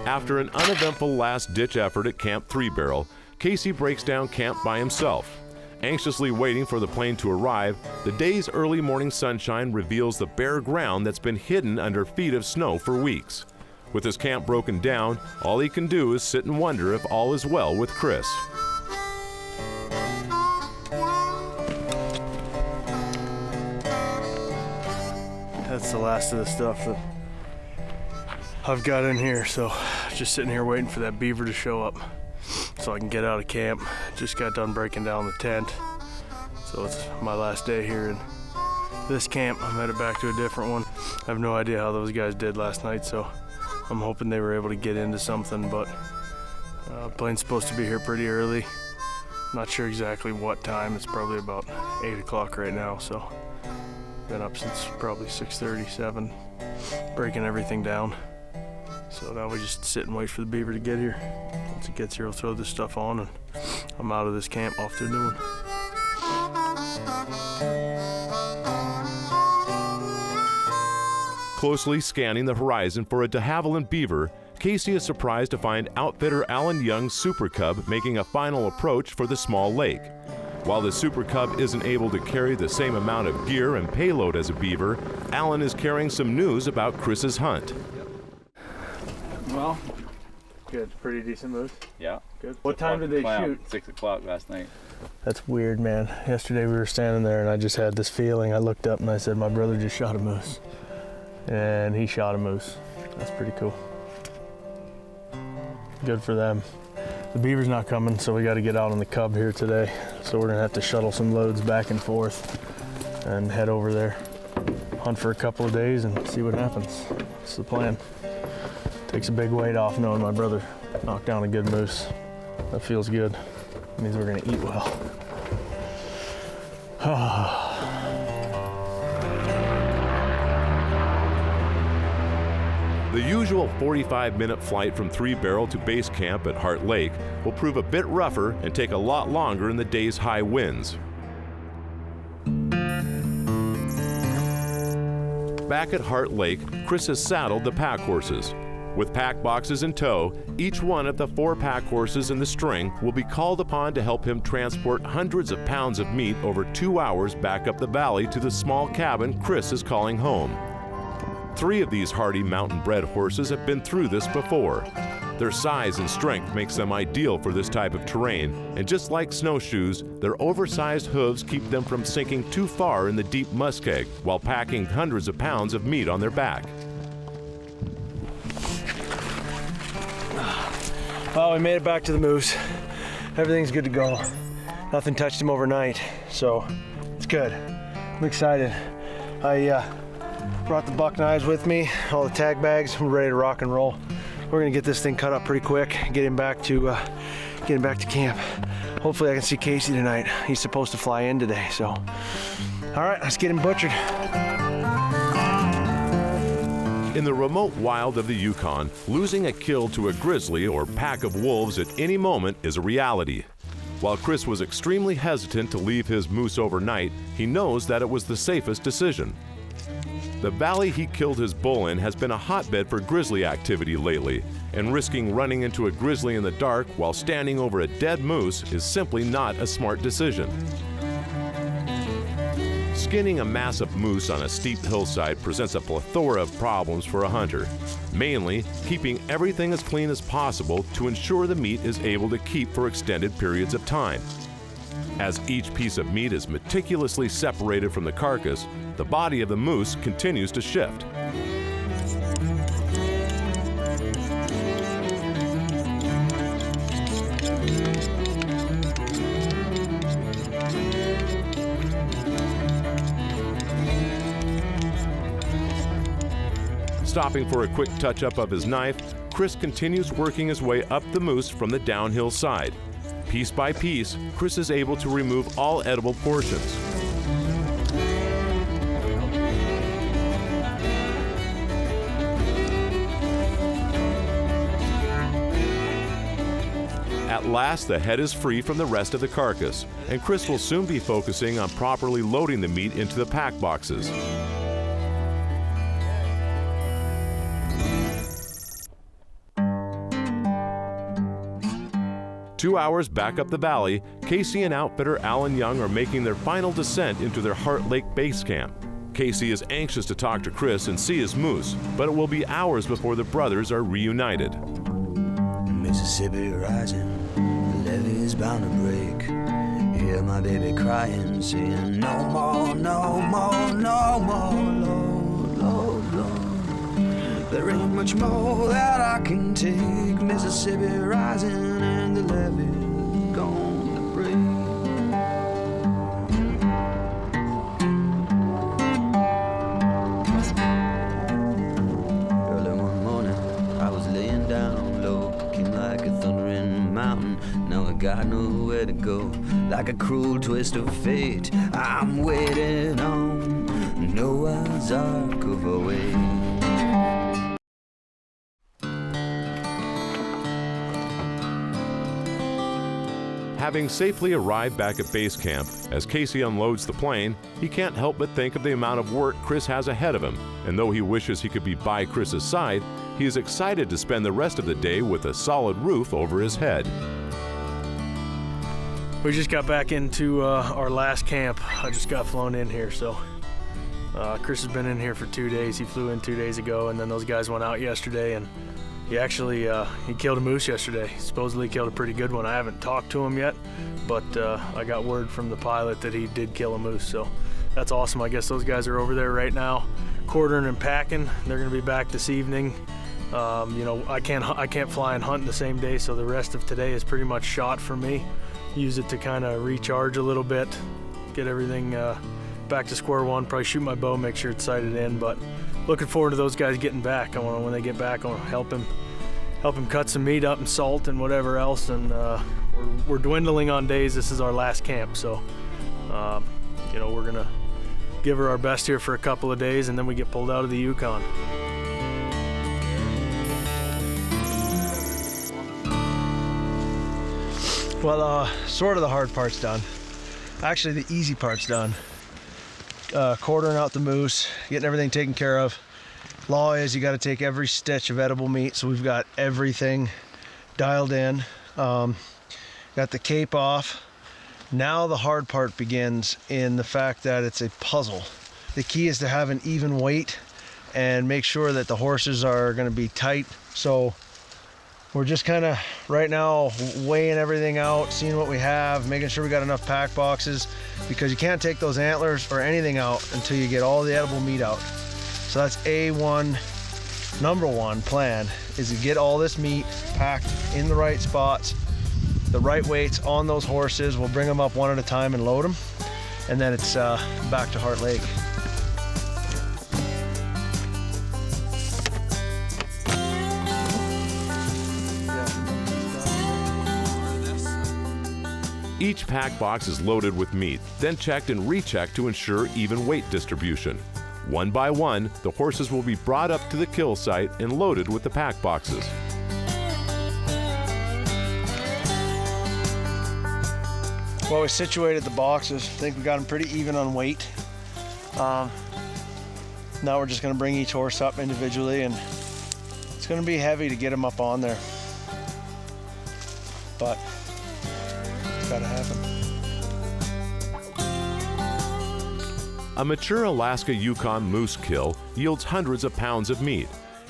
After an uneventful last-ditch effort at Camp 3 Barrel, Casey breaks down camp by himself. Anxiously waiting for the plane to arrive, the day's early morning sunshine reveals the bare ground that's been hidden under feet of snow for weeks. With his camp broken down, all he can do is sit and wonder if all is well with Chris. That's the last of the stuff that I've got in here, so just sitting here waiting for that beaver to show up so I can get out of camp. Just got done breaking down the tent, so it's my last day here in this camp. I'm headed back to a different one. I have no idea how those guys did last night, so I'm hoping they were able to get into something, but plane's supposed to be here pretty early. Not sure exactly what time. It's probably about 8 o'clock right now, so been up since probably 6:30, 7, breaking everything down. So now we just sit and wait for the beaver to get here. Once it gets here, we'll throw this stuff on and I'm out of this camp, off to a new one. Closely scanning the horizon for a de Havilland beaver, Casey is surprised to find outfitter Alan Young's Super Cub making a final approach for the small lake. While the Super Cub isn't able to carry the same amount of gear and payload as a beaver, Alan is carrying some news about Chris's hunt. Well, Good, pretty decent moose. yeah. Good. What time did they shoot? 6 o'clock last night. That's weird, man. Yesterday we were standing there and I just had this feeling. I looked up and I said, my brother just shot a moose. And he shot a moose. That's pretty cool. Good for them. The beaver's not coming, so we got to get out on the cub here today. So we're gonna have to shuttle some loads back and forth and head over there, hunt for a couple of days and see what happens. That's the plan. Takes a big weight off knowing my brother knocked down a good moose. That feels good. It means we're gonna eat well. The usual 45-minute flight from 3 Barrel to base camp at Heart Lake will prove a bit rougher and take a lot longer in the day's high winds. Back at Heart Lake, Chris has saddled the pack horses. With pack boxes in tow, each one of the 4 pack horses in the string will be called upon to help him transport hundreds of pounds of meat over 2 hours back up the valley to the small cabin Chris is calling home. 3 of these hardy mountain-bred horses have been through this before. Their size and strength makes them ideal for this type of terrain, and just like snowshoes, their oversized hooves keep them from sinking too far in the deep muskeg while packing hundreds of pounds of meat on their back. Well, we made it back to the moose. Everything's good to go. Nothing touched him overnight, so it's good. I'm excited. I brought the buck knives with me, all the tag bags. We're ready to rock and roll. We're gonna get this thing cut up pretty quick, get him back to camp. Hopefully I can see Casey tonight. He's supposed to fly in today, so. All right, let's get him butchered. In the remote wild of the Yukon, losing a kill to a grizzly or pack of wolves at any moment is a reality. While Chris was extremely hesitant to leave his moose overnight, he knows that it was the safest decision. The valley he killed his bull in has been a hotbed for grizzly activity lately, and risking running into a grizzly in the dark while standing over a dead moose is simply not a smart decision. Skinning a massive moose on a steep hillside presents a plethora of problems for a hunter, mainly keeping everything as clean as possible to ensure the meat is able to keep for extended periods of time. As each piece of meat is meticulously separated from the carcass, the body of the moose continues to shift. Stopping for a quick touch-up of his knife, Chris continues working his way up the moose from the downhill side. Piece by piece, Chris is able to remove all edible portions. At last, the head is free from the rest of the carcass, and Chris will soon be focusing on properly loading the meat into the pack boxes. Two hours back up the valley, Casey and outfitter Alan Young are making their final descent into their Heart Lake base camp. Casey is anxious to talk to Chris and see his moose, but it will be hours before the brothers are reunited. Mississippi rising, the levee is bound to break. Hear my baby crying, saying, no more, no more, no more, Lord, Lord, Lord. There ain't much more that I can take. Mississippi rising and the levee gone to break. Early one morning, I was laying down low, came like a thundering mountain. Now I got nowhere to go, like a cruel twist of fate. I'm waiting on Noah's Ark of a way. Having safely arrived back at base camp, as Casey unloads the plane, he can't help but think of the amount of work Chris has ahead of him, and though he wishes he could be by Chris's side, he is excited to spend the rest of the day with a solid roof over his head. We just got back into our last camp. I just got flown in here, so Chris has been in here for 2 days. He flew in 2 days ago, and then those guys went out yesterday, and he actually he killed a moose yesterday. He supposedly killed a pretty good one. I haven't talked to him yet, but I got word from the pilot that he did kill a moose, so that's awesome. I guess those guys are over there right now quartering and packing. They're gonna be back this evening. You know, I can't fly and hunt in the same day, so the rest of today is pretty much shot for me. Use it to kind of recharge a little bit, get everything back to square one, probably shoot my bow, make sure it's sighted in, but looking forward to those guys getting back. When they get back, I want to help him cut some meat up and salt and whatever else, and we're dwindling on days. This is our last camp, so you know, we're gonna give her our best here for a couple of days, and then we get pulled out of the Yukon. Well, sort of the hard part's done. Actually, the easy part's done. Quartering out the moose, getting everything taken care of. Law is you got to take every stitch of edible meat, so we've got everything dialed in. Got the cape off. Now the hard part begins in the fact that it's a puzzle. The key is to have an even weight and make sure that the horses are going to be tight. So we're just kind of right now weighing everything out, seeing what we have, making sure we got enough pack boxes, because you can't take those antlers or anything out until you get all the edible meat out. So that's A1, number one plan, is to get all this meat packed in the right spots, the right weights on those horses. We'll bring them up one at a time and load them, and then it's back to Heart Lake. Each pack box is loaded with meat, then checked and rechecked to ensure even weight distribution. One by one, the horses will be brought up to the kill site and loaded with the pack boxes. Well, we situated the boxes. I think we got them pretty even on weight. Now we're just gonna bring each horse up individually, and it's gonna be heavy to get them up on there, but it's gotta happen. A mature Alaska Yukon moose kill yields hundreds of pounds of meat.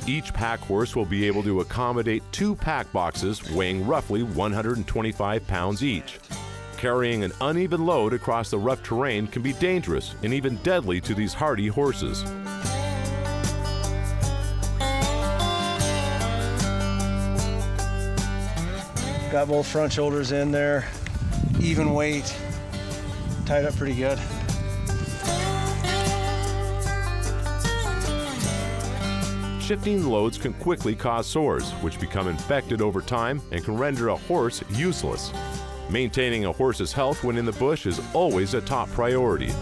Each pack horse will be able to accommodate 2 pack boxes weighing roughly 125 pounds each. Carrying an uneven load across the rough terrain can be dangerous and even deadly to these hardy horses. Got both front shoulders in there, even weight, tied up pretty good. Shifting loads can quickly cause sores, which become infected over time and can render a horse useless. Maintaining a horse's health when in the bush is always a top priority.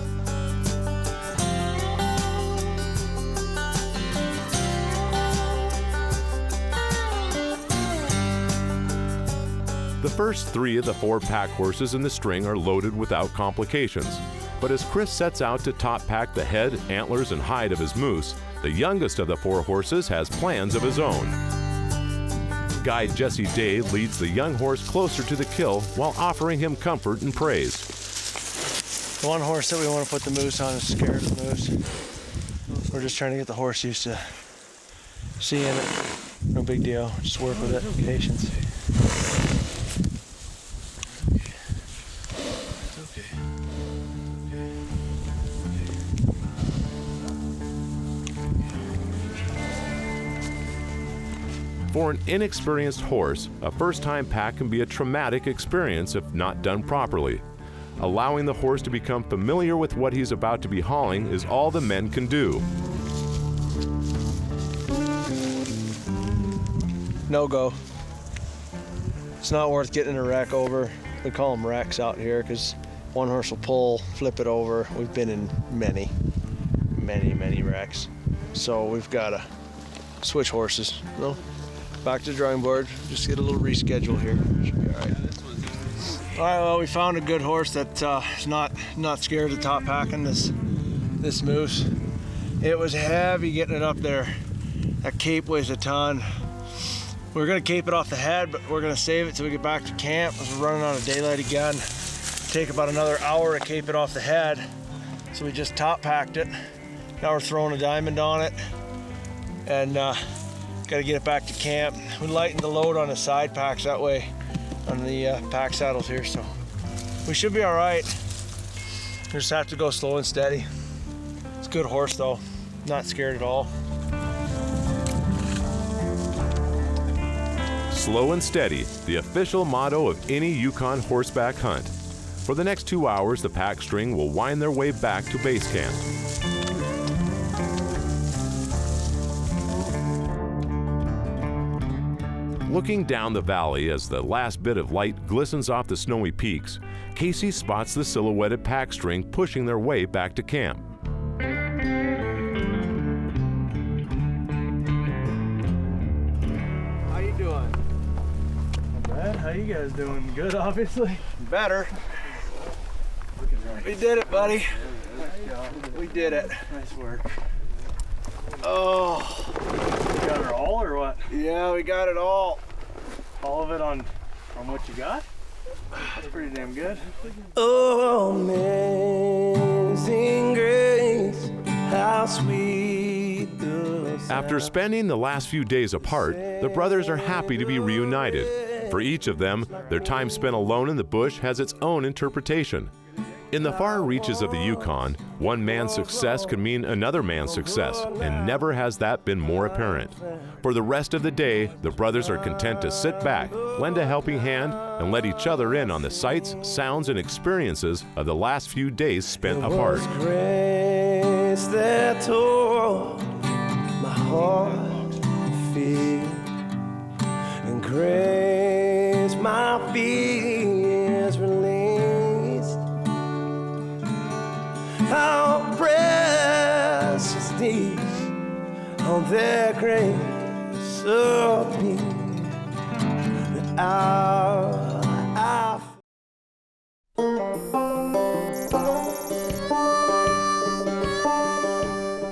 The first 3 of the 4 pack horses in the string are loaded without complications. But as Chris sets out to top pack the head, antlers, and hide of his moose, the youngest of the 4 horses has plans of his own. Guide Jesse Day leads the young horse closer to the kill while offering him comfort and praise. The one horse that we want to put the moose on is scared of the moose. We're just trying to get the horse used to seeing it. No big deal, just work with it, patience. For an inexperienced horse, a first-time pack can be a traumatic experience if not done properly. Allowing the horse to become familiar with what he's about to be hauling is all the men can do. No go. It's not worth getting in a wreck over. We call them wrecks out here because one horse will pull, flip it over. We've been in many wrecks. So we've got to switch horses. No? Back to the drawing board, just get a little reschedule here. Should be all right. All right, well, we found a good horse that is not scared of top packing this moose. It was heavy getting it up there. That cape weighs a ton. We're gonna cape it off the head, but we're gonna save it till we get back to camp. As we're running out of daylight again. Take about another hour to cape it off the head. So we just top packed it. Now we're throwing a diamond on it, and got to get it back to camp. We lightened the load on the side packs that way on the pack saddles here, so we should be all right. We just have to go slow and steady. It's a good horse though, not scared at all. Slow and steady, the official motto of any Yukon horseback hunt. For the next 2 hours, the pack string will wind their way back to base camp. Looking down the valley as the last bit of light glistens off the snowy peaks, Casey spots the silhouetted pack string pushing their way back to camp. How you doing? Not bad. How you guys doing? Good, obviously. Better. We did it, buddy. We did it. Nice work. Oh. You got it all or what? Yeah, we got it all. All of it on what you got? That's pretty damn good. Oh, amazing grace, how sweet the After spending the last few days apart, the brothers are happy to be reunited. For each of them, their time spent alone in the bush has its own interpretation. In the far reaches of the Yukon, one man's success can mean another man's success, and never has that been more apparent. For the rest of the day, the brothers are content to sit back, lend a helping hand, and let each other in on the sights, sounds, and experiences of the last few days spent apart. Grace that tore my heart to feel, and grace my fears released. How precious these on their grace of me, the hour I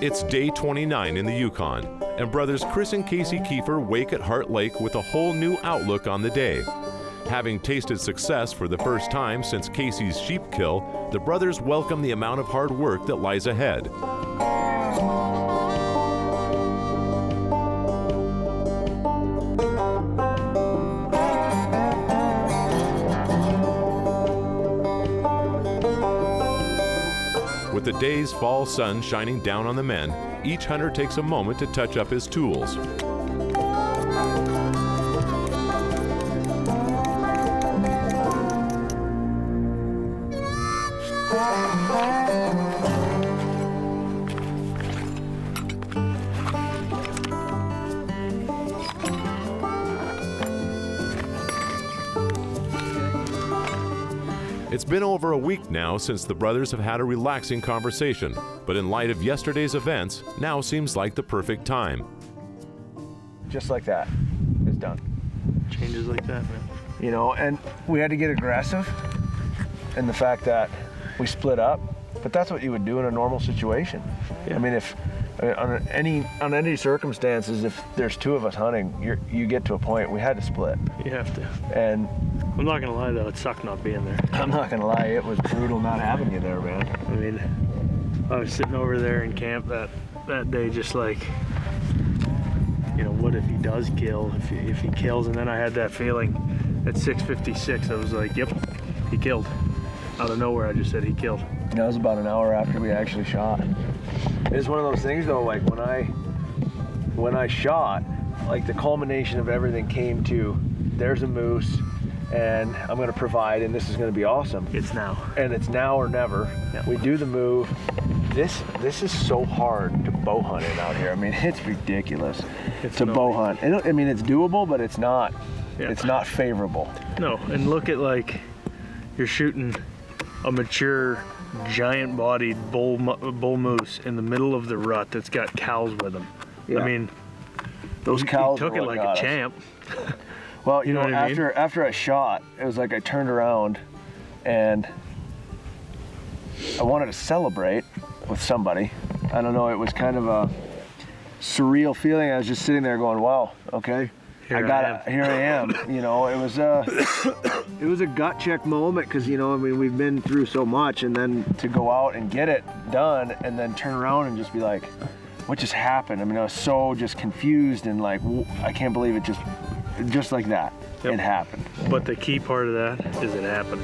It's day 29 in the Yukon, and brothers Chris and Casey Keefer wake at Heart Lake with a whole new outlook on the day. Having tasted success for the first time since Casey's sheep kill, the brothers welcome the amount of hard work that lies ahead. With the day's fall sun shining down on the men, each hunter takes a moment to touch up his tools. It's been over a week now since the brothers have had a relaxing conversation, but in light of yesterday's events, now seems like the perfect time. Just like that, it's done. Changes like that, man. You know, and we had to get aggressive in the fact that we split up, but that's what you would do in a normal situation. Yeah. I mean, if on any circumstances, if there's two of us hunting, you get to a point we had to split. You have to. And I'm not gonna lie though, it sucked not being there. I'm not gonna lie, it was brutal not having you there, man. I mean, I was sitting over there in camp that day, just like, you know, what if he does kill? If he kills, and then I had that feeling at 6:56. I was like, yep, he killed. Out of nowhere, I just said he killed. That was about an hour after we actually shot. It's one of those things though, like when I shot, like the culmination of everything came to, there's a moose, and I'm gonna provide, and this is gonna be awesome. It's now. And it's now or never. Yep. We do the move. This is so hard to bow hunt in out here. I mean, it's ridiculous. It's a bow hunt. I mean, it's doable, but it's not. Yeah. It's not favorable. No, and look at, like, you're shooting a mature, giant-bodied bull moose in the middle of the rut that's got cows with him. Yeah. I mean, those cows he took are it what like got a us. champ. Well, you know, what I mean? after I shot, it was like I turned around and I wanted to celebrate with somebody. I don't know, it was kind of a surreal feeling. I was just sitting there going, wow, okay. Here I am. You know, it was a gut check moment because, you know, I mean, we've been through so much, and then to go out and get it done and then turn around and just be like, what just happened? I mean, I was so just confused and like, I can't believe it just like that. Yep. It happened. But the key part of that is it happened.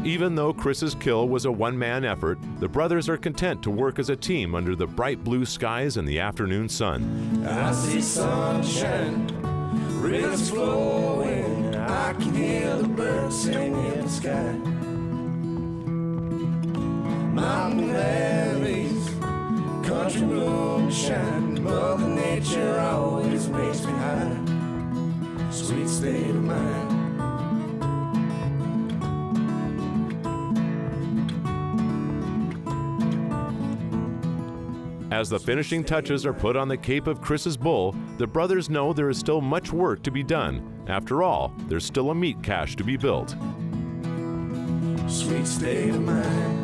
Even though Chris's kill was a one-man effort, the brothers are content to work as a team under the bright blue skies and the afternoon sun. I see sunshine, rivers flowing, I can hear the birds sing in the sky. Mountain valleys, country moonshine, Mother Nature always makes me high. Sweet state of mind. As the finishing touches are put on the cape of Chris's bull, the brothers know there is still much work to be done. After all, there's still a meat cache to be built. Sweet state of mind.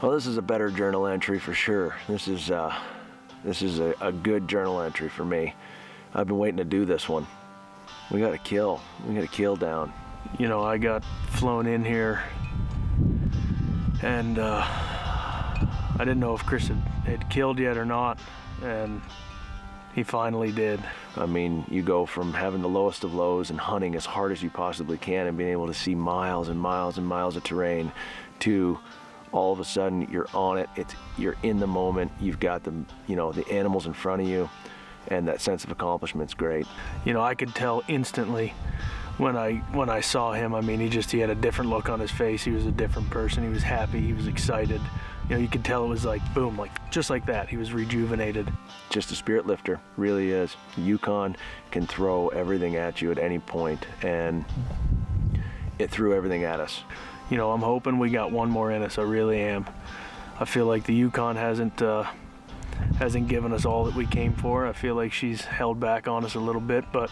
Well, this is a better journal entry for sure. This is a good journal entry for me. I've been waiting to do this one. We got a kill. We got a kill down. You know, I got flown in here and I didn't know if Chris had killed yet or not, and he finally did. I mean, you go from having the lowest of lows and hunting as hard as you possibly can and being able to see miles and miles and miles of terrain to all of a sudden you're on it. You're in the moment. You've got the animals in front of you, and that sense of accomplishment's great. You know, I could tell instantly when I saw him. I mean, he had a different look on his face. He was a different person. He was happy. He was excited. You know, you could tell it was like boom, like just like that. He was rejuvenated. Just a spirit lifter, really is. Yukon can throw everything at you at any point, and it threw everything at us. You know, I'm hoping we got one more in us. I really am. I feel like the Yukon hasn't given us all that we came for. I feel like she's held back on us a little bit, but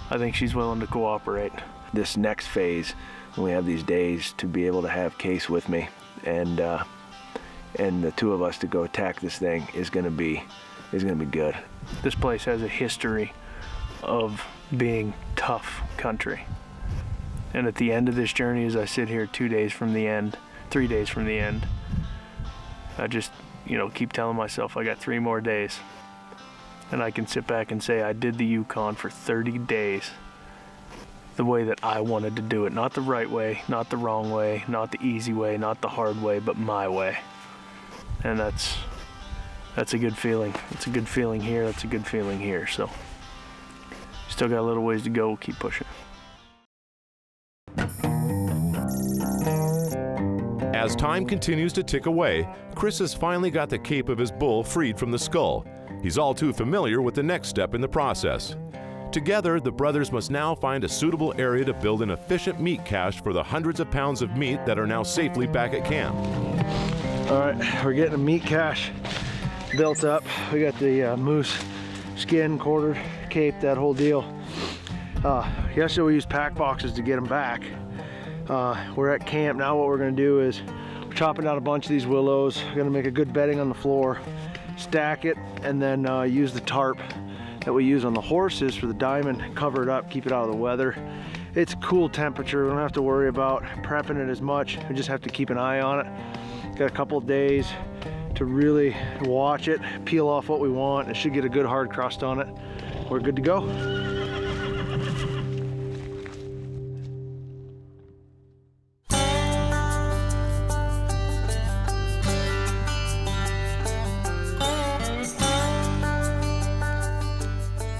I think she's willing to cooperate. This next phase, when we have these days to be able to have Case with me, and the two of us to go attack this thing is gonna be good. This place has a history of being tough country. And at the end of this journey, as I sit here 3 days from the end, I just, you know, keep telling myself I got 3 more days. And I can sit back and say I did the Yukon for 30 days the way that I wanted to do it. Not the right way, not the wrong way, not the easy way, not the hard way, but my way. And that's a good feeling. It's a good feeling here, that's a good feeling here. So still got a little ways to go, we'll keep pushing. As time continues to tick away, Chris has finally got the cape of his bull freed from the skull. He's all too familiar with the next step in the process. Together, the brothers must now find a suitable area to build an efficient meat cache for the hundreds of pounds of meat that are now safely back at camp. All right, we're getting a meat cache built up. We got the moose skin, quartered, cape, that whole deal. Yesterday we used pack boxes to get them back. We're at camp now. What we're gonna do is we're chopping down a bunch of these willows. We're gonna make a good bedding on the floor, stack it, and then use the tarp that we use on the horses for the diamond, cover it up, keep it out of the weather. It's cool temperature. We don't have to worry about prepping it as much. We just have to keep an eye on it. Got a couple of days to really watch it, peel off what we want. It should get a good hard crust on it. We're good to go.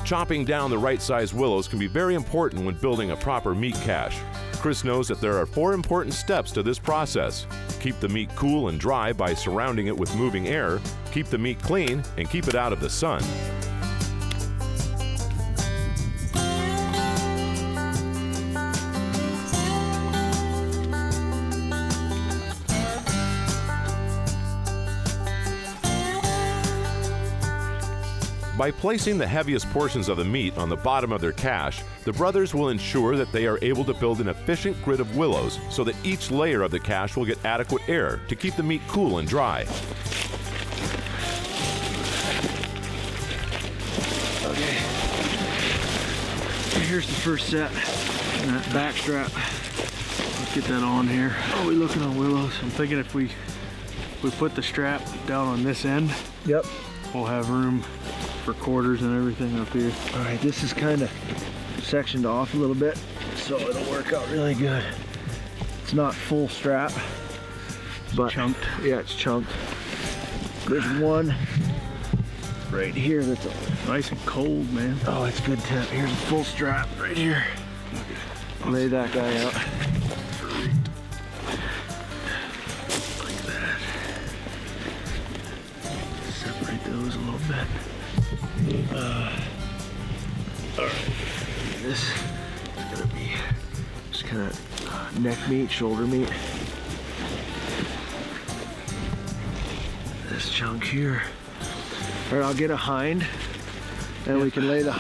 Chopping down the right size willows can be very important when building a proper meat cache. Chris knows that there are 4 important steps to this process. Keep the meat cool and dry by surrounding it with moving air, keep the meat clean, and keep it out of the sun. By placing the heaviest portions of the meat on the bottom of their cache, the brothers will ensure that they are able to build an efficient grid of willows so that each layer of the cache will get adequate air to keep the meat cool and dry. Okay, here's the first set, and that back strap. Let's get that on here. How are we looking on willows? I'm thinking if we put the strap down on this end, Yep. we'll have room for quarters and everything up here. All right, this is kind of sectioned off a little bit, so it'll work out really good. It's not full strap, but chunked. Yeah, it's chunked. There's one right here that's Nice and cold, man. oh, it's good temp. Here's a full strap right here. Lay that guy out. Like that. Separate those a little bit. All right, this is gonna be just kind of neck meat, shoulder meat. This chunk here. All right, I'll get a hind, and we can lay the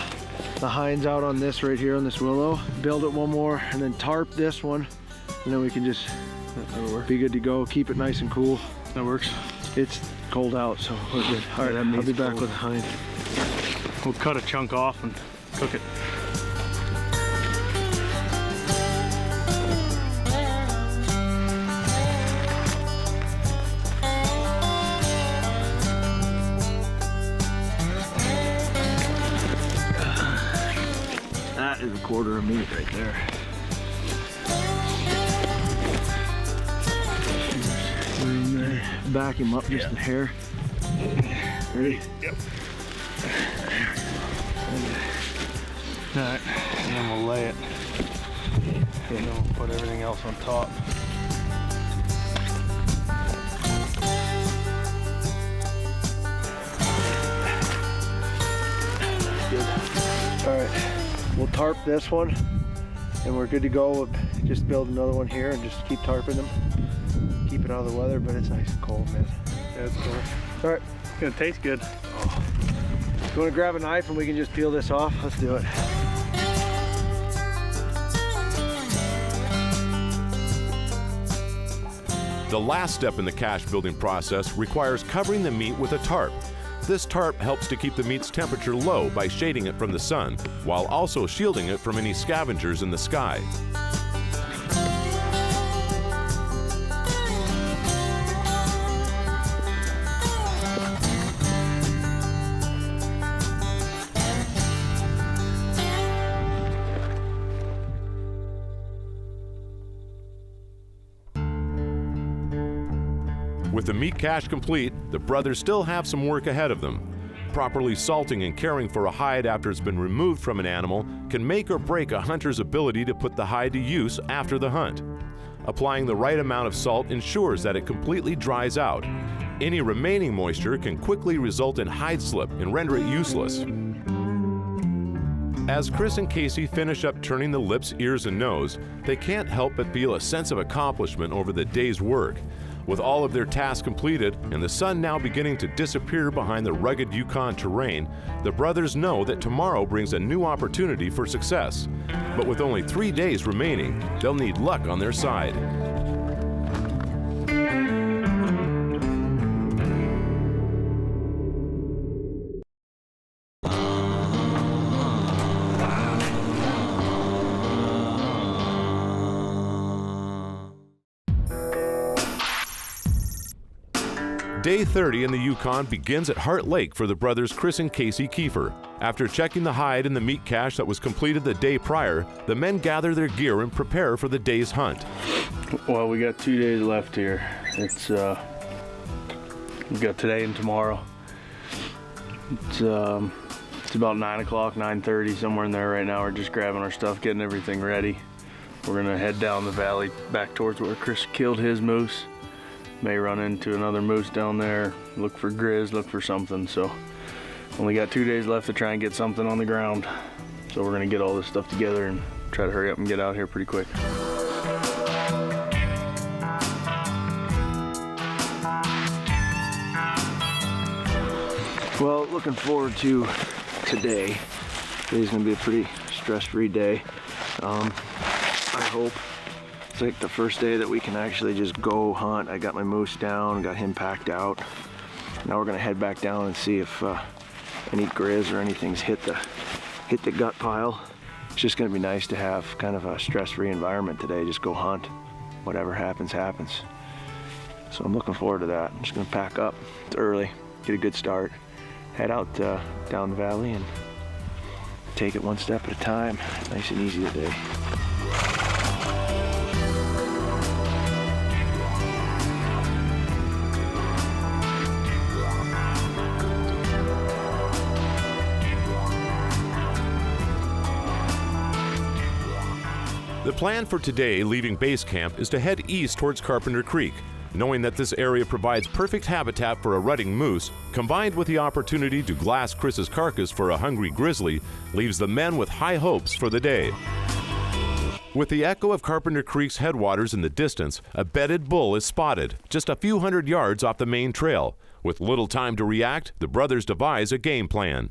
hinds out on this right here on this willow. Build it one more, and then tarp this one, and then we can just be good to go. Keep it nice and cool. That works. It's cold out, so we're good. All right, I'll be back with a hind. We'll cut a chunk off and cook it. is a quarter of meat right there. In there. Back him up just a hair. Ready? Yep. Alright, and then we'll lay it. And then we'll put everything else on top. Good. Alright, we'll tarp this one and we're good to go. We'll just build another one here and just keep tarping them. Keep it out of the weather, but it's nice and cold, man. Yeah, it's cool. Alright. It's gonna taste good. Oh. You wanna grab a knife and we can just peel this off? Let's do it. The last step in the cache building process requires covering the meat with a tarp. This tarp helps to keep the meat's temperature low by shading it from the sun, while also shielding it from any scavengers in the sky. With the meat cache complete, the brothers still have some work ahead of them. Properly salting and caring for a hide after it's been removed from an animal can make or break a hunter's ability to put the hide to use after the hunt. Applying the right amount of salt ensures that it completely dries out. Any remaining moisture can quickly result in hide slip and render it useless. As Chris and Casey finish up turning the lips, ears, and nose, they can't help but feel a sense of accomplishment over the day's work. With all of their tasks completed and the sun now beginning to disappear behind the rugged Yukon terrain, the brothers know that tomorrow brings a new opportunity for success. But with only 3 days remaining, they'll need luck on their side. Day 30 in the Yukon begins at Heart Lake for the brothers Chris and Casey Keefer. After checking the hide in the meat cache that was completed the day prior, the men gather their gear and prepare for the day's hunt. Well, we got 2 days left here. It's we got today and tomorrow. It's about 9 o'clock, 9:30, somewhere in there right now. We're just grabbing our stuff, getting everything ready. We're gonna head down the valley back towards where Chris killed his moose. May run into another moose down there, look for grizz, look for something. So only got 2 days left to try and get something on the ground. So we're gonna get all this stuff together and try to hurry up and get out here pretty quick. Well, looking forward to today. Today's gonna be a pretty stress-free day. I hope. It's like the first day that we can actually just go hunt. I got my moose down, got him packed out. Now we're gonna head back down and see if any grizz or anything's hit the gut pile. It's just gonna be nice to have kind of a stress-free environment today. Just go hunt. Whatever happens, happens. So I'm looking forward to that. I'm just gonna pack up. It's early, get a good start, head out down the valley and take it one step at a time. Nice and easy today. The plan for today, leaving base camp, is to head east towards Carpenter Creek. Knowing that this area provides perfect habitat for a rutting moose, combined with the opportunity to glass Chris's carcass for a hungry grizzly, leaves the men with high hopes for the day. With the echo of Carpenter Creek's headwaters in the distance, a bedded bull is spotted, just a few hundred yards off the main trail. With little time to react, the brothers devise a game plan.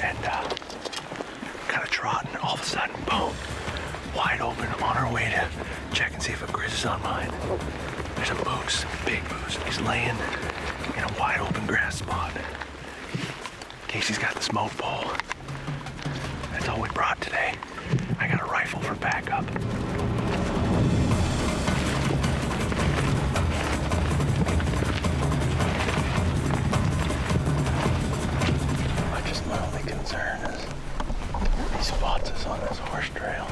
And kind of trotting, all of a sudden, boom, wide open on our way to check and see if a grizz is on mine. There's a moose, big moose. He's laying in a wide open grass spot. Casey's got the smoke pole. That's all we brought today. I got a rifle for backup. My only concern is he spots us on this horse trail.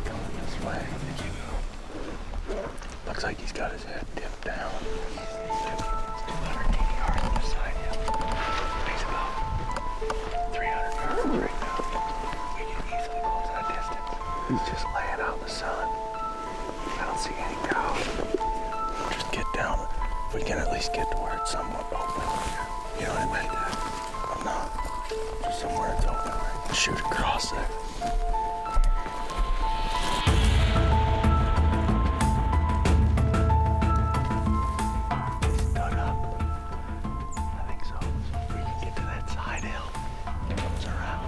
Coming this way. Looks like he's got his head dipped down. He's 280 yards on the side hill. He's about 300 yards right now. We can easily close that distance. He's just laying out in the sun. I don't see any cows. Just get down. We can at least get to where it's somewhat open. You know what I meant? I'm not. Just somewhere it's open. Shoot across there. It's dug up. I think so. So if we can get to that side hill, it comes around.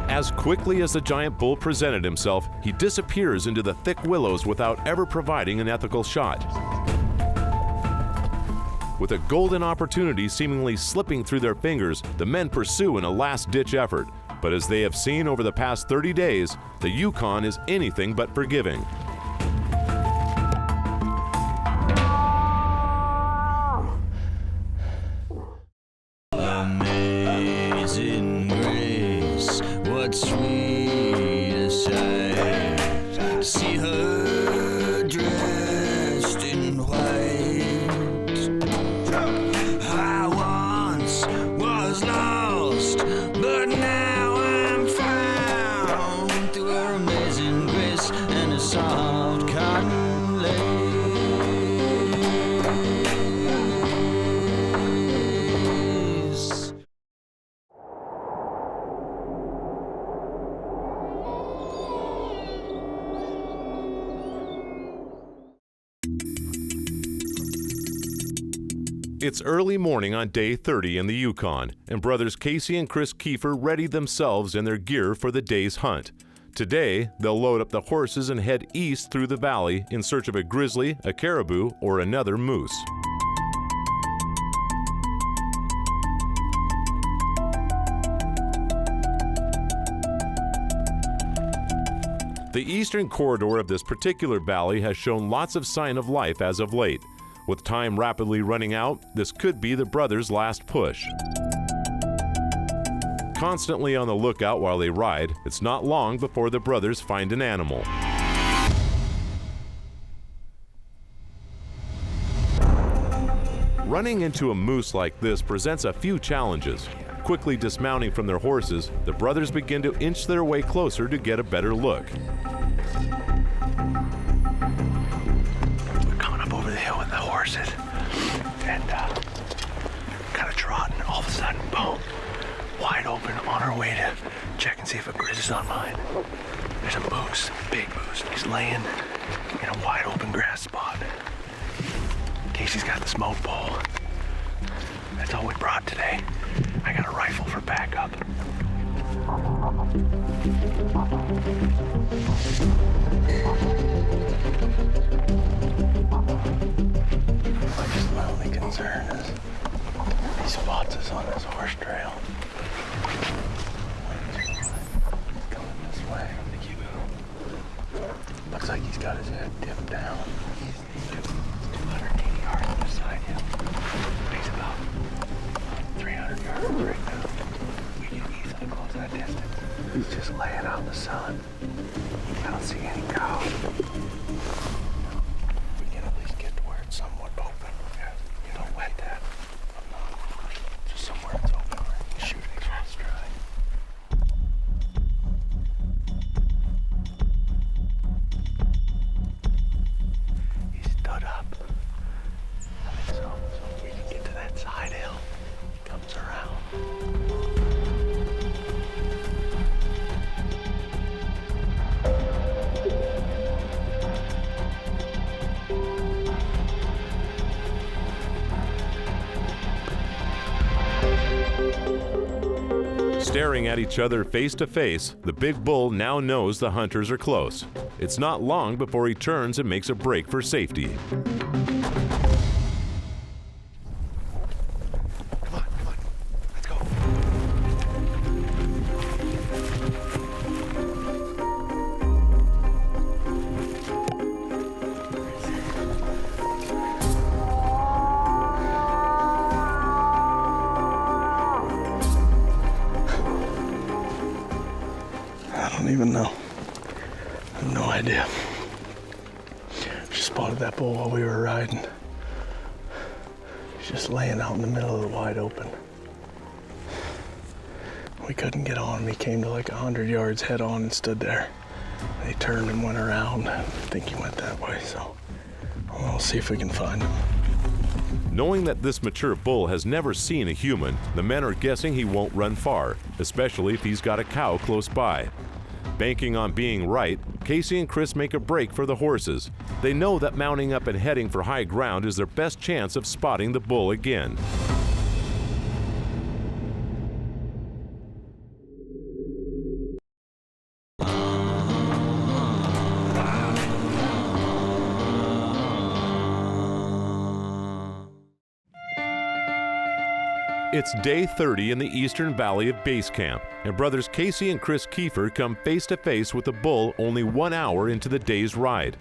As quickly as the giant bull presented himself, he disappears into the thick willows without ever providing an ethical shot. With a golden opportunity seemingly slipping through their fingers, the men pursue in a last-ditch effort. But as they have seen over the past 30 days, the Yukon is anything but forgiving. Amazing grace, what sweet sight. See her dressed in white. I once was lost, but now I'm found through her amazing grace and a soft cotton lace. It's early morning on day 30 in the Yukon, and brothers Casey and Chris Keefer readied themselves and their gear for the day's hunt. Today, they'll load up the horses and head east through the valley in search of a grizzly, a caribou, or another moose. The eastern corridor of this particular valley has shown lots of sign of life as of late. With time rapidly running out, this could be the brothers' last push. Constantly on the lookout while they ride, it's not long before the brothers find an animal. Running into a moose like this presents a few challenges. Quickly dismounting from their horses, the brothers begin to inch their way closer to get a better look. Horses and kind of trotting. All of a sudden, boom, wide open on our way to check and see if a grizzly's on mine. There's a moose, big moose. He's laying in a wide open grass spot. Casey's got the smoke pole. That's all we brought today. I got a rifle for backup. My only concern is he spots us on this horse trail. Coming this way. Looks like he's got his head dipped down. He's 280 yards on the side hill. He's about 300 yards right now. We can easily close that distance. He's just laying out in the sun. I don't see any cows. We can at least get to where it's somewhat open. Don't wet that. I'm not. Just somewhere it's open. Shoot it across dry. He's stood up. I think so. So if we can get to that side hill, he comes around. Staring at each other face to face, the big bull now knows the hunters are close. It's not long before he turns and makes a break for safety. I don't even know. I have no idea. Just spotted that bull while we were riding. He's just laying out in the middle of the wide open. We couldn't get on him. He came to like 100 yards head on and stood there. He turned and went around. I think he went that way, so we'll see if we can find him. Knowing that this mature bull has never seen a human, the men are guessing he won't run far, especially if he's got a cow close by. Banking on being right, Casey and Chris make a break for the horses. They know that mounting up and heading for high ground is their best chance of spotting the bull again. It's day 30 in the eastern valley of base camp, and brothers Casey and Chris Keefer come face to face with the bull only 1 hour into the day's ride.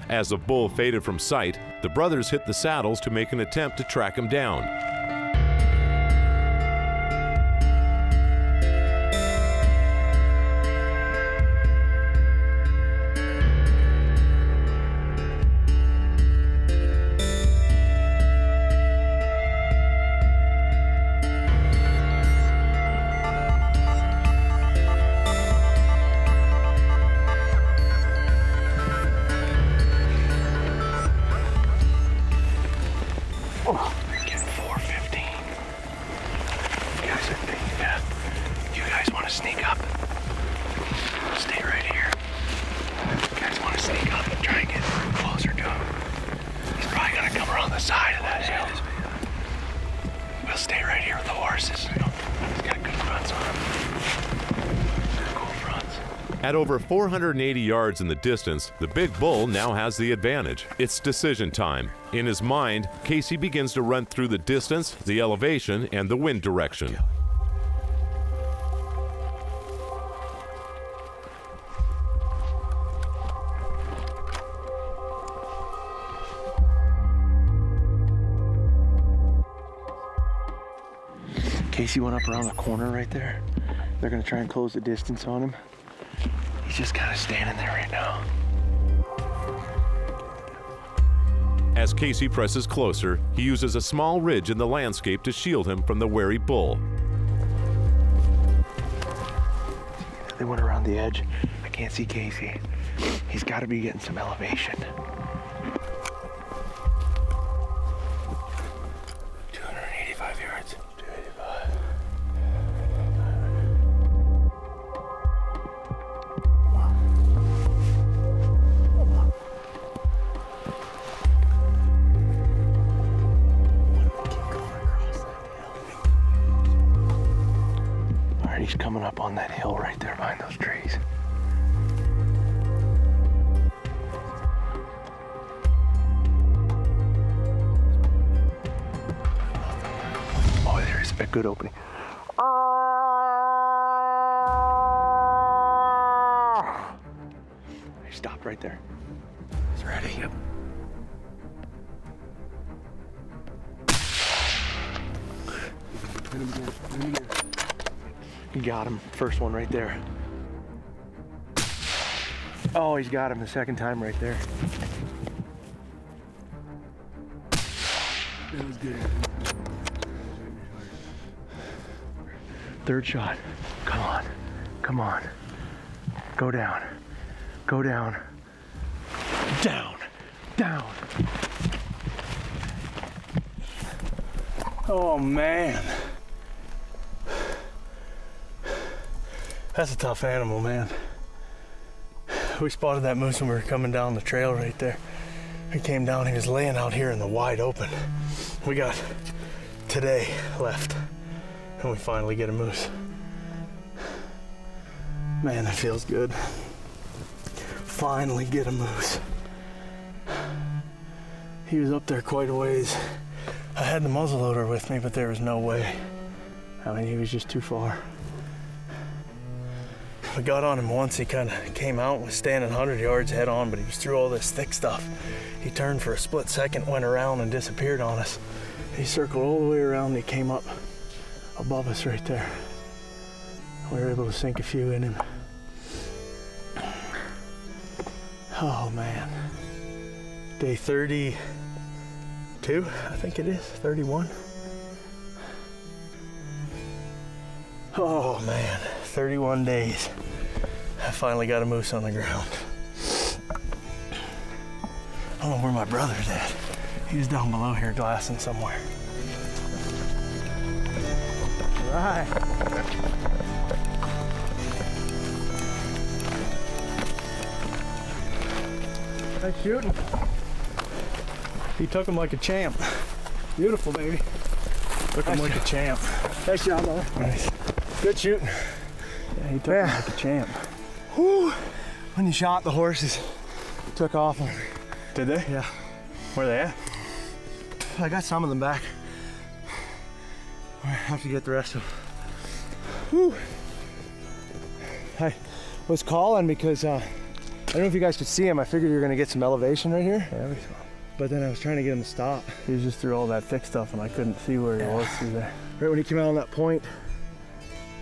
As the bull faded from sight, the brothers hit the saddles to make an attempt to track him down. At over 480 yards in the distance, the big bull now has the advantage. It's decision time. In his mind, Casey begins to run through the distance, the elevation, and the wind direction. Casey went up around the corner right there. They're gonna try and close the distance on him. He's just kind of standing there right now. As Casey presses closer, he uses a small ridge in the landscape to shield him from the wary bull. They went around the edge. I can't see Casey. He's got to be getting some elevation. 285 yards. 285. He's coming up on that hill right there behind those trees. Oh, there's a good opening. He stopped right there. He's ready. Yep. Hit him again. Hit him again. He got him. First one right there. Oh, he's got him the second time right there. That was good. Third shot. Come on. Come on. Go down. Go down. Down. Down. Oh man. That's a tough animal, man. We spotted that moose when we were coming down the trail right there. He came down, he was laying out here in the wide open. We got today left, and we finally get a moose. Man, that feels good. Finally get a moose. He was up there quite a ways. I had the muzzleloader with me, but there was no way. I mean, he was just too far. We got on him once. He kind of came out and was standing 100 yards head on, but he was through all this thick stuff. He turned for a split second, went around and disappeared on us. He circled all the way around and he came up above us right there. We were able to sink a few in him. Oh man. Day 32, I think it is, 31. Oh man, 31 days. I finally got a moose on the ground. I don't know where my brother's at. He was down below here glassing somewhere. All right. Nice shooting. He took him like a champ. Beautiful, baby. Took him like a champ. Nice job, brother. Nice. Good shooting. Yeah, he took him like a champ. Whew. When you shot, the horses took off on me. Did they? Yeah. Where they at? I got some of them back. I have to get the rest of them. Whew. I was calling because I don't know if you guys could see him. I figured you were going to get some elevation right here. Yeah, we saw him. But then I was trying to get him to stop. He was just through all that thick stuff and I couldn't see where he was through there. Right when he came out on that point.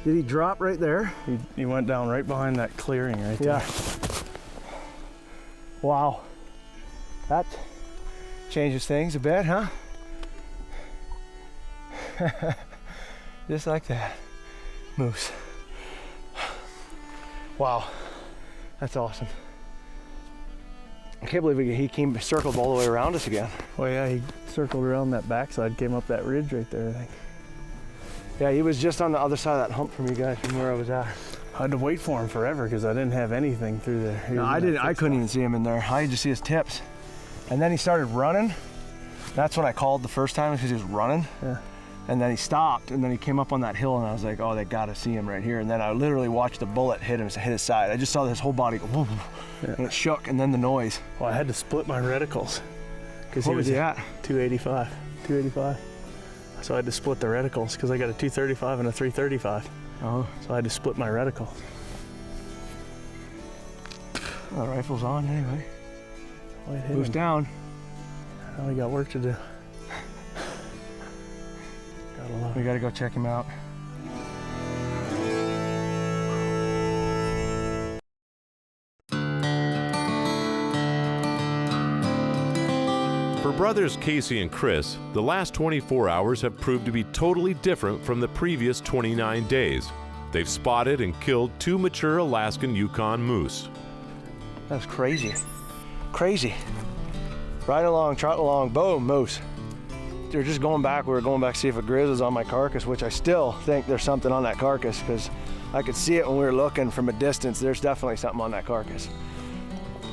Did he drop right there? He went down right behind that clearing right there. Yeah. Wow. That changes things a bit, huh? Just like that. Moose. Wow. That's awesome. I can't believe he came circled all the way around us again. Well, yeah, he circled around that backside, came up that ridge right there, I think. Yeah, he was just on the other side of that hump from you guys, from where I was at. I had to wait for him forever because I didn't have anything through there. No, I didn't. I couldn't even see him in there. I could just see his tips. And then he started running. That's what I called the first time, because he was running. Yeah. And then he stopped, and then he came up on that hill, and I was like, oh, they gotta see him right here. And then I literally watched the bullet hit his side. I just saw his whole body go, whoop, and it shook, and then the noise. Well, I had to split my reticles. What was he at? 285. 285. So I had to split the reticles because I got a 235 and a 335. Oh. So I had to split my reticle. Well, the rifle's on anyway. Well, it hit Moose him. down. Now we got work to do. Gotta love We it. gotta go check him out. For brothers Casey and Chris, the last 24 hours have proved to be totally different from the previous 29 days. They've spotted and killed 2 mature Alaskan Yukon moose. That's crazy. Crazy. Ride along, trot along, boom, moose. They're just going back. We were going back to see if a grizz is on my carcass, which I still think there's something on that carcass, because I could see it when we were looking from a distance. There's definitely something on that carcass.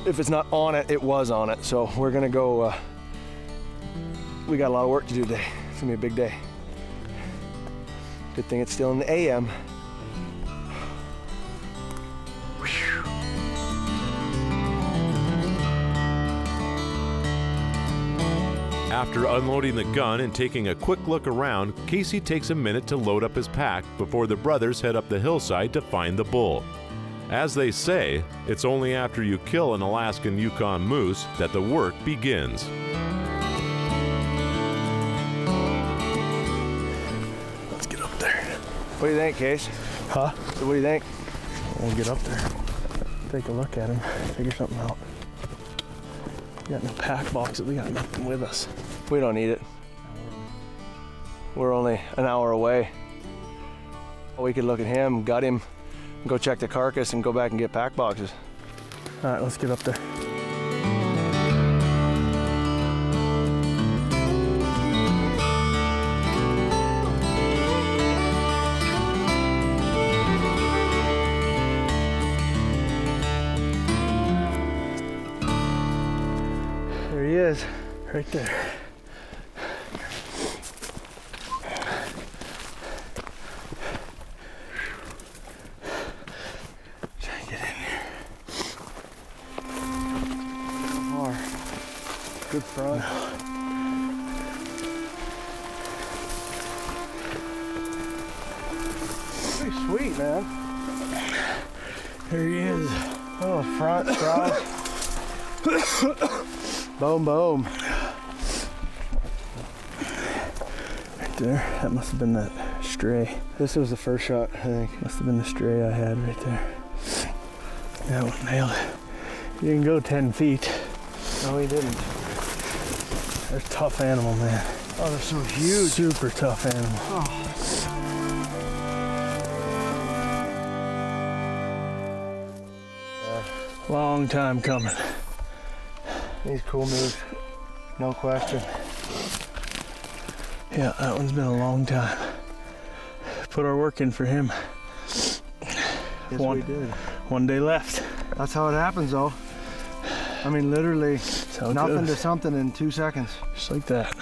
If it's not on it, it was on it. So we're gonna go, we got a lot of work to do today. It's gonna be a big day. Good thing it's still in the AM. After unloading the gun and taking a quick look around, Casey takes a minute to load up his pack before the brothers head up the hillside to find the bull. As they say, it's only after you kill an Alaskan Yukon moose that the work begins. Let's get up there. What do you think, Case? Huh? So what do you think? We'll get up there. Take a look at him. Figure something out. We got no pack boxes. We got nothing with us. We don't need it. We're only an hour away. We could look at him, gut him, go check the carcass, and go back and get pack boxes. All right, let's get up there. There he is. Right there. Good front. Pretty sweet, man. There he is. Oh, front, cross. Boom, boom. Right there. That must have been that stray. This was the first shot, I think. Must have been the stray I had right there. That one nailed it. He didn't go 10 feet. No, he didn't. They're a tough animal, man. Oh, they're so huge. Super tough animal. Oh. Long time coming. These cool moves, no question. Yeah, that one's been a long time. Put our work in for him. Yes, we did. One day left. That's how it happens, though. I mean, literally, So nothing good. to something in 2 seconds. Just like that.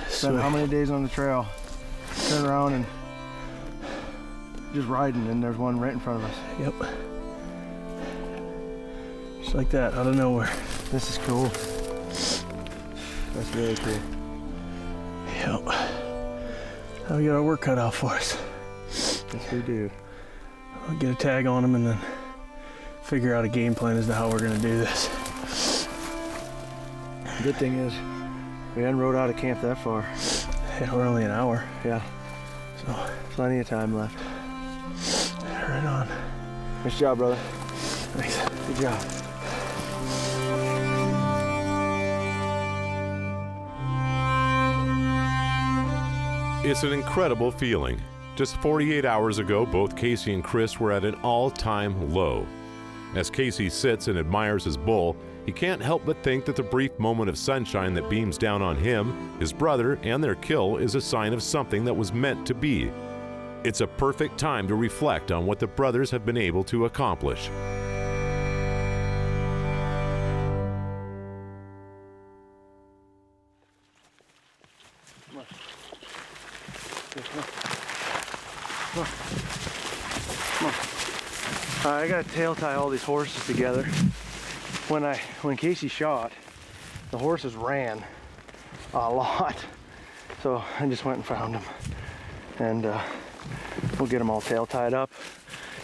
Spent how many days on the trail? Turn around and just riding, and there's one right in front of us. Yep. Just like that, out of nowhere. This is cool. That's really cool. Yep. Now we got our work cut out for us. Yes, we do. I'll get a tag on him and then figure out a game plan as to how we're gonna do this. The good thing is, we hadn't rode out of camp that far. Yeah, we're only an hour. Yeah, So, plenty of time left. right on. Nice job, brother. Thanks. Good job. It's an incredible feeling. Just 48 hours ago, both Casey and Chris were at an all-time low. As Casey sits and admires his bull, he can't help but think that the brief moment of sunshine that beams down on him, his brother, and their kill is a sign of something that was meant to be. It's a perfect time to reflect on what the brothers have been able to accomplish. I gotta tail tie all these horses together. When Casey shot, the horses ran a lot, so I just went and found him, and we'll get him all tail tied up.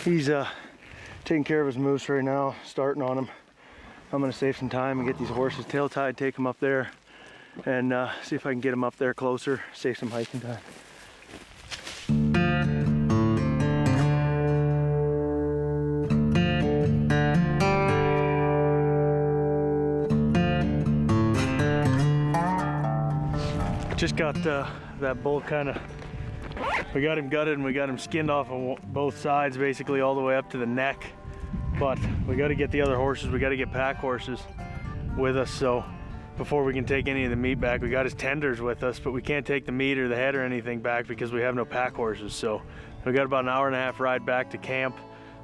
He's taking care of his moose right now, starting on him. I'm gonna save some time and get these horses tail tied, take them up there, and see if I can get them up there closer, save some hiking time. Just got that bull we got him gutted and we got him skinned off of both sides, basically all the way up to the neck. But we got to get the other horses, we got to get pack horses with us, so before we can take any of the meat back. We got his tenders with us, but we can't take the meat or the head or anything back because we have no pack horses. So we got about an hour-and-a-half ride back to camp,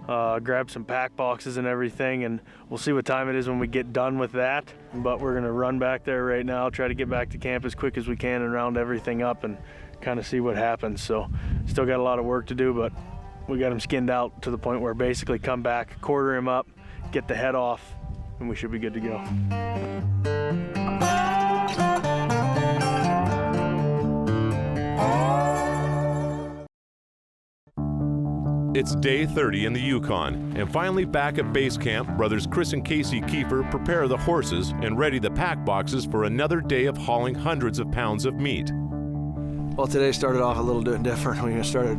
grab some pack boxes and everything, and we'll see what time it is when we get done with that. But we're gonna run back there right now, try to get back to camp as quick as we can and round everything up and kind of see what happens. So still got a lot of work to do, but we got him skinned out to the point where basically come back, quarter him up, get the head off, and we should be good to go. It's day 30 in the Yukon, and finally back at base camp, brothers Chris and Casey Keefer prepare the horses and ready the pack boxes for another day of hauling hundreds of pounds of meat. Well, today started off a little bit different. We started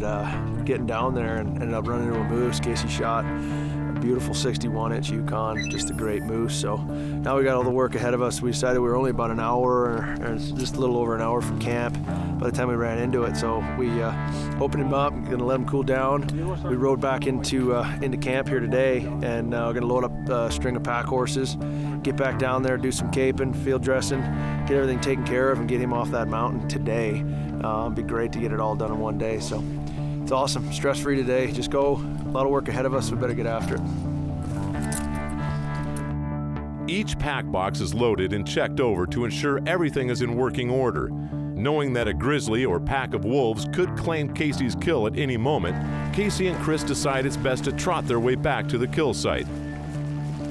getting down there and ended up running into a moose. Casey shot a beautiful 61-inch Yukon, just a great moose. So now we got all the work ahead of us. We decided we were only about an hour, or just a little over an hour from camp by the time we ran into it. So we opened him up, gonna let him cool down. We rode back into camp here today, and we're gonna load up a string of pack horses, get back down there, do some caping, field dressing, get everything taken care of, and get him off that mountain today. It'd be great to get it all done in one day. So it's awesome, stress-free today. Just go, a lot of work ahead of us. We better get after it. Each pack box is loaded and checked over to ensure everything is in working order. Knowing that a grizzly or pack of wolves could claim Casey's kill at any moment, Casey and Chris decide it's best to trot their way back to the kill site.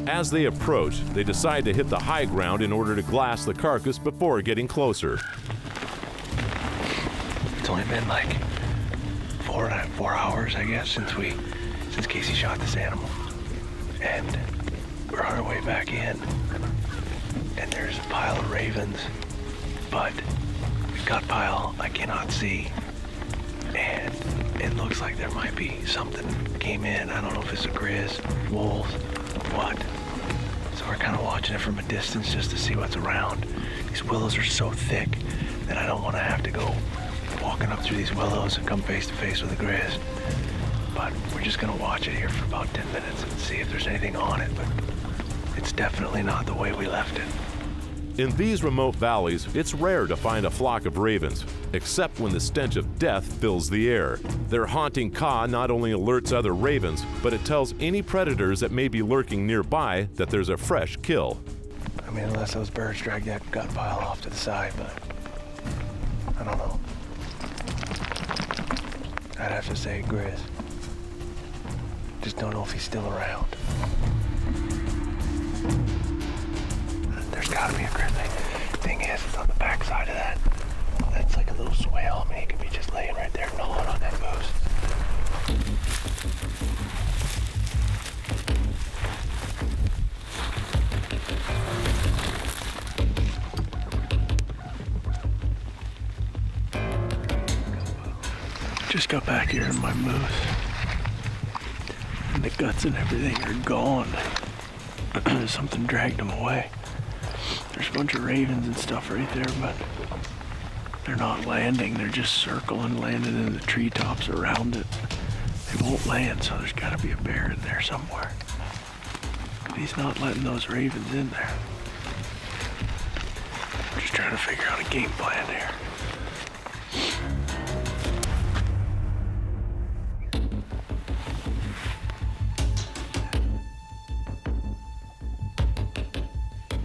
As they approach, they decide to hit the high ground in order to glass the carcass before getting closer. It's only been like 4 hours, I guess, since Casey shot this animal. And we're on our way back in. And there's a pile of ravens, but the gut pile I cannot see. And it looks like there might be something came in. I don't know if it's a grizz, wolves, what. So we're kind of watching it from a distance just to see what's around. These willows are so thick that I don't want to have to go walking up through these willows and come face to face with a grizz. But we're just gonna watch it here for about 10 minutes and see if there's anything on it, but it's definitely not the way we left it. In these remote valleys, it's rare to find a flock of ravens, except when the stench of death fills the air. Their haunting caw not only alerts other ravens, but it tells any predators that may be lurking nearby that there's a fresh kill. I mean, unless those birds drag that gut pile off to the side, but I don't know. I'd have to say grizz. Just don't know if he's still around. There's gotta be a grizzly. Thing is, it's on the backside of that. That's like a little swale. I mean, he could be just laying right there gnawing on that moose. Just got back here and my moose. And the guts and everything are gone. Something dragged them away. There's a bunch of ravens and stuff right there, but they're not landing. They're just circling, landing in the treetops around it. They won't land, so there's gotta be a bear in there somewhere. But he's not letting those ravens in there. I'm just trying to figure out a game plan here.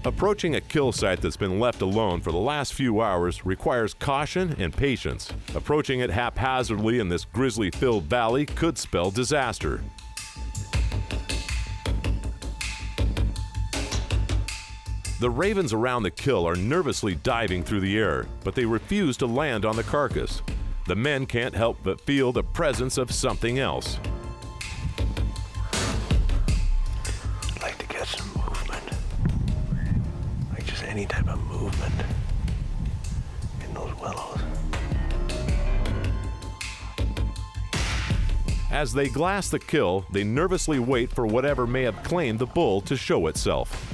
Approaching a kill site that's been left alone for the last few hours requires caution and patience. Approaching it haphazardly in this grizzly-filled valley could spell disaster. The ravens around the kill are nervously diving through the air, but they refuse to land on the carcass. The men can't help but feel the presence of something else. I'd like to get some movement. Like just any type of movement in those willows. As they glass the kill, they nervously wait for whatever may have claimed the bull to show itself.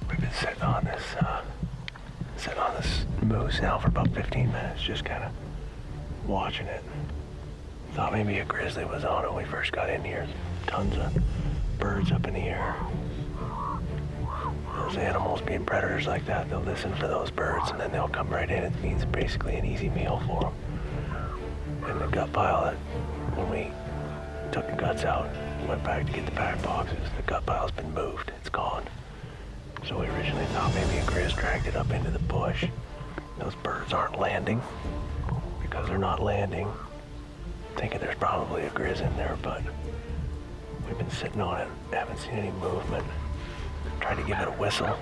We've been sitting on this moose now for about 15 minutes, just kind of watching it. Thought maybe a grizzly was on it when we first got in here. Tons of birds up in the air. Those animals being predators like that, they'll listen for those birds and then they'll come right in. It means basically an easy meal for them. And the gut pile, that when we took the guts out, went back to get the pack boxes, the gut pile's been moved. It's gone. So we originally thought maybe a grizz dragged it up into the bush. Those birds aren't landing. Because they're not landing, thinking there's probably a grizz in there, but we've been sitting on it, haven't seen any movement. Tried to give it a whistle,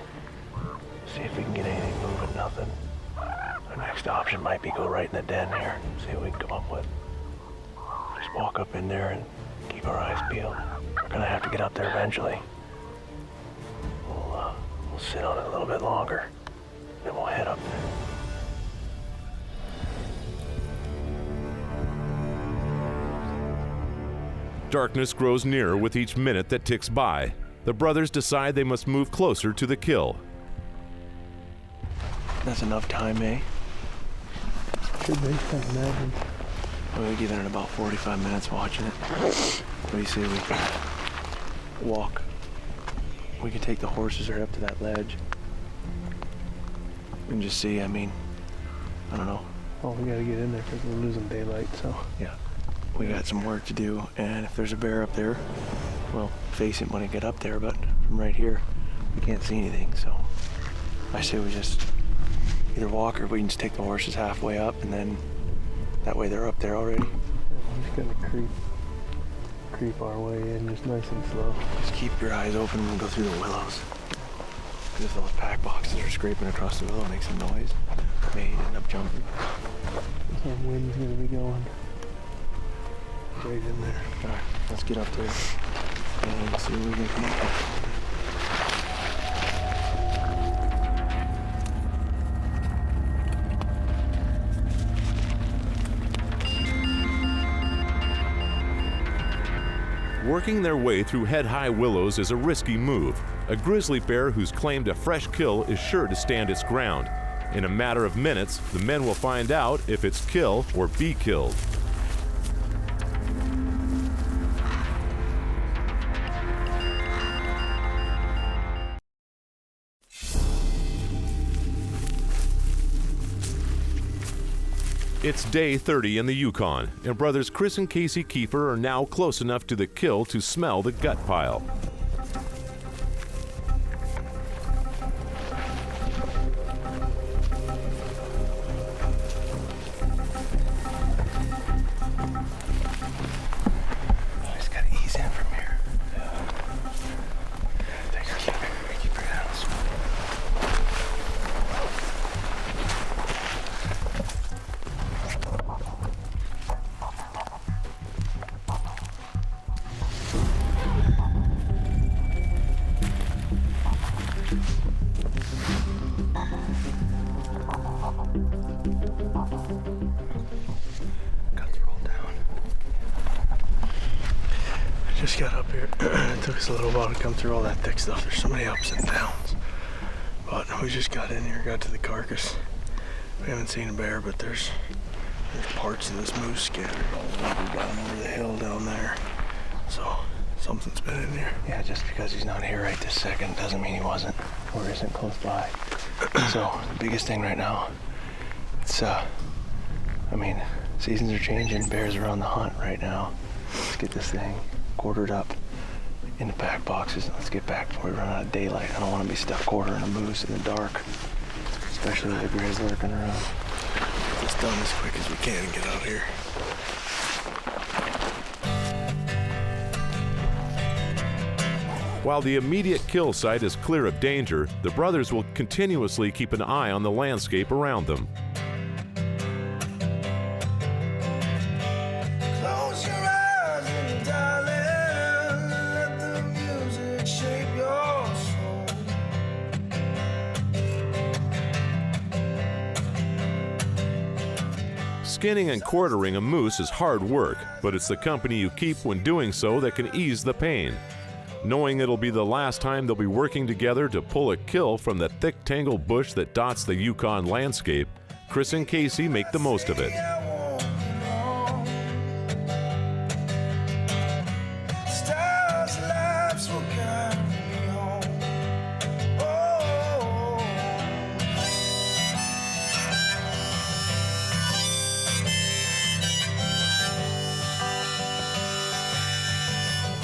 see if we can get anything moving, nothing. Our next option might be go right in the den here, see what we can come up with. Just walk up in there and keep our eyes peeled. We're gonna have to get up there eventually. We'll sit on it a little bit longer, then we'll head up there. Darkness grows nearer with each minute that ticks by. The brothers decide they must move closer to the kill. That's enough time, eh? Should be, I imagine. We'll give it about 45 minutes watching it. What do you say we walk? We can take the horses right up to that ledge. We can just see, I mean, I don't know. Well, we gotta get in there because we're losing daylight, so. Yeah. We got some work to do, and if there's a bear up there, we'll face it when I get up there, but from right here, we can't see anything, so I say we just either walk or we can just take the horses halfway up, and then that way they're up there already. I'm just gonna creep creep our way in, just nice and slow. Just keep your eyes open and we'll go through the willows. Because if those pack boxes are scraping across the willow, make some noise, may end up jumping. Some wind's gonna be going right in there. All right, let's get up there and see what we can come up with. Working their way through head-high willows is a risky move. A grizzly bear who's claimed a fresh kill is sure to stand its ground. In a matter of minutes, the men will find out if it's kill or be killed. It's day 30 in the Yukon, and brothers Chris and Casey Keefer are now close enough to the kill to smell the gut pile. Just gotta ease in from here. Keep your hands. Just got up here. It took us a little while to come through all that thick stuff. There's so many ups and downs. But we just got in here, got to the carcass. We haven't seen a bear, but there's parts of this moose scattered all over down over the hill down there. So something's been in here. Yeah, just because he's not here right this second doesn't mean he wasn't or isn't close by. So the biggest thing right now, it's I mean, seasons are changing. Bears are on the hunt right now. Let's get this thing quartered up in the pack boxes and let's get back before we run out of daylight. I don't want to be stuck quartering a moose in the dark, especially with the grizz lurking around. Get this done as quick as we can and get out here. While the immediate kill site is clear of danger, the brothers will continuously keep an eye on the landscape around them. Skinning and quartering a moose is hard work, but it's the company you keep when doing so that can ease the pain. Knowing it'll be the last time they'll be working together to pull a kill from the thick tangled bush that dots the Yukon landscape, Chris and Casey make the most of it.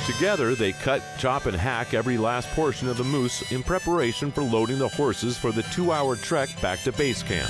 Together, they cut, chop, and hack every last portion of the moose in preparation for loading the horses for the 2-hour trek back to base camp.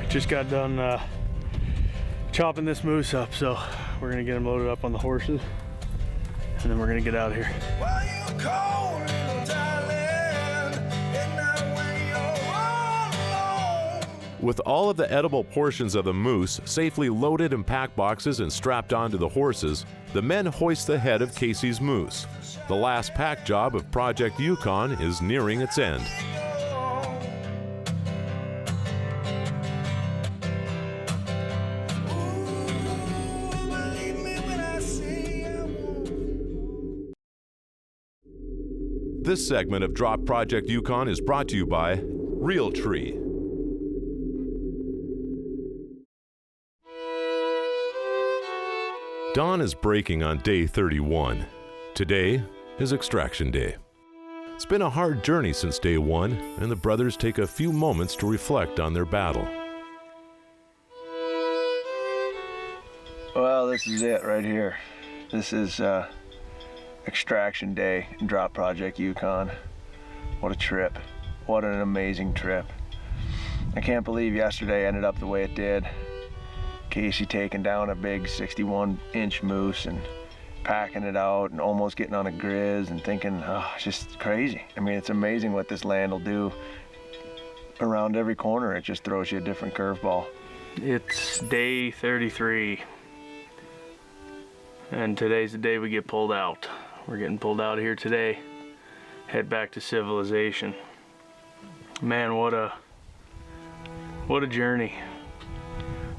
Just got done chopping this moose up, so we're gonna get him loaded up on the horses and then we're gonna get out of here. With all of the edible portions of the moose safely loaded in pack boxes and strapped onto the horses, the men hoist the head of Casey's moose. The last pack job of Project Yukon is nearing its end. This segment of Drop Project Yukon is brought to you by Realtree. Dawn is breaking on day 31. Today is extraction day. It's been a hard journey since day one, and the brothers take a few moments to reflect on their battle. Well, this is it right here. This is extraction day in Drop Project Yukon. What a trip. What an amazing trip. I can't believe yesterday ended up the way it did. Casey taking down a big 61-inch moose and packing it out and almost getting on a grizz and thinking, oh, it's just crazy. I mean, it's amazing what this land will do. Around every corner, it just throws you a different curveball. It's day 33. And today's the day we get pulled out. We're getting pulled out of here today. Head back to civilization. Man, what a journey.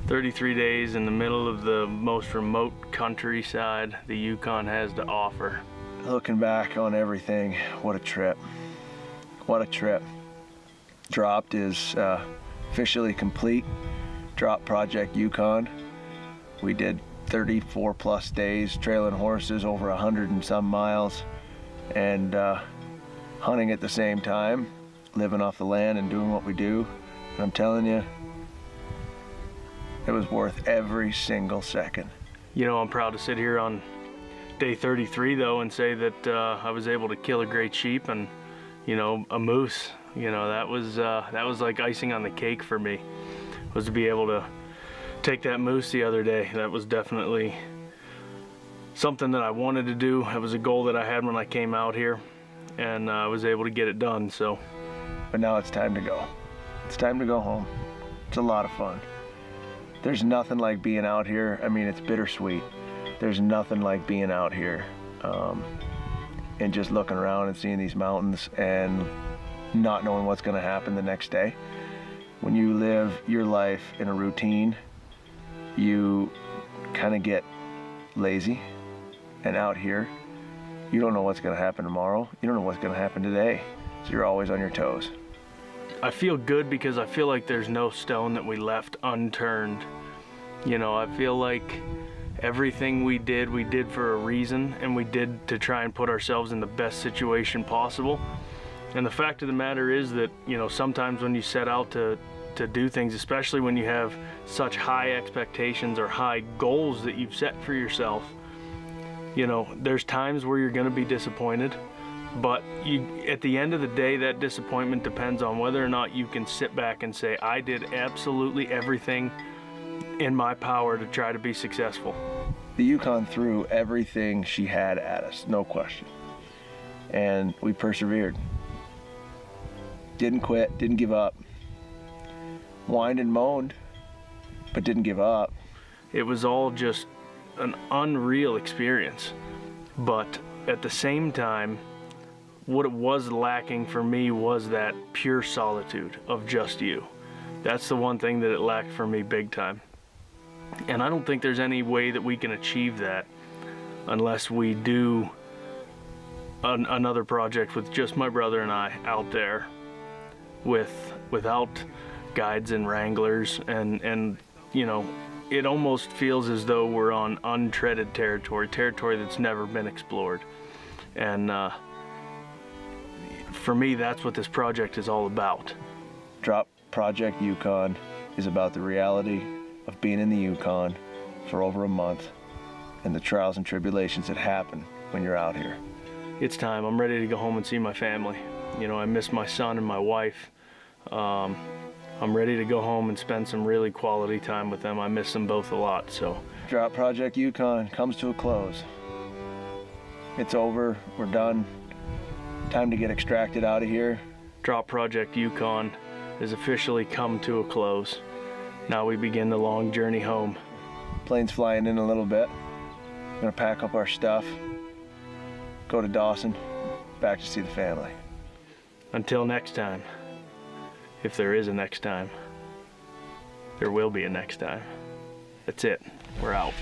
33 days in the middle of the most remote countryside the Yukon has to offer. Looking back on everything, what a trip. What a trip. Dropped is officially complete. Drop Project Yukon. We did 34 plus days trailing horses over 100 and some miles and hunting at the same time, living off the land and doing what we do. And I'm telling you, it was worth every single second. You know, I'm proud to sit here on day 33 though and say that I was able to kill a great sheep and, you know, a moose. You know, that was like icing on the cake for me, was to be able to take that moose the other day. That was definitely something that I wanted to do. It was a goal that I had when I came out here, and I was able to get it done. So, but now it's time to go. It's time to go home. It's a lot of fun. There's nothing like being out here. I mean, it's bittersweet. There's nothing like being out here and just looking around and seeing these mountains and not knowing what's going to happen the next day. When you live your life in a routine, you kind of get lazy. And out here, you don't know what's going to happen tomorrow. You don't know what's going to happen today. So you're always on your toes. I feel good because I feel like there's no stone that we left unturned. You know, I feel like everything we did for a reason, and we did to try and put ourselves in the best situation possible. And the fact of the matter is that, you know, sometimes when you set out to do things, especially when you have such high expectations or high goals that you've set for yourself, you know, there's times where you're going to be disappointed. But at the end of the day, that disappointment depends on whether or not you can sit back and say, I did absolutely everything in my power to try to be successful. The Yukon threw everything she had at us, no question. And we persevered. Didn't quit, didn't give up. Whined and moaned, but didn't give up. It was all just an unreal experience. But at the same time, what it was lacking for me was that pure solitude of just you. That's the one thing that it lacked for me big time. And I don't think there's any way that we can achieve that unless we do another project with just my brother and I out there without guides and wranglers, and you know, it almost feels as though we're on untreaded territory that's never been explored. And for me, that's what this project is all about. Drop Project Yukon is about the reality of being in the Yukon for over a month and the trials and tribulations that happen when you're out here. It's time. I'm ready to go home and see my family. You know, I miss my son and my wife. I'm ready to go home and spend some really quality time with them. I miss them both a lot, so. Drop Project Yukon comes to a close. It's over, we're done. Time to get extracted out of here. Drop Project Yukon has officially come to a close. Now we begin the long journey home. Plane's flying in a little bit. We're gonna pack up our stuff, go to Dawson, back to see the family. Until next time, if there is a next time, there will be a next time. That's it, we're out.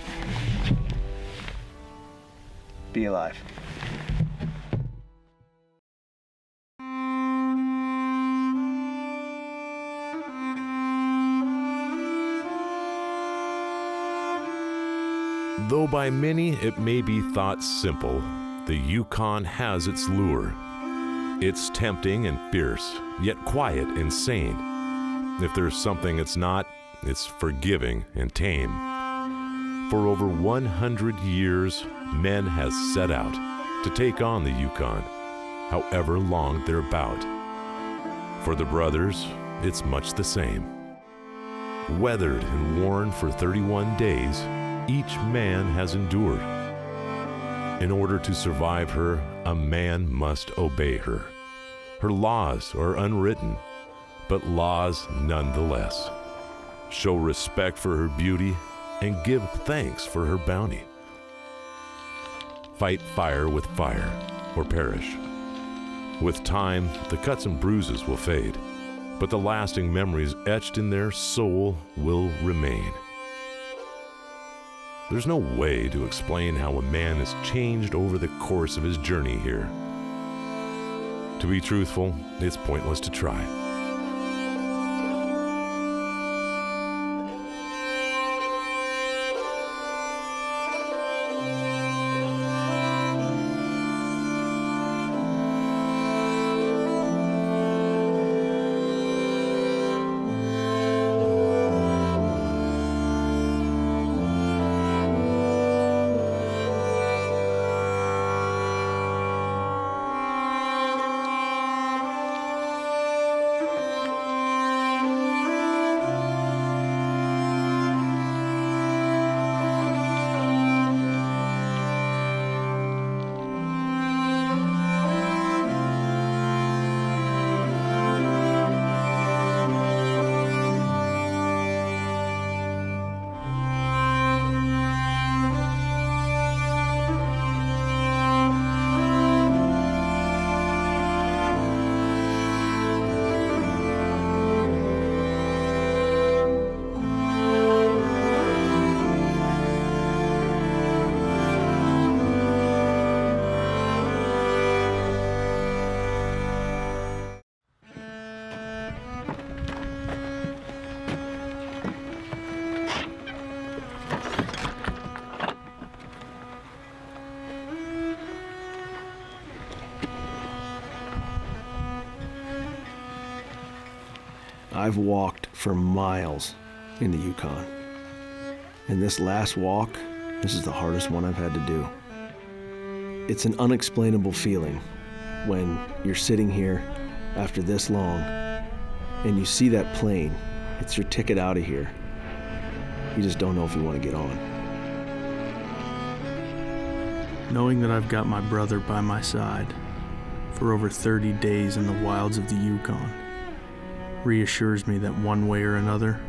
Be alive. Though by many it may be thought simple, the Yukon has its lure. It's tempting and fierce, yet quiet and sane. If there's something it's not, it's forgiving and tame. For over 100 years, men has set out to take on the Yukon, however long their bout. For the brothers, it's much the same. Weathered and worn for 31 days, each man has endured. In order to survive her, a man must obey her. Her laws are unwritten, but laws nonetheless. Show respect for her beauty and give thanks for her bounty. Fight fire with fire or perish. With time, the cuts and bruises will fade, but the lasting memories etched in their soul will remain. There's no way to explain how a man has changed over the course of his journey here. To be truthful, it's pointless to try. I've walked for miles in the Yukon. And this last walk, this is the hardest one I've had to do. It's an unexplainable feeling when you're sitting here after this long and you see that plane. It's your ticket out of here. You just don't know if you want to get on. Knowing that I've got my brother by my side for over 30 days in the wilds of the Yukon reassures me that one way or another,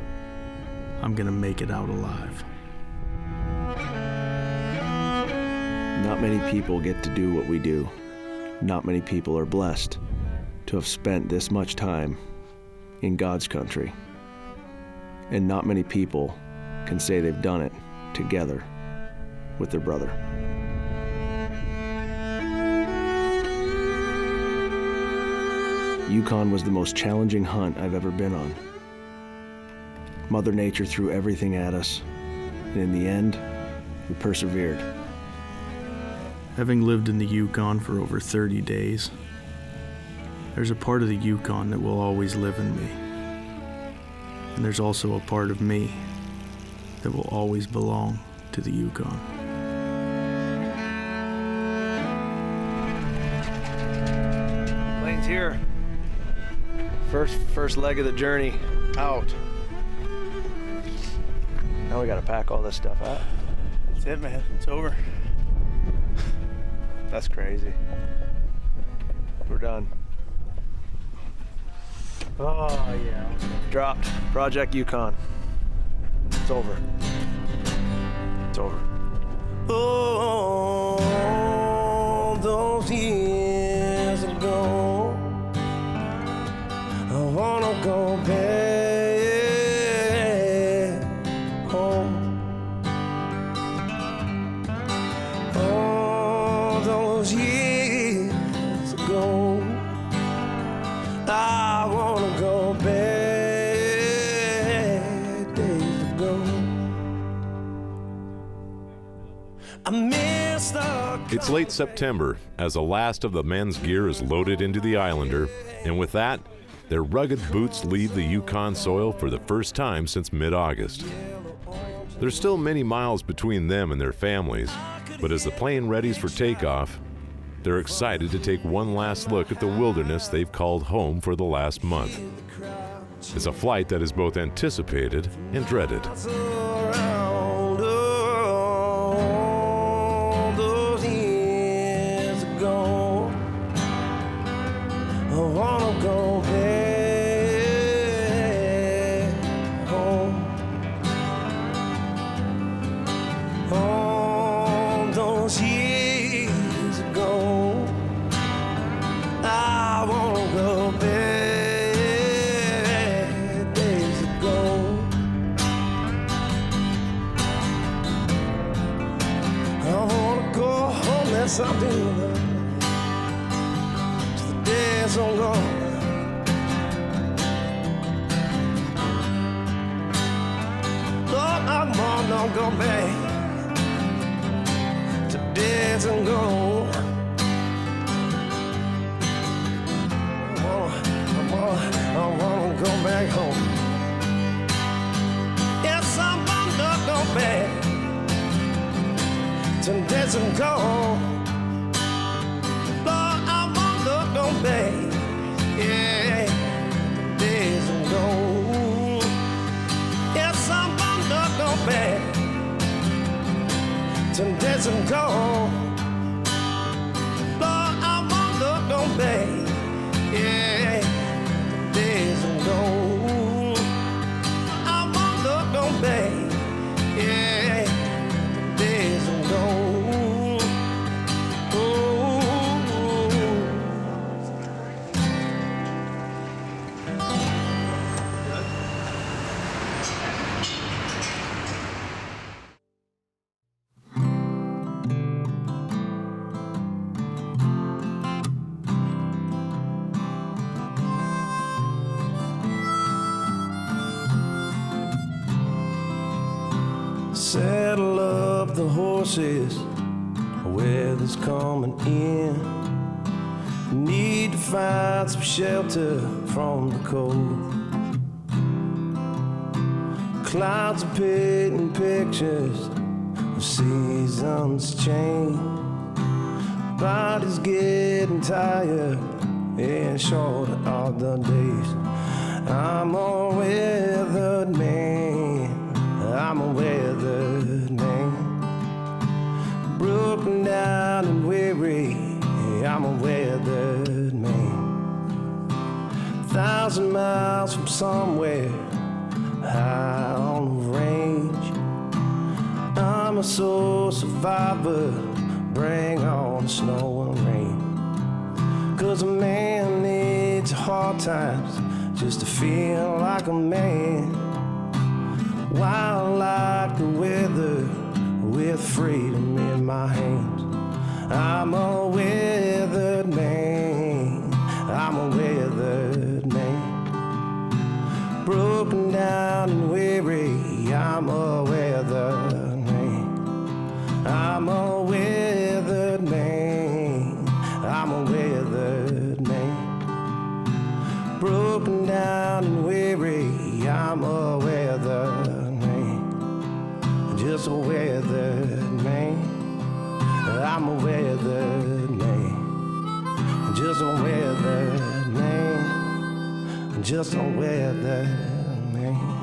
I'm gonna make it out alive. Not many people get to do what we do. Not many people are blessed to have spent this much time in God's country. And not many people can say they've done it together with their brother. Yukon was the most challenging hunt I've ever been on. Mother Nature threw everything at us, and in the end, we persevered. Having lived in the Yukon for over 30 days, there's a part of the Yukon that will always live in me. And there's also a part of me that will always belong to the Yukon. Plane's here. First leg of the journey out. Now we gotta pack all this stuff out. That's it, man. It's over. That's crazy. We're done. Oh, yeah. Dropped. Project Yukon. It's over. It's over. Oh, those years ago, I wanna go back home. Oh, those years ago, I wanna go back days ago. It's late September as the last of the men's gear is loaded into the Islander, and with that, their rugged boots leave the Yukon soil for the first time since mid-August. There's still many miles between them and their families, but as the plane readies for takeoff, they're excited to take one last look at the wilderness they've called home for the last month. It's a flight that is both anticipated and dreaded. Something to the days long gone. Lord, I wanna go back to days and gone. I wanna go back home. Yes, I wanna go back to days and gone. Babe, yeah, days and gone. Yes, I'm gonna go back to days and gone. Lord, I wanna go back, yeah, days and gone. I wanna go back, yeah, days and gone. Saddle up the horses, weather's coming in. Need to find some shelter from the cold. Clouds are painting pictures of seasons change. Body's getting tired and shorter all the days. I'm a weathered man. I'm a weathered man, broken down and weary. I'm a weathered man. 1,000 miles from somewhere high on the range. I'm a soul survivor. Bring on the snow and rain. 'Cause a man needs hard times just to feel like a man. Wild like the weather, with freedom in my hands. I'm a weathered man. I'm a weathered man. Broken down and weary. I'm a weathered man. I'm a weathered man. I'm a weathered man. Broken down and weary. I'm a weathered man. Just a weathered man. I'm a weathered man. Just a weathered man. Just a weathered man.